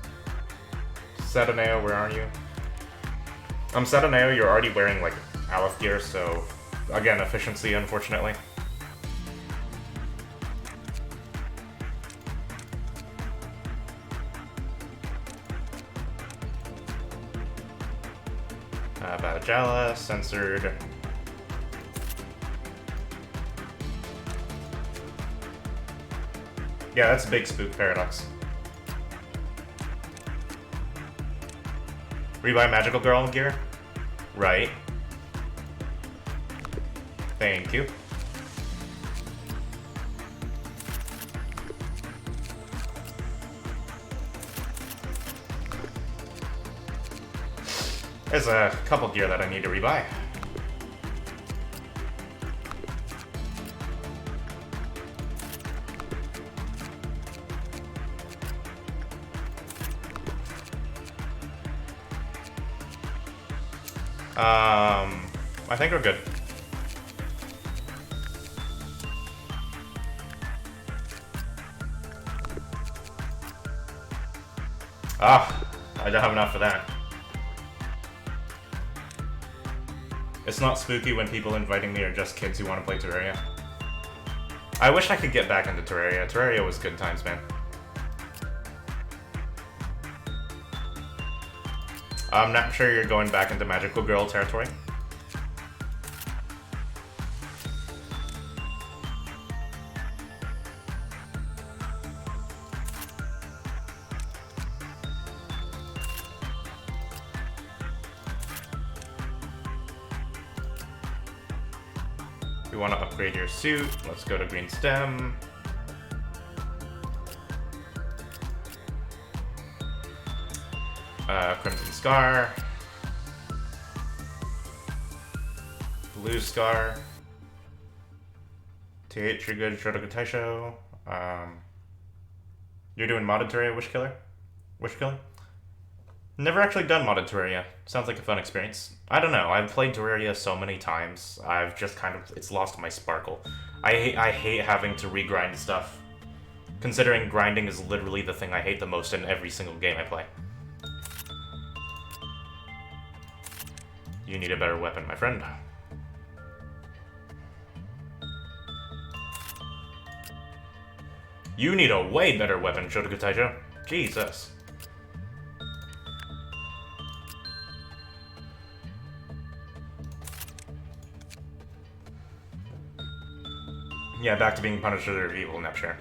Sataneo, where are you? Sataneo, you're already wearing, like, Aleph gear, so... Again, efficiency, unfortunately. Valhalla, censored. Yeah, that's a big spook, Paradox. Rebuy Magical Girl gear? Right. Thank you. There's a couple gear that I need to rebuy. I think we're good. Ah, I don't have enough for that. It's not spooky when people inviting me are just kids who want to play Terraria. I wish I could get back into Terraria. Terraria was good times, man. I'm not sure you're going back into Magical Girl territory. You want to upgrade your suit. Let's go to Green Stem. Crimson Scar. Blue Scar. TH, you're good. Shotoku Taisho. You're doing modded Terraria Wish Killer? Wish Killer? Never actually done modded Terraria. Sounds like a fun experience. I don't know, I've played Terraria so many times, I've just kind of, it's lost my sparkle. I hate having to regrind stuff, considering grinding is literally the thing I hate the most in every single game I play. You need a better weapon, my friend. You need a way better weapon, Shotoku Taijo. Jesus. Yeah, back to being Punisher of Evil, Nepture.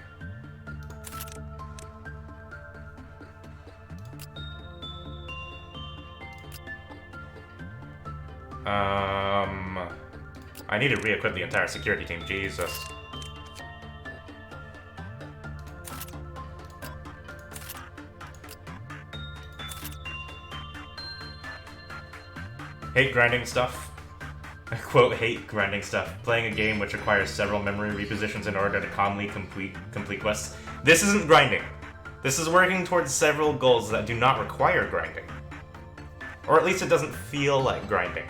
I need to re-equip the entire security team, Jesus. Hate grinding stuff. I quote, hate grinding stuff. Playing a game which requires several memory repositions in order to calmly complete quests. This isn't grinding. This is working towards several goals that do not require grinding. Or at least it doesn't feel like grinding.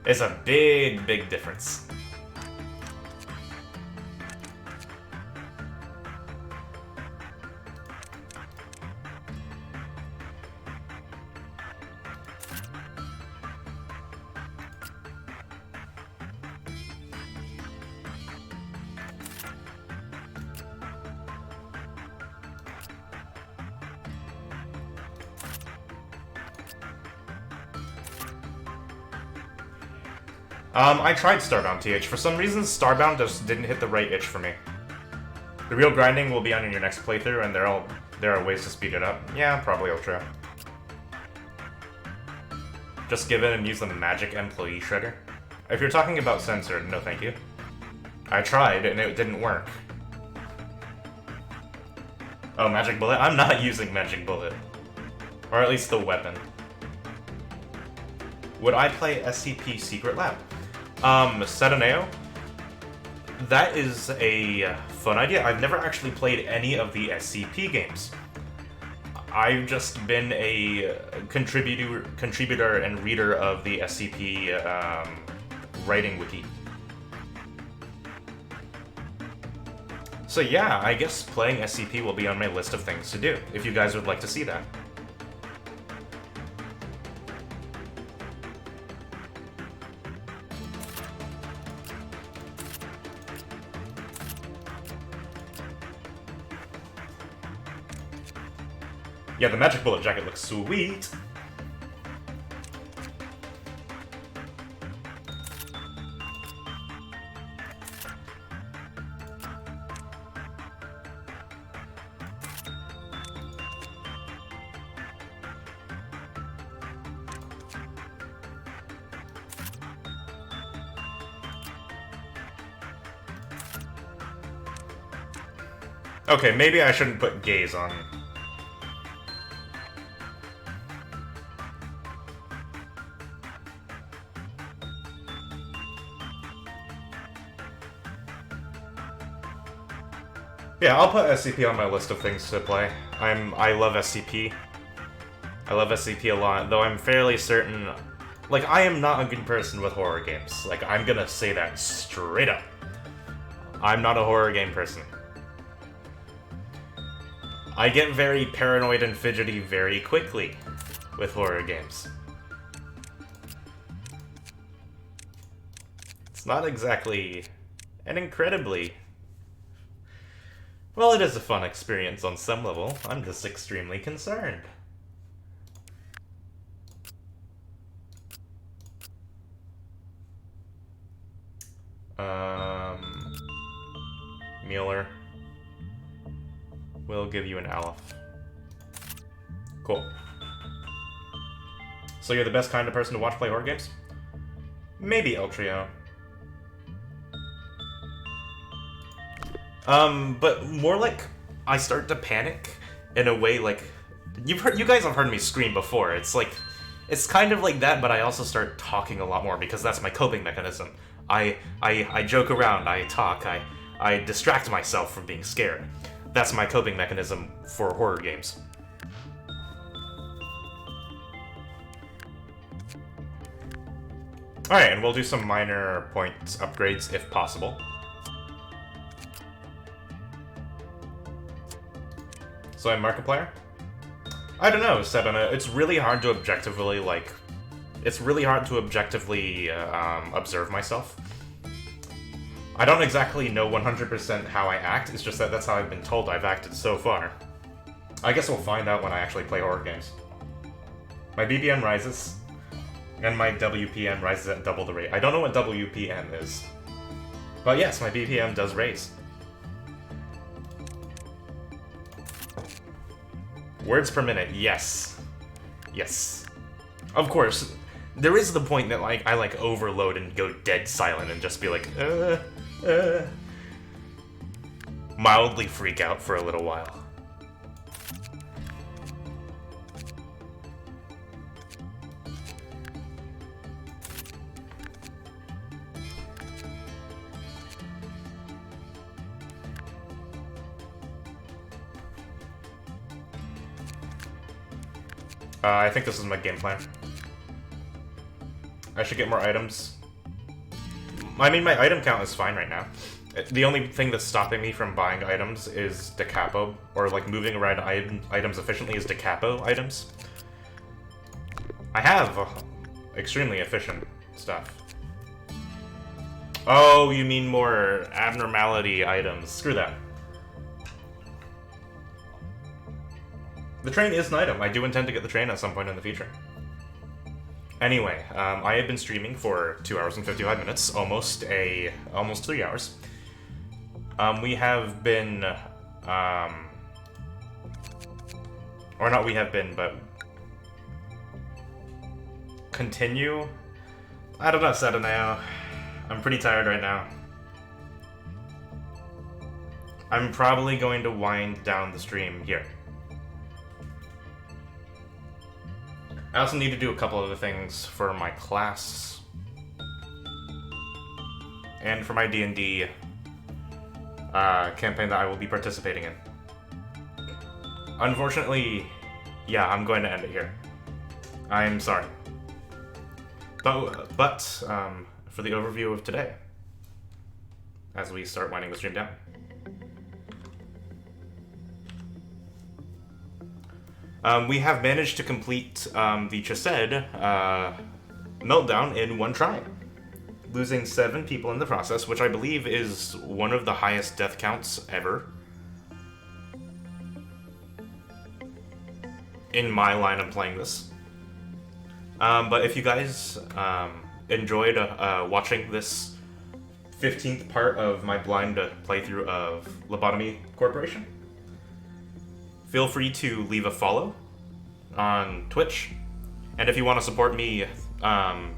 It's a big, big difference. I tried Starbound TH. For some reason, Starbound just didn't hit the right itch for me. The real grinding will be on in your next playthrough, and there are ways to speed it up. Yeah, probably Ultra. Just give it and use the magic employee shredder. If you're talking about censored, no thank you. I tried, and it didn't work. Oh, magic bullet? I'm not using magic bullet. Or at least the weapon. Would I play SCP Secret Lab? Sedaneo? That is a fun idea. I've never actually played any of the SCP games. I've just been a contributor and reader of the SCP writing wiki. So yeah, I guess playing SCP will be on my list of things to do, if you guys would like to see that. Yeah, the magic bullet jacket looks sweet. Okay, maybe I shouldn't put gaze on. Yeah, I'll put SCP on my list of things to play. I love SCP. I love SCP a lot, though I'm fairly certain... Like, I am not a good person with horror games. Like, I'm gonna say that straight up. I'm not a horror game person. I get very paranoid and fidgety very quickly with horror games. It's not exactly an incredibly... Well, it is a fun experience on some level. I'm just extremely concerned. Mueller. We'll give you an Aleph. Cool. So you're the best kind of person to watch play horror games? Maybe El Trio. But more like I start to panic in a way like you guys have heard me scream before. It's like it's kind of like that, but I also start talking a lot more because that's my coping mechanism. I joke around, I talk, I distract myself from being scared. That's my coping mechanism for horror games. Alright, and we'll do some minor points upgrades if possible. So I'm Markiplier? I don't know, Sedona. It's really hard to objectively, like... It's really hard to objectively observe myself. I don't exactly know 100% how I act, it's just that that's how I've been told I've acted so far. I guess we'll find out when I actually play horror games. My BBM rises, and my WPN rises at double the rate. I don't know what WPN is. But yes, my BPM does raise. Words per minute, yes. Yes. Of course, there is the point that like I like overload and go dead silent and just be like, mildly freak out for a little while. I think this is my game plan. I should get more items. I mean, my item count is fine right now. The only thing that's stopping me from buying items is decapo, or like moving around items efficiently is decapo items. I have extremely efficient stuff. Oh, you mean more abnormality items. Screw that. The train is an item. I do intend to get the train at some point in the future. Anyway, I have been streaming for 2 hours and 55 minutes, almost 3 hours. We have been, or not we have been, but continue? I don't know, Saturnayo. I'm pretty tired right now. I'm probably going to wind down the stream here. I also need to do a couple other things for my class and for my D&D campaign that I will be participating in. Unfortunately, yeah, I'm going to end it here. I'm sorry. But for the overview of today, as we start winding the stream down. We have managed to complete the Chesed meltdown in one try, losing 7 people in the process, which I believe is one of the highest death counts ever in my line of playing this. But if you guys enjoyed watching this 15th part of my blind playthrough of Lobotomy Corporation, feel free to leave a follow on Twitch. And if you want to support me,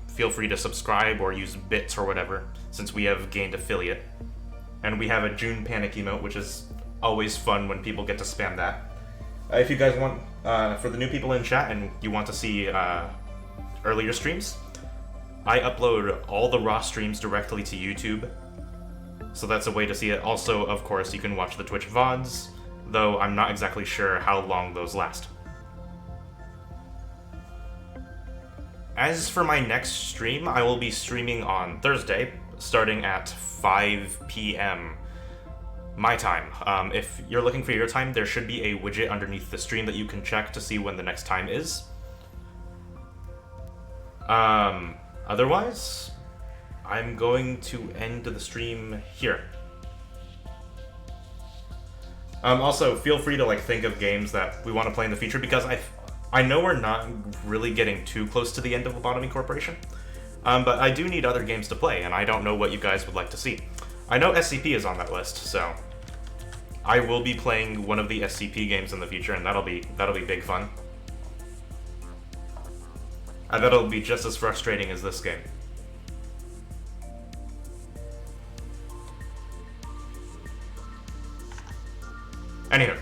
feel free to subscribe or use bits or whatever, since we have gained affiliate. And we have a June Panic emote, which is always fun when people get to spam that. If you guys want, for the new people in chat and you want to see earlier streams, I upload all the raw streams directly to YouTube. So that's a way to see it. Also, of course, you can watch the Twitch VODs, though I'm not exactly sure how long those last. As for my next stream, I will be streaming on Thursday, starting at 5 p.m. my time. If you're looking for your time, there should be a widget underneath the stream that you can check to see when the next time is. Otherwise, I'm going to end the stream here. Also, feel free to think of games that we want to play in the future, because I know we're not really getting too close to the end of Lobotomy Corporation, but I do need other games to play, and I don't know what you guys would like to see. I know SCP is on that list, so I will be playing one of the SCP games in the future, and that'll be big fun. I bet it'll be just as frustrating as this game. Anywho,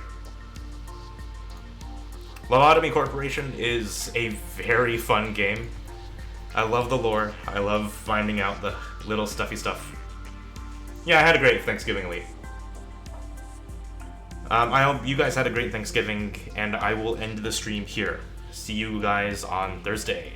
Lobotomy Corporation is a very fun game. I love the lore. I love finding out the little stuffy stuff. Yeah, I had a great Thanksgiving week. I hope you guys had a great Thanksgiving, and I will end the stream here. See you guys on Thursday.